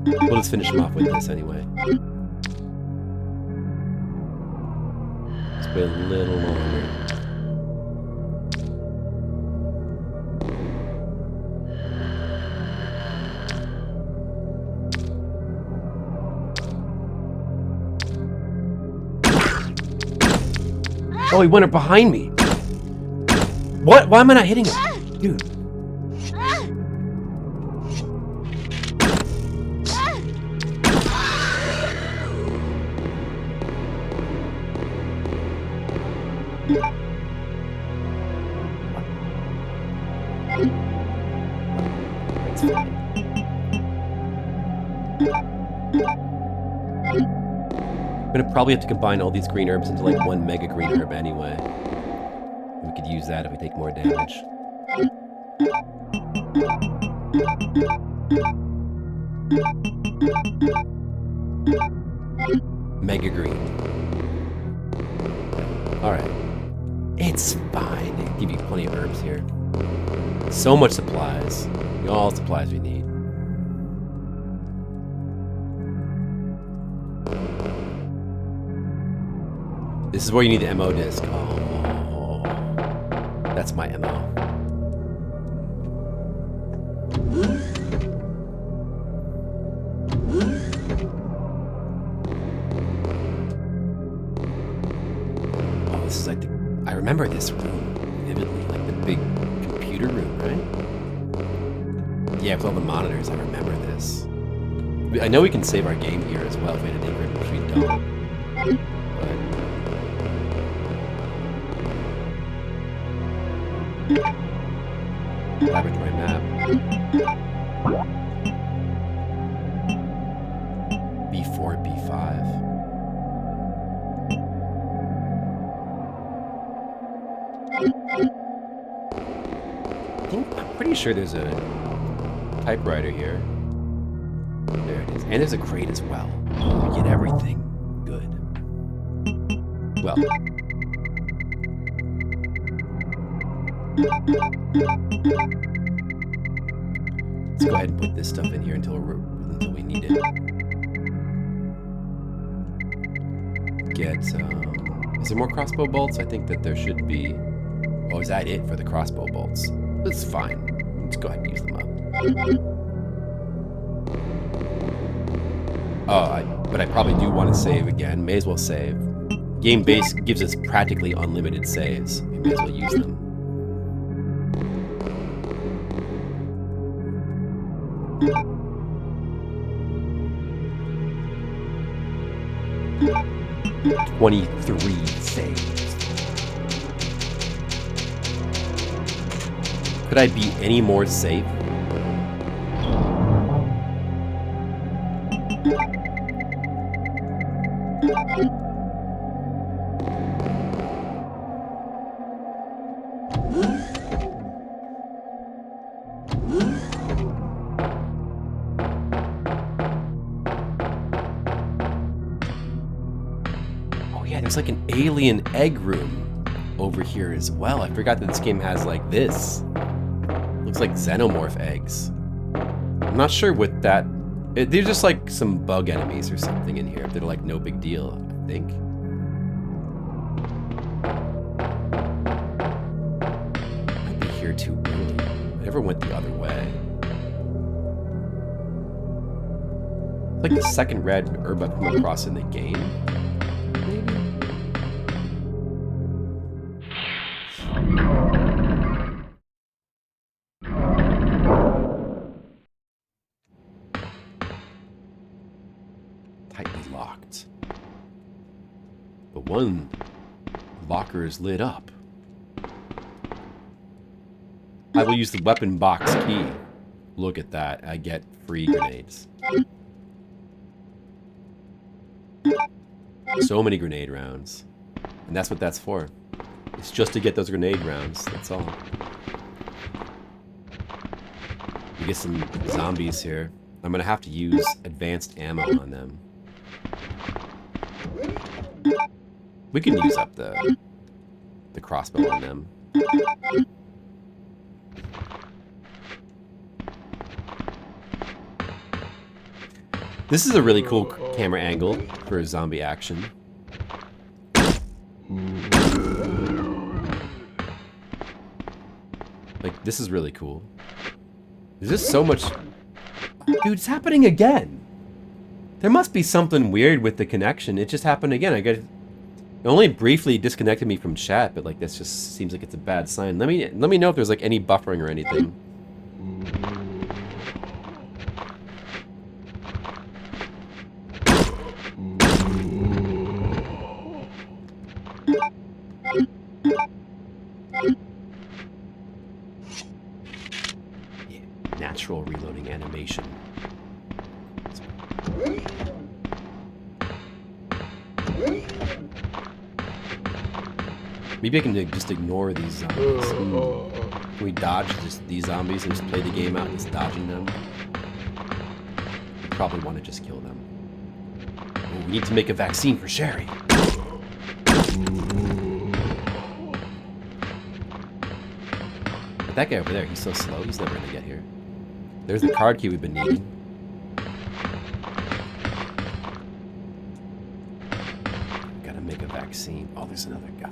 A: We'll just finish him off with this anyway. Let's wait a little longer. Oh, he went up behind me. What? Why am I not hitting him? Dude. I'm gonna probably have to combine all these green herbs into like one mega green herb anyway. We could use that if we take more damage. Mega green. Alright. It's fine. They give you plenty of herbs here. So much supplies. All supplies we need. This is where you need the MO disc. Oh, that's my MO. this is like I remember this room vividly, like the big computer room, right? Yeah, with all the monitors, I remember this. I know we can save our game here as well if we had an encrypt, which we don't. But... Laboratory map. B4, B5. I'm pretty sure there's a typewriter here. There it is. And there's a crate as well. We get everything. Good. Well. Let's go ahead and put this stuff in here until we need it. Get, is there more crossbow bolts? I think that there should be. Oh, is that it for the crossbow bolts? That's fine. Let's go ahead and use them up. Oh, but I probably do want to save again. May as well save. Game base gives us practically unlimited saves. We may as well use them. $23 saves. Could I be any more safe? Oh yeah, there's like an alien egg room over here as well. I forgot that this game has like this. Looks like xenomorph eggs. I'm not sure what that... They're just like some bug enemies or something in here. They're like no big deal, I think. Might be here too early. I never went the other way. It's like the second red herb I've come across in the game. Maybe? Locked. But one locker is lit up. I will use the weapon box key. Look at that. I get free grenades. So many grenade rounds. And that's what that's for. It's just to get those grenade rounds. That's all. We get some zombies here. I'm gonna have to use advanced ammo on them. We can use up the crossbow on them. This is a really cool camera angle for zombie action. Like, this is really cool. There's just so much... Dude, it's happening again! There must be something weird with the connection. It just happened again. It only briefly disconnected me from chat, but like this just seems like it's a bad sign. Let me know if there's like any buffering or anything. Yeah, natural reloading animation. Maybe I can just ignore these zombies. Can we dodge just these zombies and just play the game out just dodging them? We probably want to just kill them. Oh, we need to make a vaccine for Sherry. But that guy over there, he's so slow, he's never going to get here. There's the card key we've been needing. Gotta make a vaccine. Oh, there's another guy.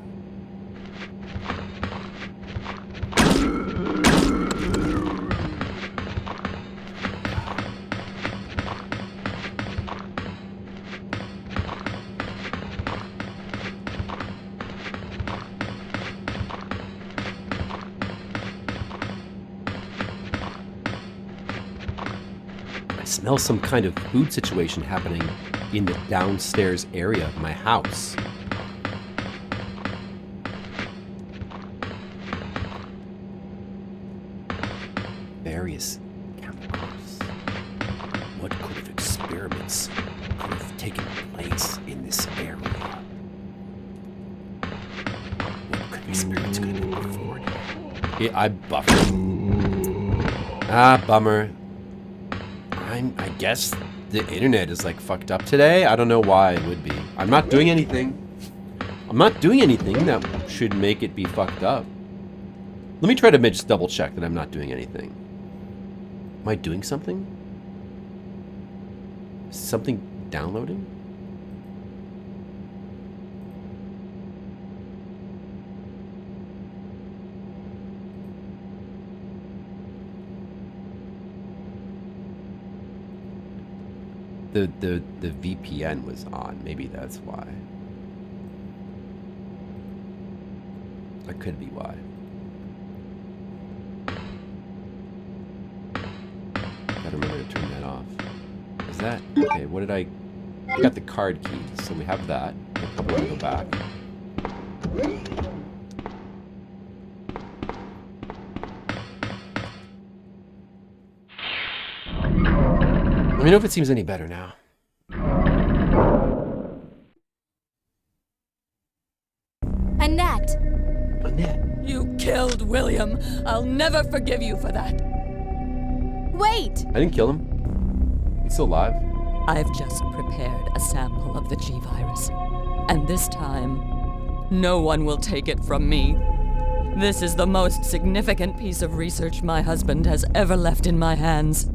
A: smell some kind of food situation happening in the downstairs area of my house. Various chemicals. What kind of experiments could have taken place in this area? What kind of experiments could have been performed? Yeah, I buffered. Ah, bummer. I guess the internet is like fucked up today. I don't know why it would be. I'm not doing anything. I'm not doing anything that should make it be fucked up. Let me try to just double check that I'm not doing anything. Am I doing something? Is something downloading? The VPN was on. Maybe that's why. That could be why. Gotta remember to turn that off. Is that okay? What did I got the card keys, so we have that. I probably want to go back. Let me know if it seems any better now.
D: Annette!
A: Annette.
C: You killed William. I'll never forgive you for that.
D: Wait!
A: I didn't kill him. He's still alive.
C: I've just prepared a sample of the G virus. And this time, no one will take it from me. This is the most significant piece of research my husband has ever left in my hands.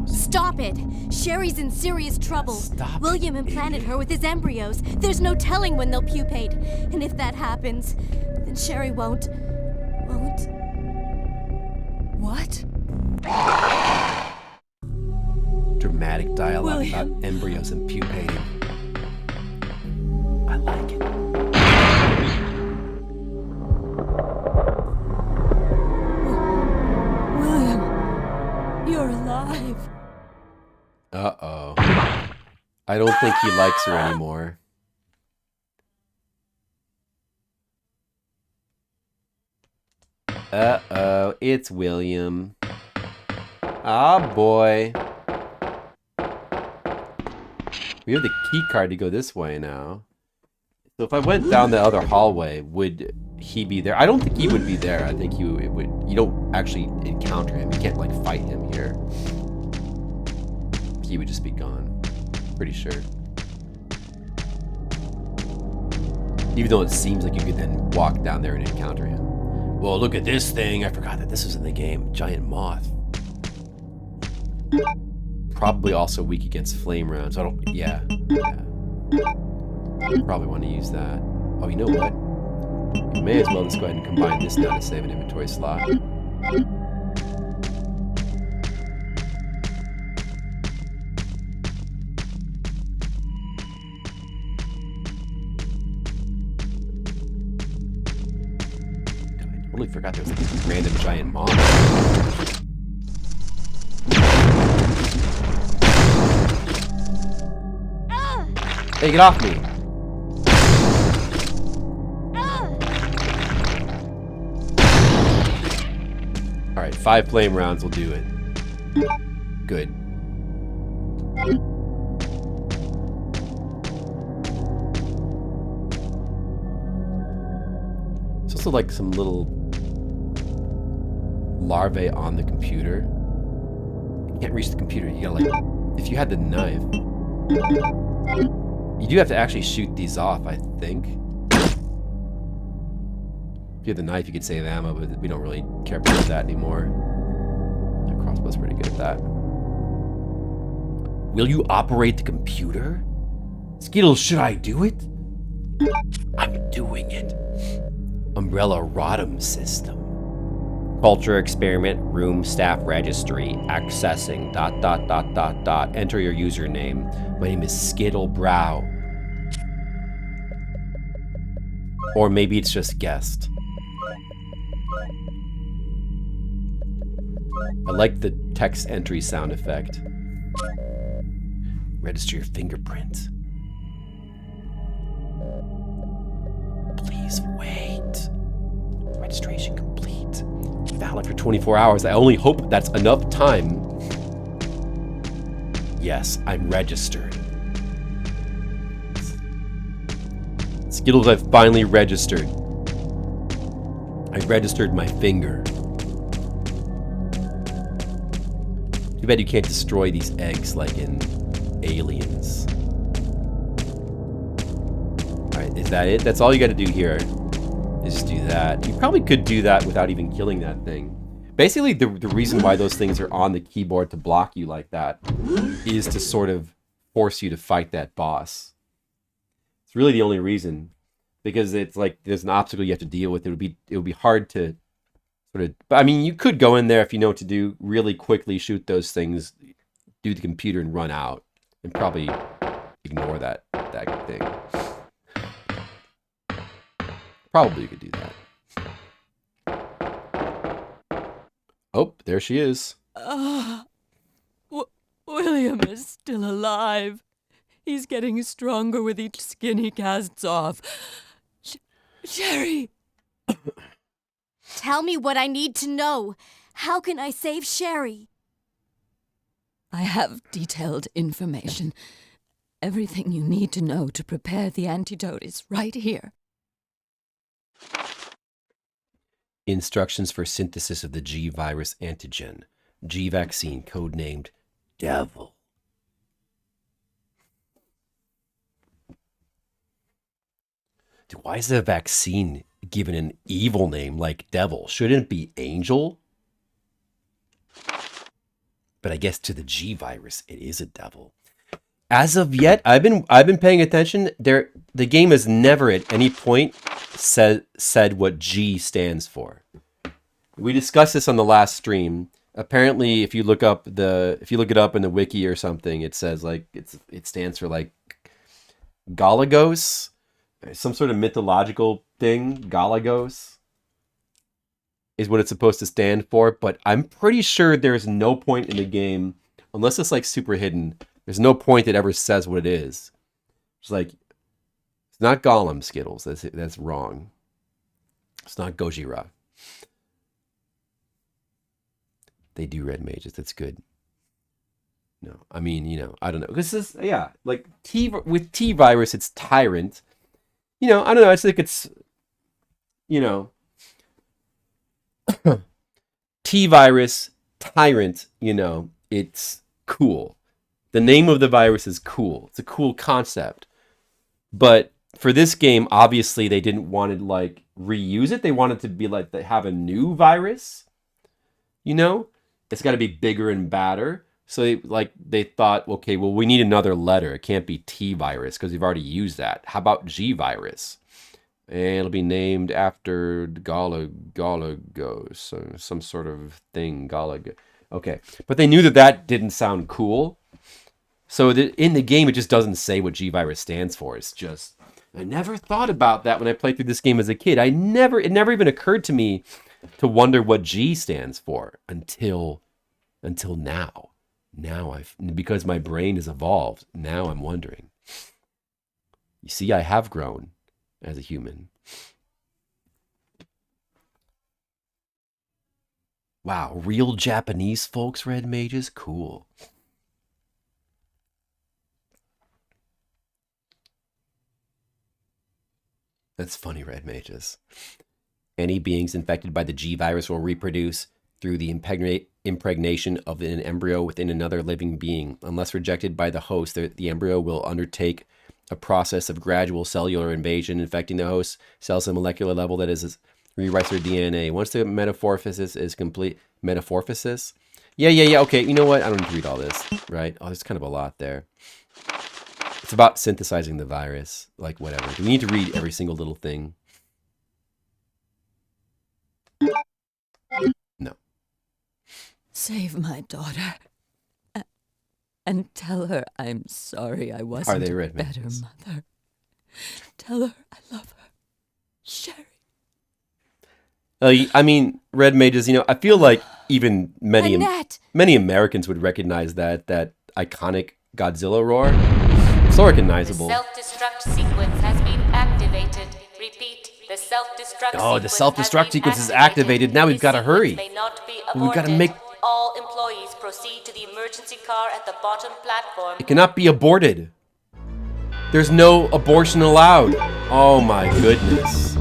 D: Stop it! Sherry's in serious trouble.
A: Stop
D: William implanted her with his embryos. There's no telling when they'll pupate. And if that happens, then Sherry won't...
C: What?
A: Dramatic dialogue
C: William.
A: about embryos and pupating. I like it.
C: William, you're alive.
A: Uh-oh. I don't think he likes her anymore. Uh-oh, it's William. Ah, boy. We have the key card to go this way now. So if I went down the other hallway, would he be there? I don't think he would be there. I think you don't actually encounter him. You can't like fight him here. He would just be gone. Pretty sure. Even though it seems like you could then walk down there and encounter him. Well, look at this thing. I forgot that this was in the game. Giant moth. Probably also weak against flame rounds. I don't... Yeah. Probably want to use that. Oh, you know what? We may as well just go ahead and combine this now to save an inventory slot. I totally forgot there was like a random giant moth. Hey, get off me! Alright, 5 flame rounds will do it. Good. There's also like some little larvae on the computer. You can't reach the computer. You gotta like, if you had the knife, you do have to actually shoot these off, I think. If you have the knife, you could save ammo, but we don't really care about that anymore. The crossbow's pretty good at that. Will you operate the computer? Skittles, should I do it? I'm doing it. Umbrella Rodham system. Culture experiment room staff registry accessing ... Enter your username. My name is Skittle Brow. Or maybe it's just guessed. I like the text entry sound effect. Register your fingerprint. Please wait. Registration complete. Valid for 24 hours. I only hope that's enough time. Yes, I'm registered. Skittles, I've finally registered. I registered my finger. Too bad you can't destroy these eggs like in Aliens. Alright, is that it? That's all you gotta do here. Is just do that. You probably could do that without even killing that thing. Basically, the reason why those things are on the keyboard to block you like that is to sort of force you to fight that boss. It's really the only reason. Because it's like there's an obstacle you have to deal with. It would be hard to sort of... But I mean, you could go in there if you know what to do, really quickly shoot those things, do the computer and run out. And probably ignore that thing. Probably you could do that. Oh, there she is.
C: William is still alive. He's getting stronger with each skin he casts off. Sherry!
D: Tell me what I need to know. How can I save Sherry?
C: I have detailed information. Everything you need to know to prepare the antidote is right here.
A: Instructions for synthesis of the G virus antigen. G vaccine, codenamed Devil. Dude, why is the vaccine given an evil name like Devil? Shouldn't it be Angel? But I guess to the G virus, it is a devil. As of yet, I've been paying attention. The game has never at any point said what G stands for. We discussed this on the last stream. Apparently, if you look it up in the wiki or something, it says like it stands for like Galagos, some sort of mythological thing. Galagos is what it's supposed to stand for, but I'm pretty sure there's no point in the game, unless it's like super hidden, there's no point that ever says what it is. It's like, it's not Gollum, Skittles. That's wrong. It's not Gojira. They do red mages. That's good. No, I mean, I don't know. This is, like with T virus, it's Tyrant. I don't know. I just think it's, T virus, Tyrant, it's cool. The name of the virus is cool. It's a cool concept. But for this game, obviously they didn't want to like reuse it. They wanted to be like, they have a new virus, It's got to be bigger and badder. So they thought, okay, well, we need another letter. It can't be T virus because we've already used that. How about G virus? And it'll be named after Galagos, some sort of thing, Galag. Okay, but they knew that didn't sound cool. So in the game, it just doesn't say what G virus stands for. It's just, I never thought about that when I played through this game as a kid. It never even occurred to me to wonder what G stands for until now. Now because my brain has evolved, now I'm wondering. You see, I have grown as a human. Wow, real Japanese folks, red mages? Cool. That's funny, red mages. Any beings infected by the G virus will reproduce through the impregnation of an embryo within another living being. Unless rejected by the host, the embryo will undertake a process of gradual cellular invasion, infecting the host cells at a molecular level that rewrites their DNA. Once the metamorphosis is complete... Metamorphosis? Yeah, okay, you know what? I don't need to read all this, right? Oh, there's kind of a lot there. It's about synthesizing the virus. Like, whatever. Do we need to read every single little thing? No.
C: Save my daughter. And tell her I'm sorry I wasn't
A: Are they
C: a
A: red
C: better
A: mages?
C: mother. Tell her I love her. Sherry.
A: I mean, red mages, I feel like even many
D: Annette!
A: Americans would recognize that iconic Godzilla roar. So recognizable.
H: The self-destruct sequence has been activated. Repeat, the self-destruct
A: Oh, the self-destruct sequence is activated. Now we've got to hurry. We've got to make...
H: All employees proceed to the emergency car at the bottom platform.
A: It cannot be aborted. There's no abortion allowed. Oh my goodness.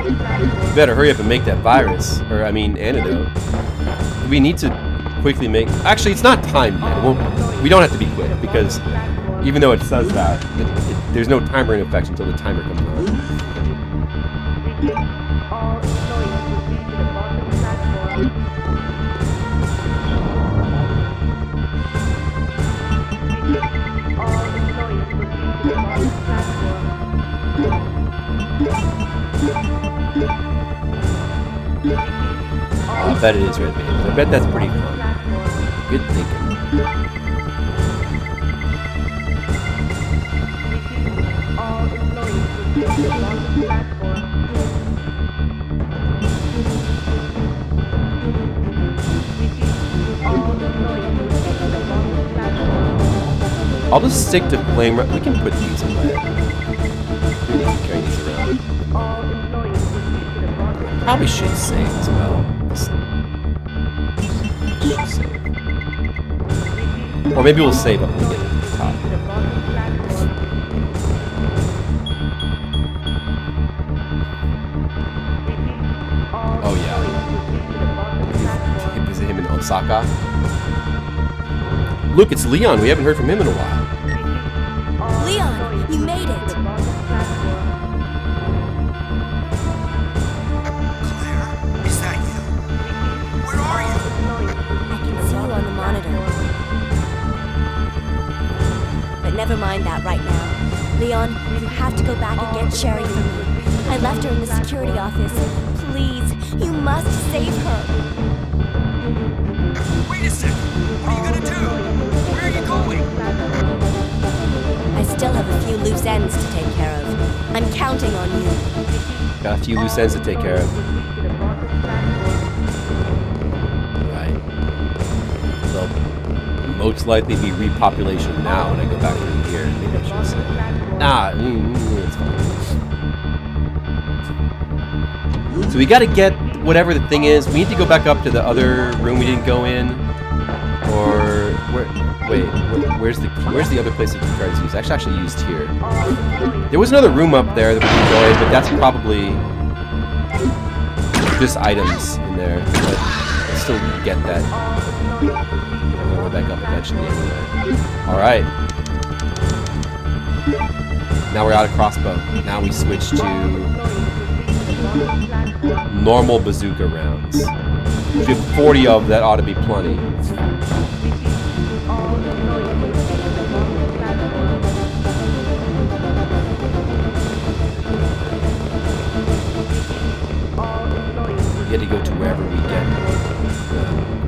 A: We better hurry up and make that virus. Or, I mean, antidote. We need to quickly make... Actually, it's not timed yet. We don't have to be quick, because even though it says that, there's no timer in effect until the timer comes on. I bet it is red bait. I bet that's pretty fun. Good thinking. I'll just stick to flame. We can put these away. We need to carry these around. Probably should save as well. Should save. Or maybe we'll save up when we get to the top. Oh yeah. Was it him in Osaka? Look, it's Leon. We haven't heard from him in a while.
D: Leon, you made it.
I: Claire, is that you? Where are you?
D: I can see you on the monitor. But never mind that right now. Leon, you have to go back and get Sherry for me. I left her in the security office. Please, you must save her.
I: Wait a second. What are you gonna do? Where are you going?
D: I still have a few loose ends to take care of. I'm counting on you.
A: Got a few loose ends to take care of. Right. They'll most likely be repopulation now when I go back through here. Maybe I should say. Nah, it's fine. So we gotta get whatever the thing is. We need to go back up to the other room we didn't go in. Or where? Wait, where's the other place that the card is used? Actually used here. There was another room up there that we could go in, but that's probably just items in there. But I still get that. I'll go back up eventually anyway. All right. Now we're out of crossbow. Now we switch to normal bazooka rounds. If you have 40 of, that ought to be plenty. We had to go to wherever we get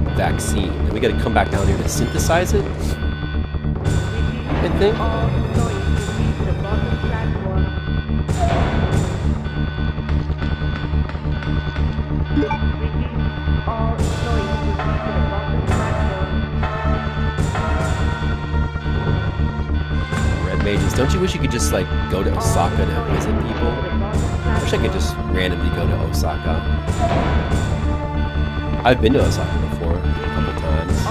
A: the vaccine. And we got to come back down here to synthesize it, I think. Mages, don't you wish you could just like go to Osaka to visit people? I wish I could just randomly go to Osaka. I've been to Osaka before a couple times.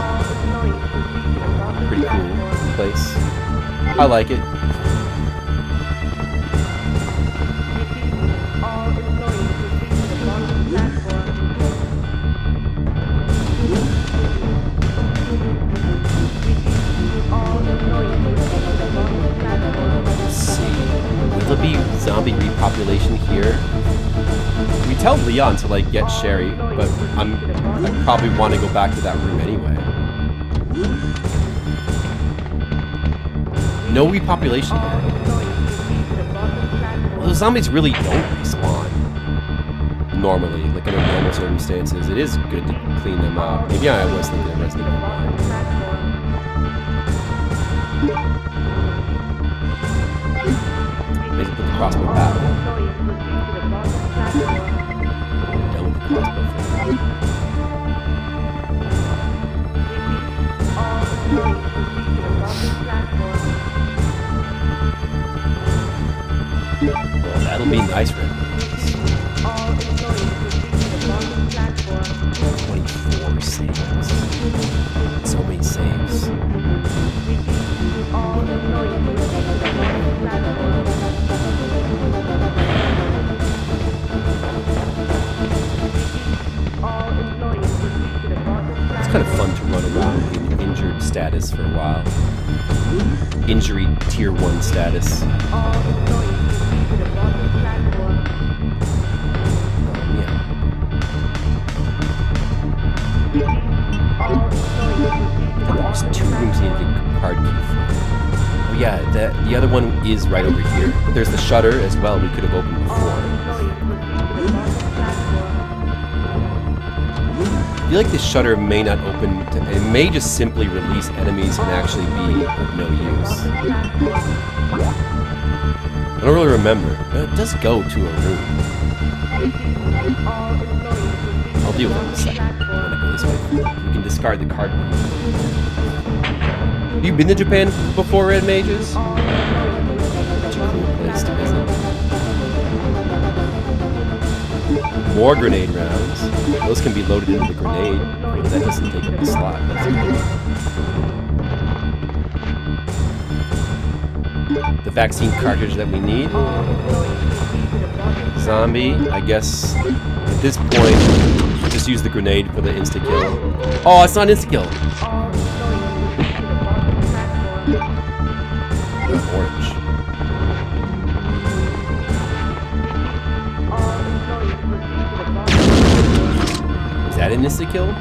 A: Pretty cool place. I like it. Will be zombie repopulation here? We tell Leon to like get Sherry, but I probably want to go back to that room anyway. No repopulation here. Well, the zombies really don't respawn normally, like under normal circumstances. It is good to clean them up. Maybe I was thinking of Resident Evil 1. Maybe put the crossbow back. Done with the crossbow for now. Well, that'll be nice, Red Mages. 24 saves. So many saves. It's kind of fun to run around in injured status for a while. Injury tier 1 status. There's 2 rooms you need to get a card key for. Oh yeah, the other one is right over here. But there's the shutter as well we could have opened before. I feel like this shutter may not open, it may just simply release enemies and actually be of no use. I don't really remember, but it does go to a room. I'll deal with it in a second when I go this way. We can discard the card. Have you been to Japan before, Red Mages? Such a cool place to visit. More grenade rounds. Those can be loaded into the grenade. But that doesn't take up the slot. That's cool. The vaccine cartridge that we need. Zombie, I guess at this point, just use the grenade for the insta-kill. Oh, it's not insta-kill! Orange. Is that an insta-kill?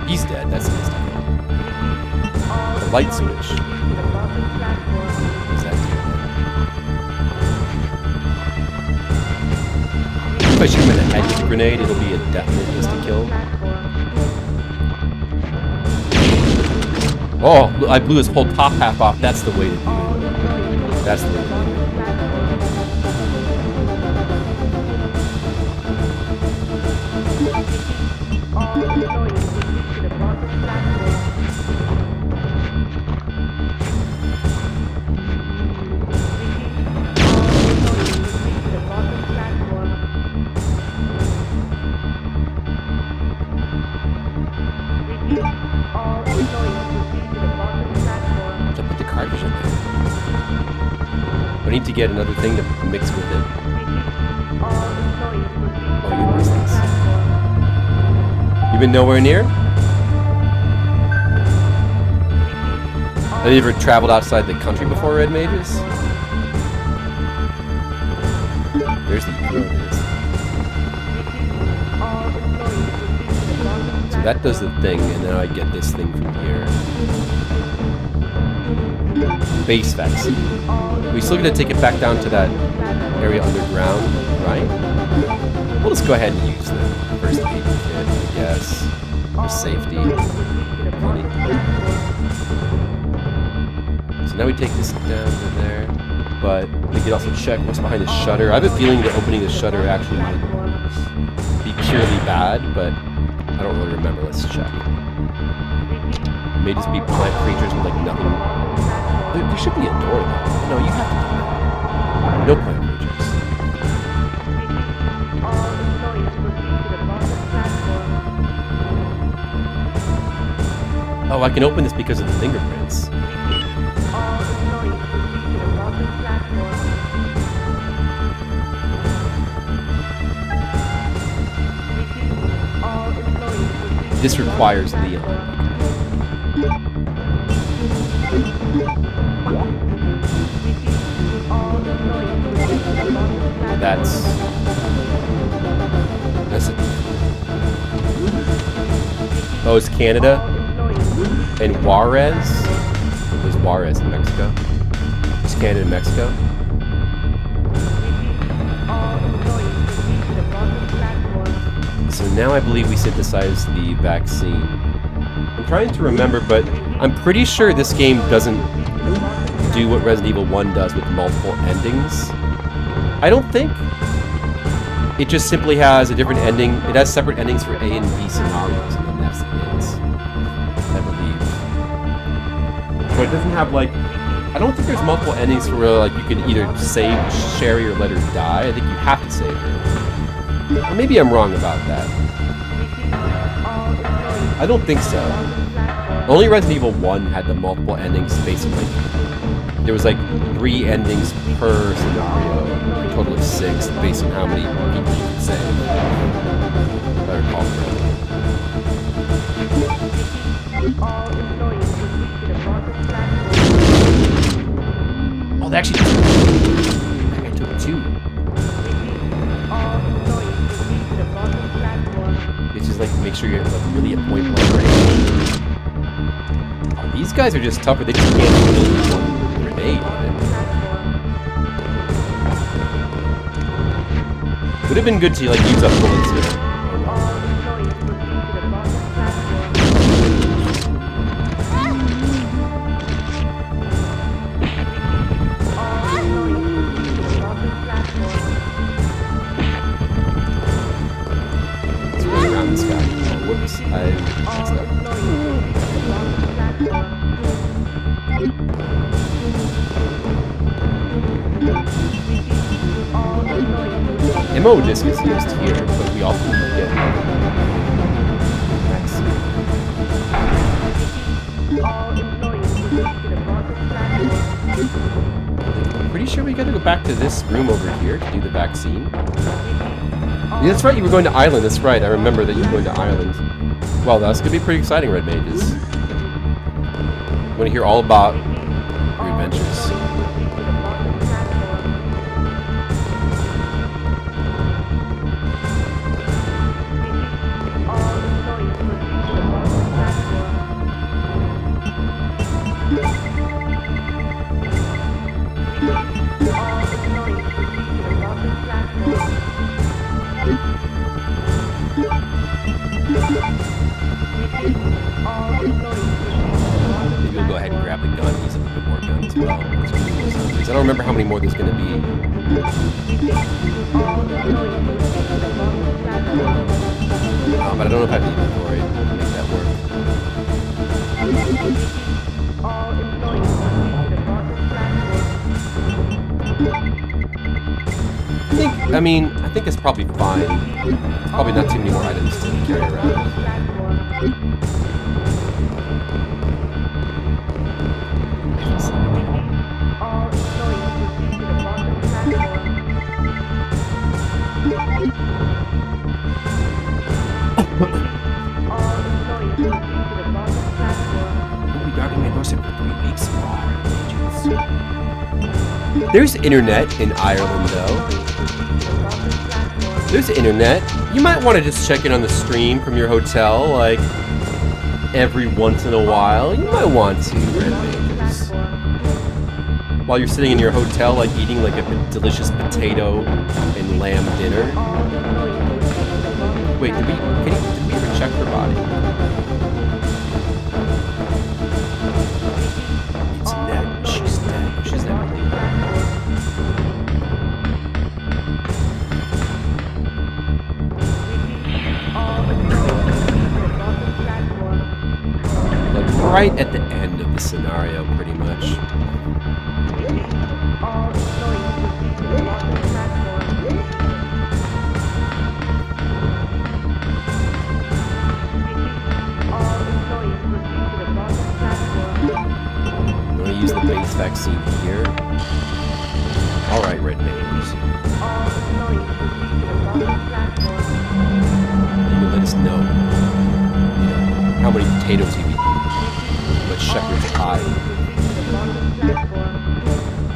A: He's dead, that's an insta-kill. The light switch. What does that do? If I shoot him in the head with the grenade, it'll be a definite insta-kill. Oh, I blew his whole top half off. That's the way to do it. That's the way to do it. I need to get another thing to mix with it. Oh, you missed this. You been nowhere near? Have you ever traveled outside the country before, Red Mages? There's the Euro. So that does the thing, and then I get this thing from here. Base vaccine. We still gonna take it back down to that area underground, right? We'll just go ahead and use the first aid kit, I guess, for safety. Plenty. So now we take this down to there, but we could also check what's behind the shutter. I have a feeling that opening the shutter actually might be purely bad, but I don't really remember. Let's check. It may just be plant creatures with like nothing. There should be a door though. No, you have to do that. No plant creatures. Oh, I can open this because of the fingerprints. This requires Leon. That's it. Oh, it's Canada and Juarez. There's Juarez in Mexico. It's Canada and Mexico. So now I believe we synthesize the vaccine. I'm trying to remember, but I'm pretty sure this game doesn't do what Resident Evil 1 does with multiple endings. I don't think. It just simply has a different ending. It has separate endings for A and B scenarios, and then that's it. I believe. But it doesn't have, like, I don't think there's multiple endings for where, like, you can either save Sherry or let her die. I think you have to save her. Or maybe I'm wrong about that. I don't think so. Only Resident Evil 1 had the multiple endings based on, like, there was like 3 endings per scenario, a total of 6 based on how many people you could save. If I recall correctly. Oh, they actually that guy took 2. It's just like make sure you're like really at point blank range. Oh, these guys are just tougher. They just can't kill one grenade even. Would have been good to like use up bullets here. Let's run around this guy. Oh, whoops, I messed up. Ammo disc is used here, but we also get I'm pretty sure we gotta go back to this room over here to do the vaccine. Yeah, that's right, you were going to Ireland, that's right. I remember that you were going to Ireland. Well, that's gonna be pretty exciting, Red Mages. I'm gonna hear all about your adventures. Maybe we'll go ahead and grab the gun, use a little bit more gun as well. Because I don't remember how many more there's going to be. But I don't know if I have the inventory to make that work. I think it's probably fine. Probably not too many more items to carry around. We'll be guarding my doorstep for 3 weeks. There's internet in Ireland, though. There's internet. You might want to just check in on the stream from your hotel, like, every once in a while. You might want to, Red Mages. While you're sitting in your hotel, like, eating, like, a delicious potato and lamb dinner. Wait, did we ever check her body? It's dead. She's dead. She's never leaving. Like right at the end of the scenario, pretty much. I'm gonna use the base vaccine here. Alright, Red Mages. You can let us know, how many potatoes you've eaten, how much shepherd's pie.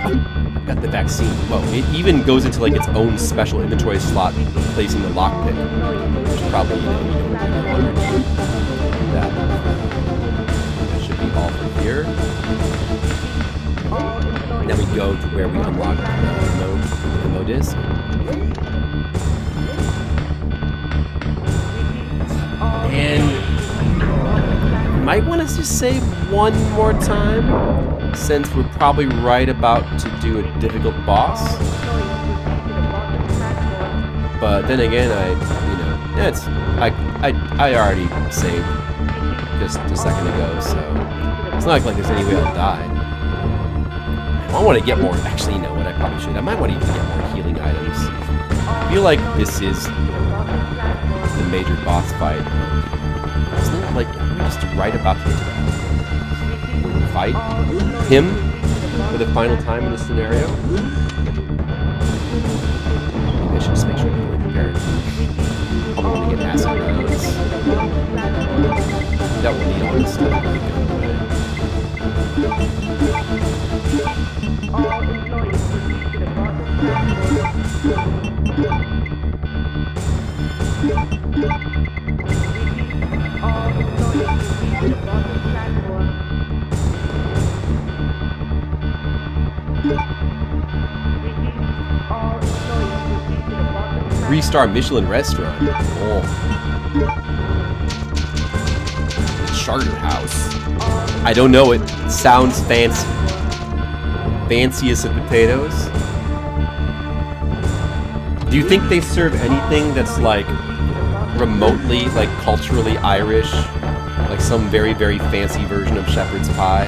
A: I've got the vaccine. Well, it even goes into like its own special inventory slot, replacing the lockpick, which probably you don't really want to do that. That should be all from here. And then we go to where we unlock the ammo disc. And might want to just save one more time, since we're probably right about to do a difficult boss. But then again, I already saved just a second ago, so it's not like there's any way I'll die. I want to get more. Actually, you know what? I probably should. I might want to even get more healing items. I feel like this is the major boss fight. Isn't it like we're just right about to fight him for the final time in this scenario? Maybe I should just make sure I'm really prepared. Probably want to get acid rounds. That will need all this stuff. Three-star Michelin restaurant. Oh. The Charter House. I don't know, it sounds fancy. Fanciest of potatoes. Do you think they serve anything that's like remotely, like culturally Irish? Like some very, very fancy version of shepherd's pie?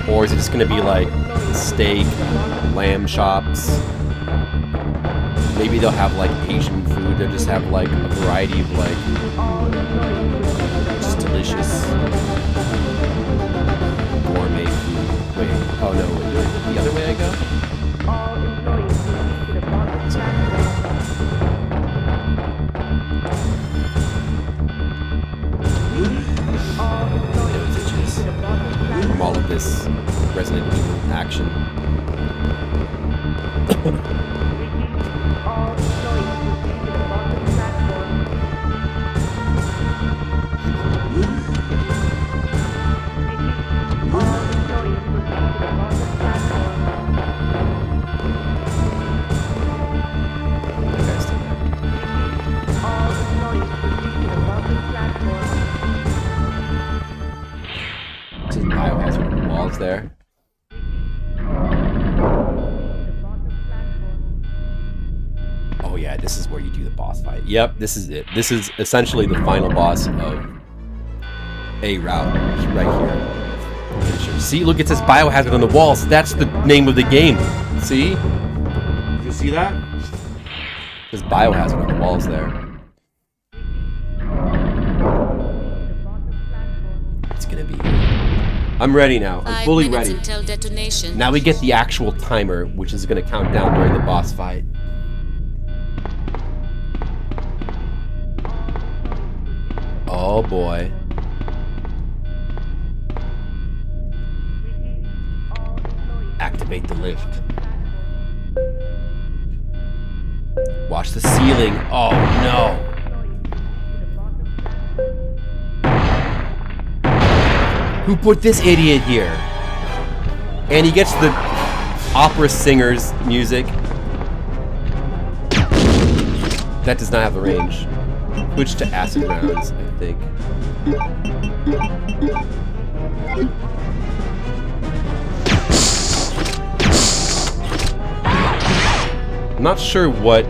A: Or is it just gonna be like steak, lamb chops? Maybe they'll have like Asian food. They'll just have like a variety of like just delicious gourmet food. Wait, oh no, wait, the other way I go? Those itches from all of this Resident Evil action. Biohazard on the walls there. Oh yeah, this is where you do the boss fight. Yep, this is it. This is essentially the final boss of A route right here. See, look, it says Biohazard on the walls. That's the name of the game. See? You see that? There's Biohazard on the walls there. It's gonna be. I'm ready now. I'm fully ready.
H: Until detonation.
A: Now we get the actual timer, which is going to count down during the boss fight. Oh boy. Activate the lift. Watch the ceiling. Oh no. Who put this idiot here? And he gets the opera singer's music. That does not have the range. Switch to acid rounds, I think. I'm not sure what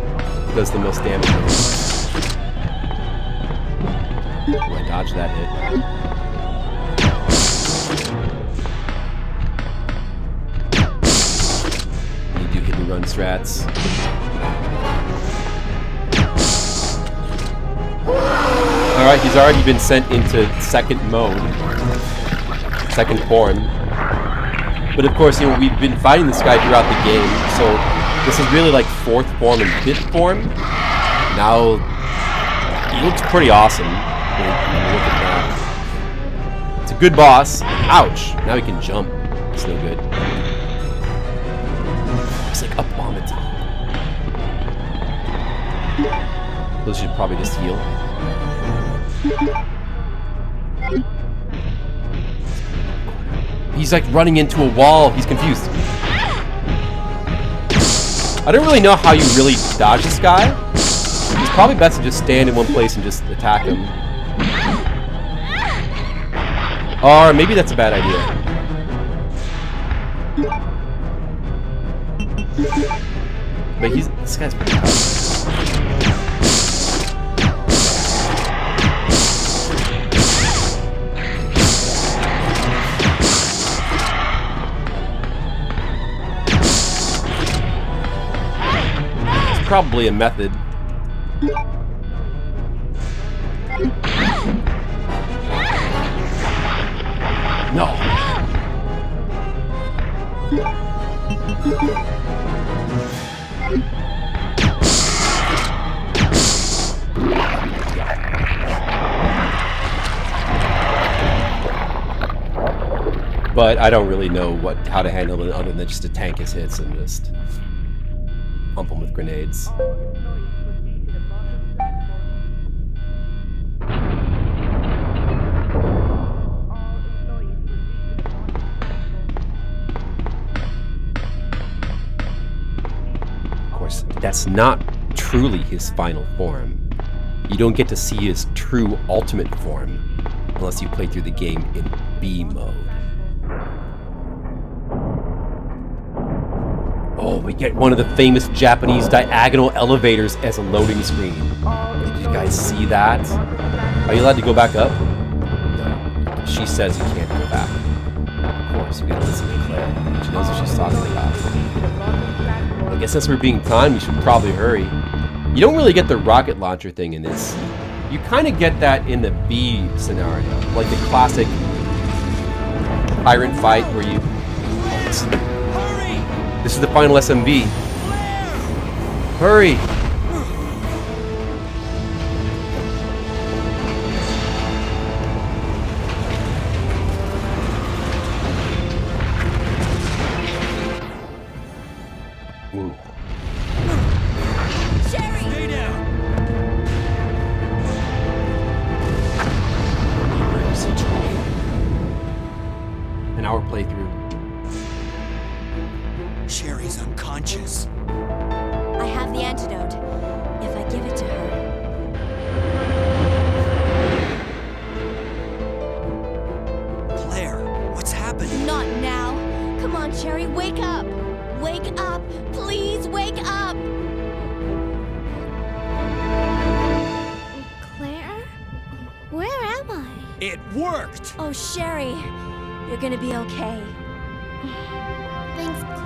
A: does the most damage. Do I dodge that hit? Run strats. Alright, he's already been sent into second mode. Second form. But of course, you know, we've been fighting this guy throughout the game, so this is really like fourth form and fifth form. Now, he looks pretty awesome. When you look at that. It's a good boss. Ouch! Now he can jump. It's no good. It's like up on the top. Those should probably just heal. He's like running into a wall. He's confused. I don't really know how you really dodge this guy. It's probably best to just stand in one place and just attack him. Or maybe that's a bad idea. But this guy's pretty tough. probably a method. No. But I don't really know how to handle it other than just to tank his hits and just pump him with grenades. Of course, that's not truly his final form. You don't get to see his true ultimate form unless you play through the game in B mode. Oh, we get one of the famous Japanese diagonal elevators as a loading screen. Did you guys see that? Are you allowed to go back up? No. She says you can't go back. Of course, we gotta listen to Claire. She knows what she's talking about. I guess since we're being timed, we should probably hurry. You don't really get the rocket launcher thing in this. You kind of get that in the B scenario. Like the classic pirate fight where you... This is the final SMV. Hurry! Ooh.
D: Sherry!
I: Stay down.
A: An hour playthrough.
I: Sherry's unconscious.
D: I have the antidote. If I give it to her.
I: Claire, what's happening?
D: Not now. Come on, Sherry, wake up. Wake up. Please wake up.
G: Claire? Where am I?
I: It worked!
D: Oh, Sherry, you're gonna be okay.
G: Thanks, Claire.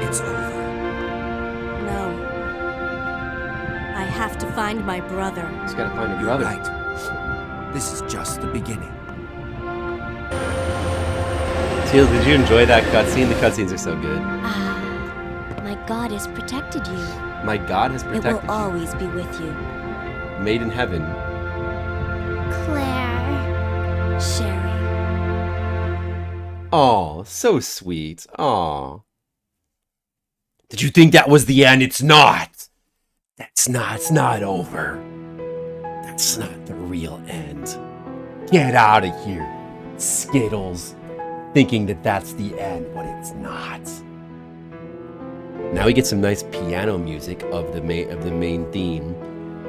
I: It's over.
D: No. I have to find my brother.
A: Just gotta find her
I: You're
A: brother.
I: right. This is just the beginning.
A: Teal, did you enjoy that cutscene? The cutscenes are so good.
D: Ah, my God has protected you.
A: My God has
D: It
A: protected
D: will always be with you.
A: you. Made in heaven.
G: Claire.
D: Sherry.
A: Aw, so sweet. Aw. Did you think that was the end? It's not. It's not over. That's not the real end. Get out of here, Skittles. Thinking that that's the end, but it's not. Now we get some nice piano music of the main theme,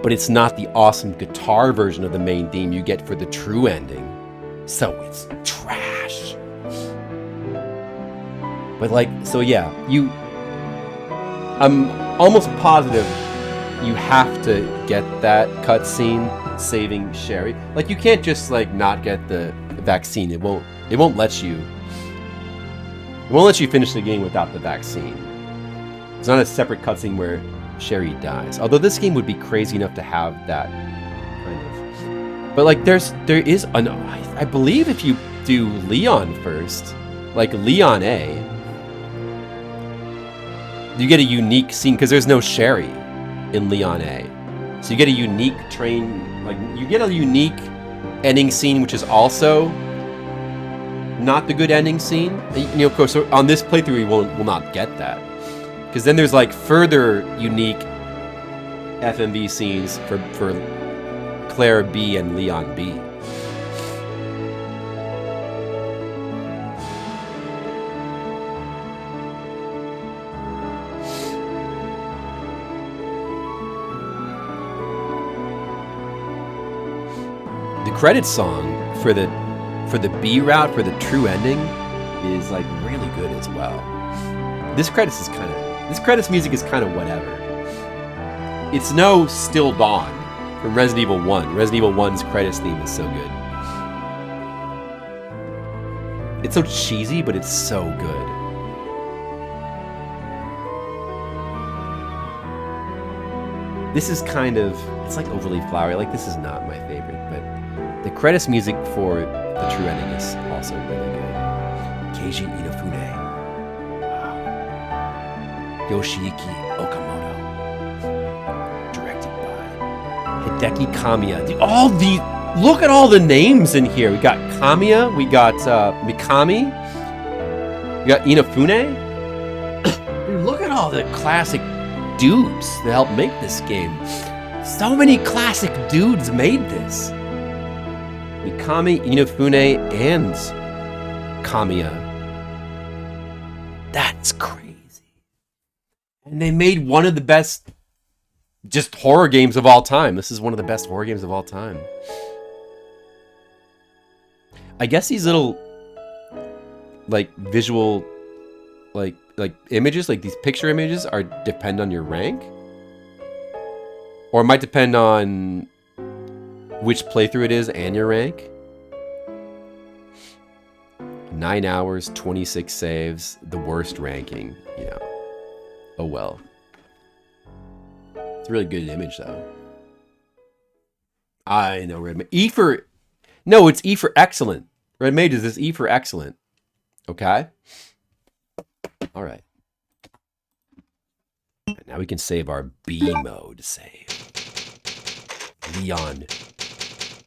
A: but it's not the awesome guitar version of the main theme you get for the true ending. So it's trash. But like, so yeah, I'm almost positive you have to get that cutscene saving Sherry. Like, you can't just like not get the vaccine. It won't let you. It won't let you finish the game without the vaccine. It's not a separate cutscene where Sherry dies. Although this game would be crazy enough to have that kind of. But like, there is an. I believe if you do Leon first, like Leon A, you get a unique scene because there's no Sherry in Leon A. So you get a unique you get a unique ending scene, which is also not the good ending scene. You know, of course, on this playthrough, we will not get that. Because then there's like further unique FMV scenes for Claire B and Leon B. The credits song for the B route for the true ending is like really good as well. This credits music is kind of whatever. It's no Still Dawn from Resident Evil 1. Resident Evil 1's credits theme is so good. It's so cheesy, but it's so good. This is kind of, it's like overly flowery. Like, this is not my favorite, but the credits music for the true ending is also really good. Keiji Inafune. Wow. Yoshiyuki Okamoto. Directed by Hideki Kamiya. Look at all the names in here. We got Kamiya, we got Mikami, we got Inafune. Dude, look at all the classic dudes that helped make this game. So many classic dudes made this. Mikami, Inafune, and Kamiya. That's crazy. And they made one of the best just horror games of all time. This is one of the best horror games of all time. I guess these little like visual like images, like these picture images are depend on your rank. Or it might depend on which playthrough it is and your rank. 9 hours, 26 saves, the worst ranking. Yeah. Oh well. It's a really good image though. I know Red Mage. E for... No, it's E for excellent. Red Mages is E for excellent. Okay? Alright. Now we can save our B mode save. Leon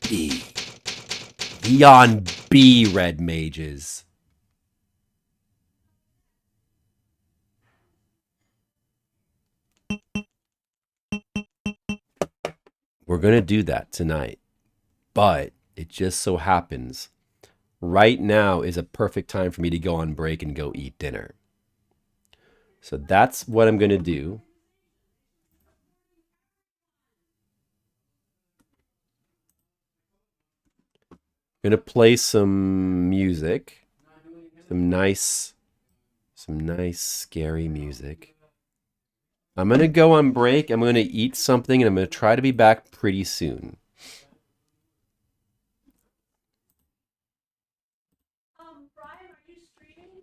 A: B. Leon B, Red Mages. We're going to do that tonight. But it just so happens right now is a perfect time for me to go on break and go eat dinner. So that's what I'm going to do. I'm going to play some music. Some nice scary music. I'm going to go on break. I'm going to eat something and I'm going to try to be back pretty soon.
J: Brian, are you streaming?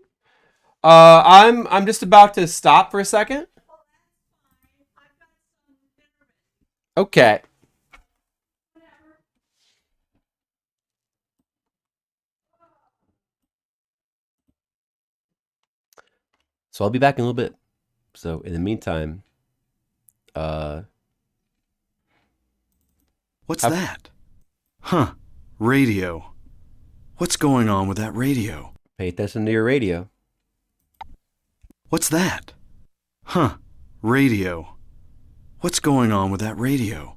A: I'm just about to stop for a second.
J: Oh, that's fine. I've got some dinner.
A: Okay.
J: Whatever.
A: So I'll be back in a little bit. So in the meantime,
K: What's that? Huh. Radio. What's going on with that radio?
A: Pay attention to your radio.
K: What's that? Huh. Radio. What's going on with that radio?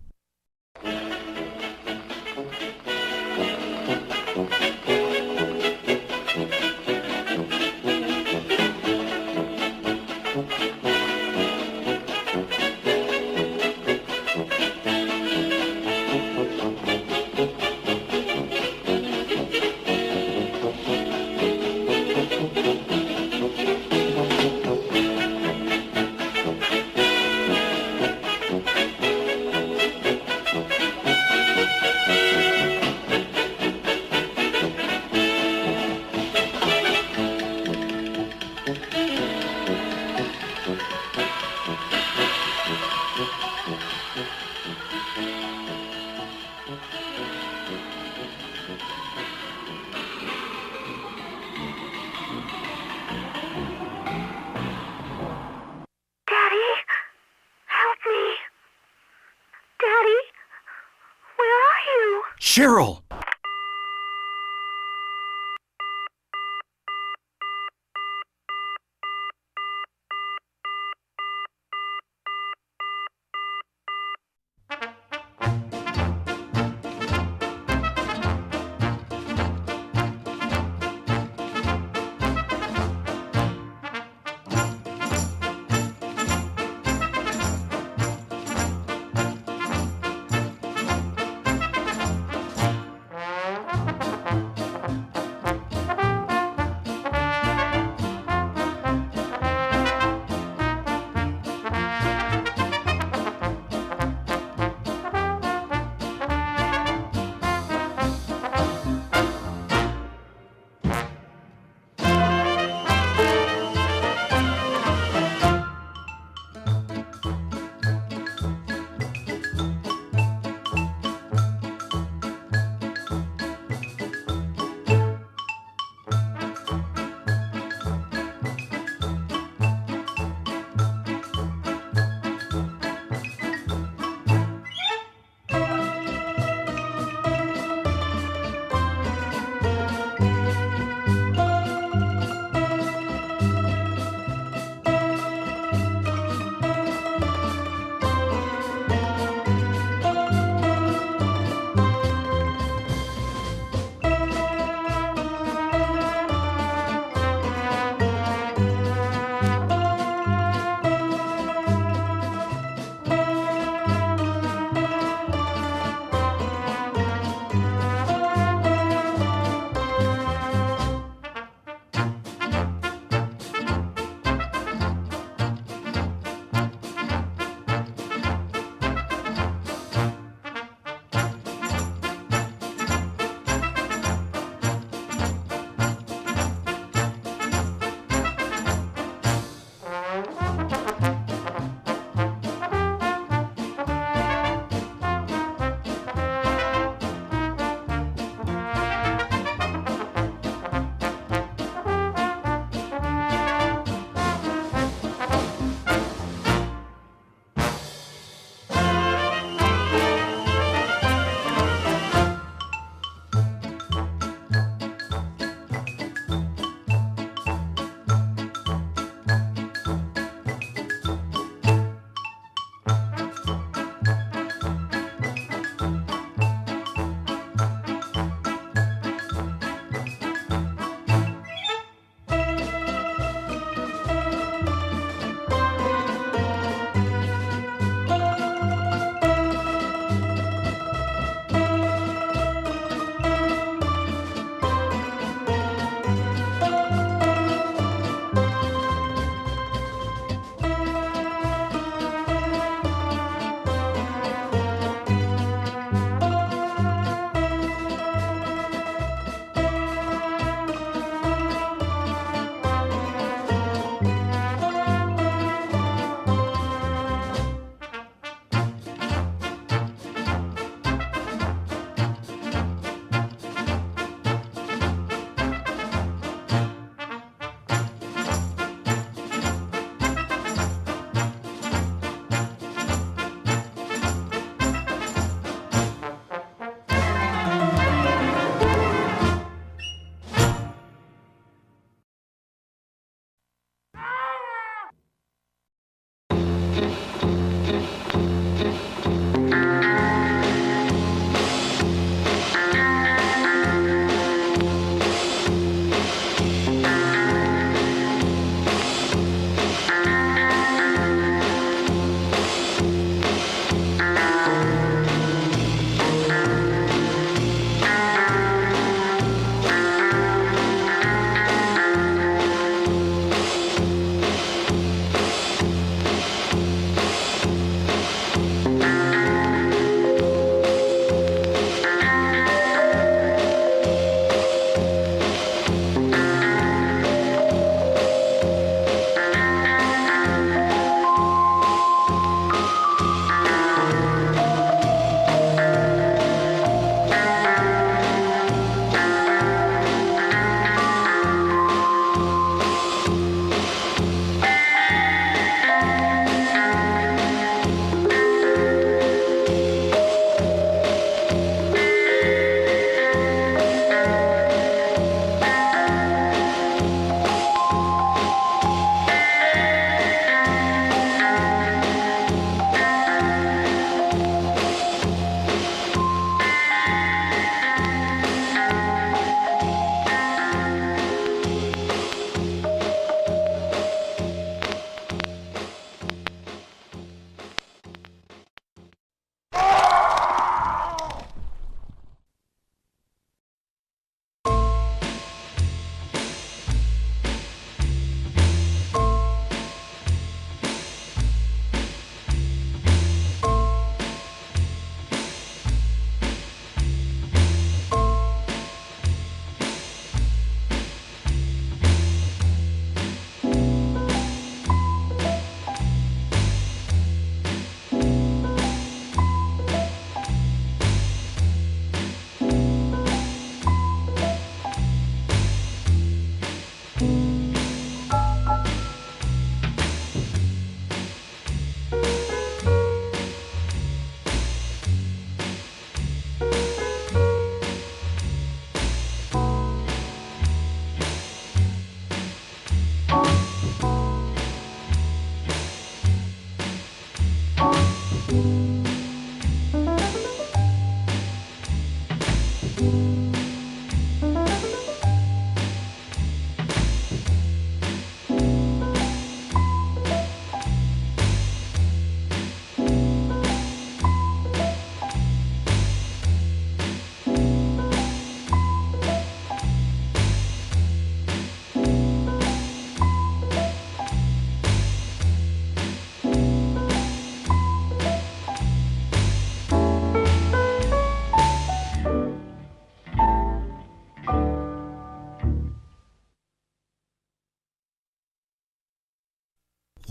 K: Cheryl!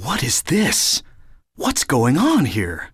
K: What is this? What's going on here?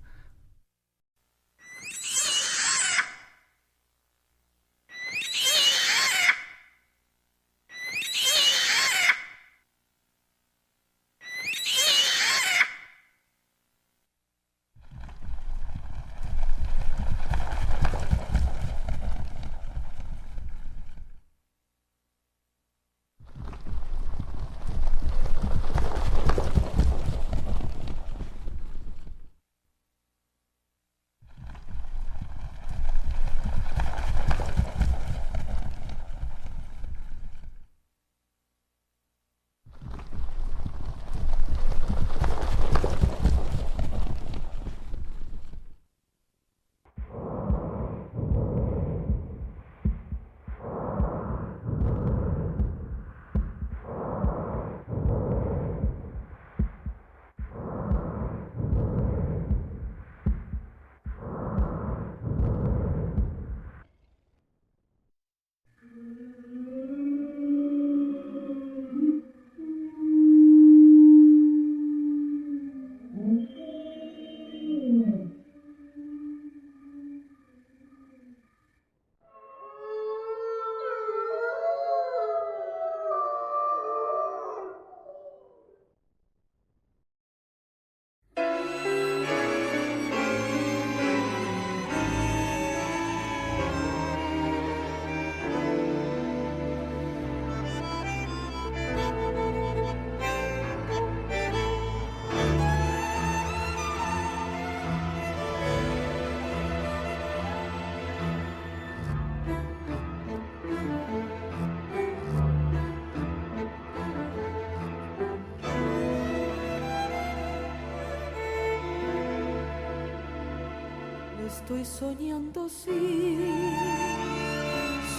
L: Estoy soñando, sí,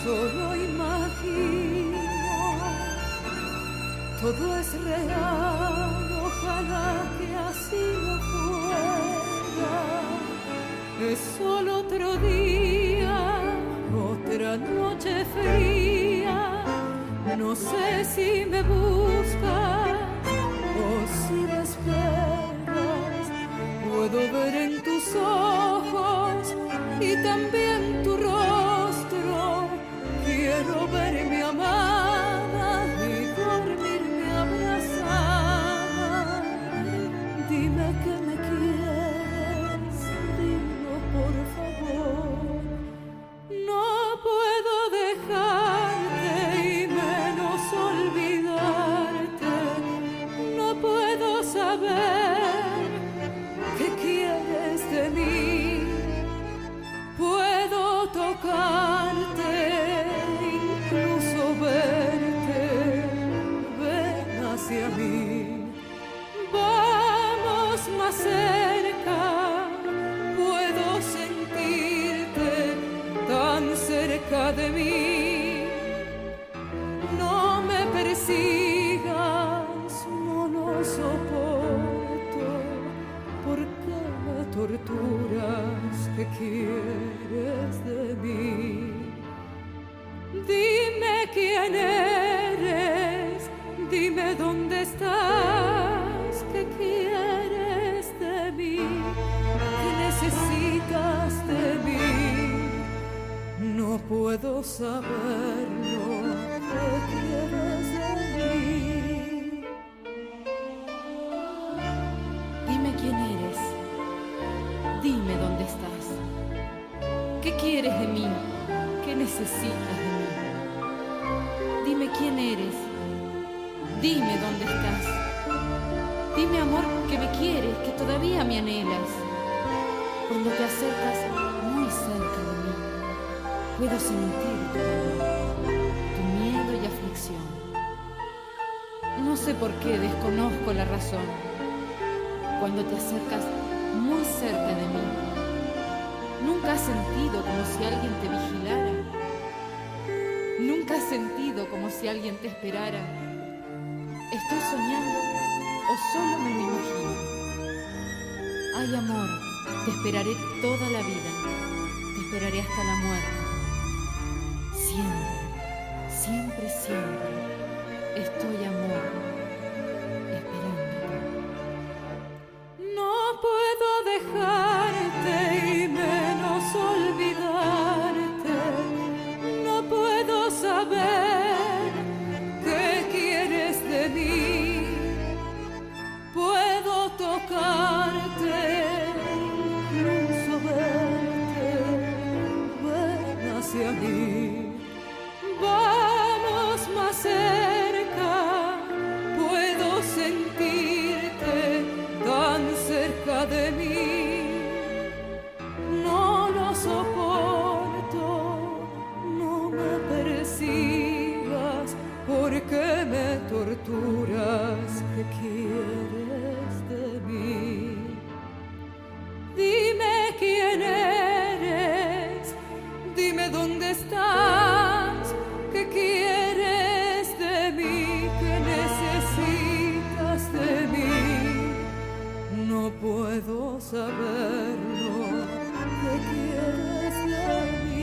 L: solo imagino, todo es real, ojalá que así no fuera. Es solo otro día, otra noche fría, no sé si me buscas o si me esperas, puedo ver en tus ojos y también tu rostro. Quiero verme amada y dormirme abrazada. Dime que me quieres, dilo por favor. No puedo dejarte y menos olvidarte. No puedo saber qué quieres de mí. Puedo tocarte, incluso verte, ven hacia mí. Vamos más cerca, puedo sentirte tan cerca de mí. No me persigas, no lo soporto. ¿Por qué me torturas? ¿Qué quieres de mí? Dime quién eres, dime dónde estás. ¿Qué quieres de mí? ¿Qué necesitas de mí? No puedo saberlo. ¿Qué quieres de mí?
M: Dime quién eres. Dime dónde estás. ¿Qué quieres de mí? ¿Qué necesitas de mí? Dime quién eres. Dime dónde estás. Dime, amor, que me quieres, que todavía me anhelas. Cuando te acercas muy cerca de mí, puedo sentir tu dolor, tu miedo y aflicción. No sé por qué, desconozco la razón. Cuando te acercas muy cerca de mí, ¿nunca has sentido como si alguien te vigilara? ¿Nunca has sentido como si alguien te esperara? ¿Estoy soñando o solo me lo imagino? Ay, amor, te esperaré toda la vida, te esperaré hasta la muerte. Siempre, siempre, siempre estoy, amor, esperándote.
L: criaturas que quieres de mí. Dime quién eres, dime dónde estás, qué quieres de mí, qué necesitas de mí. No puedo saberlo, qué quieres de mí.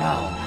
A: Wow.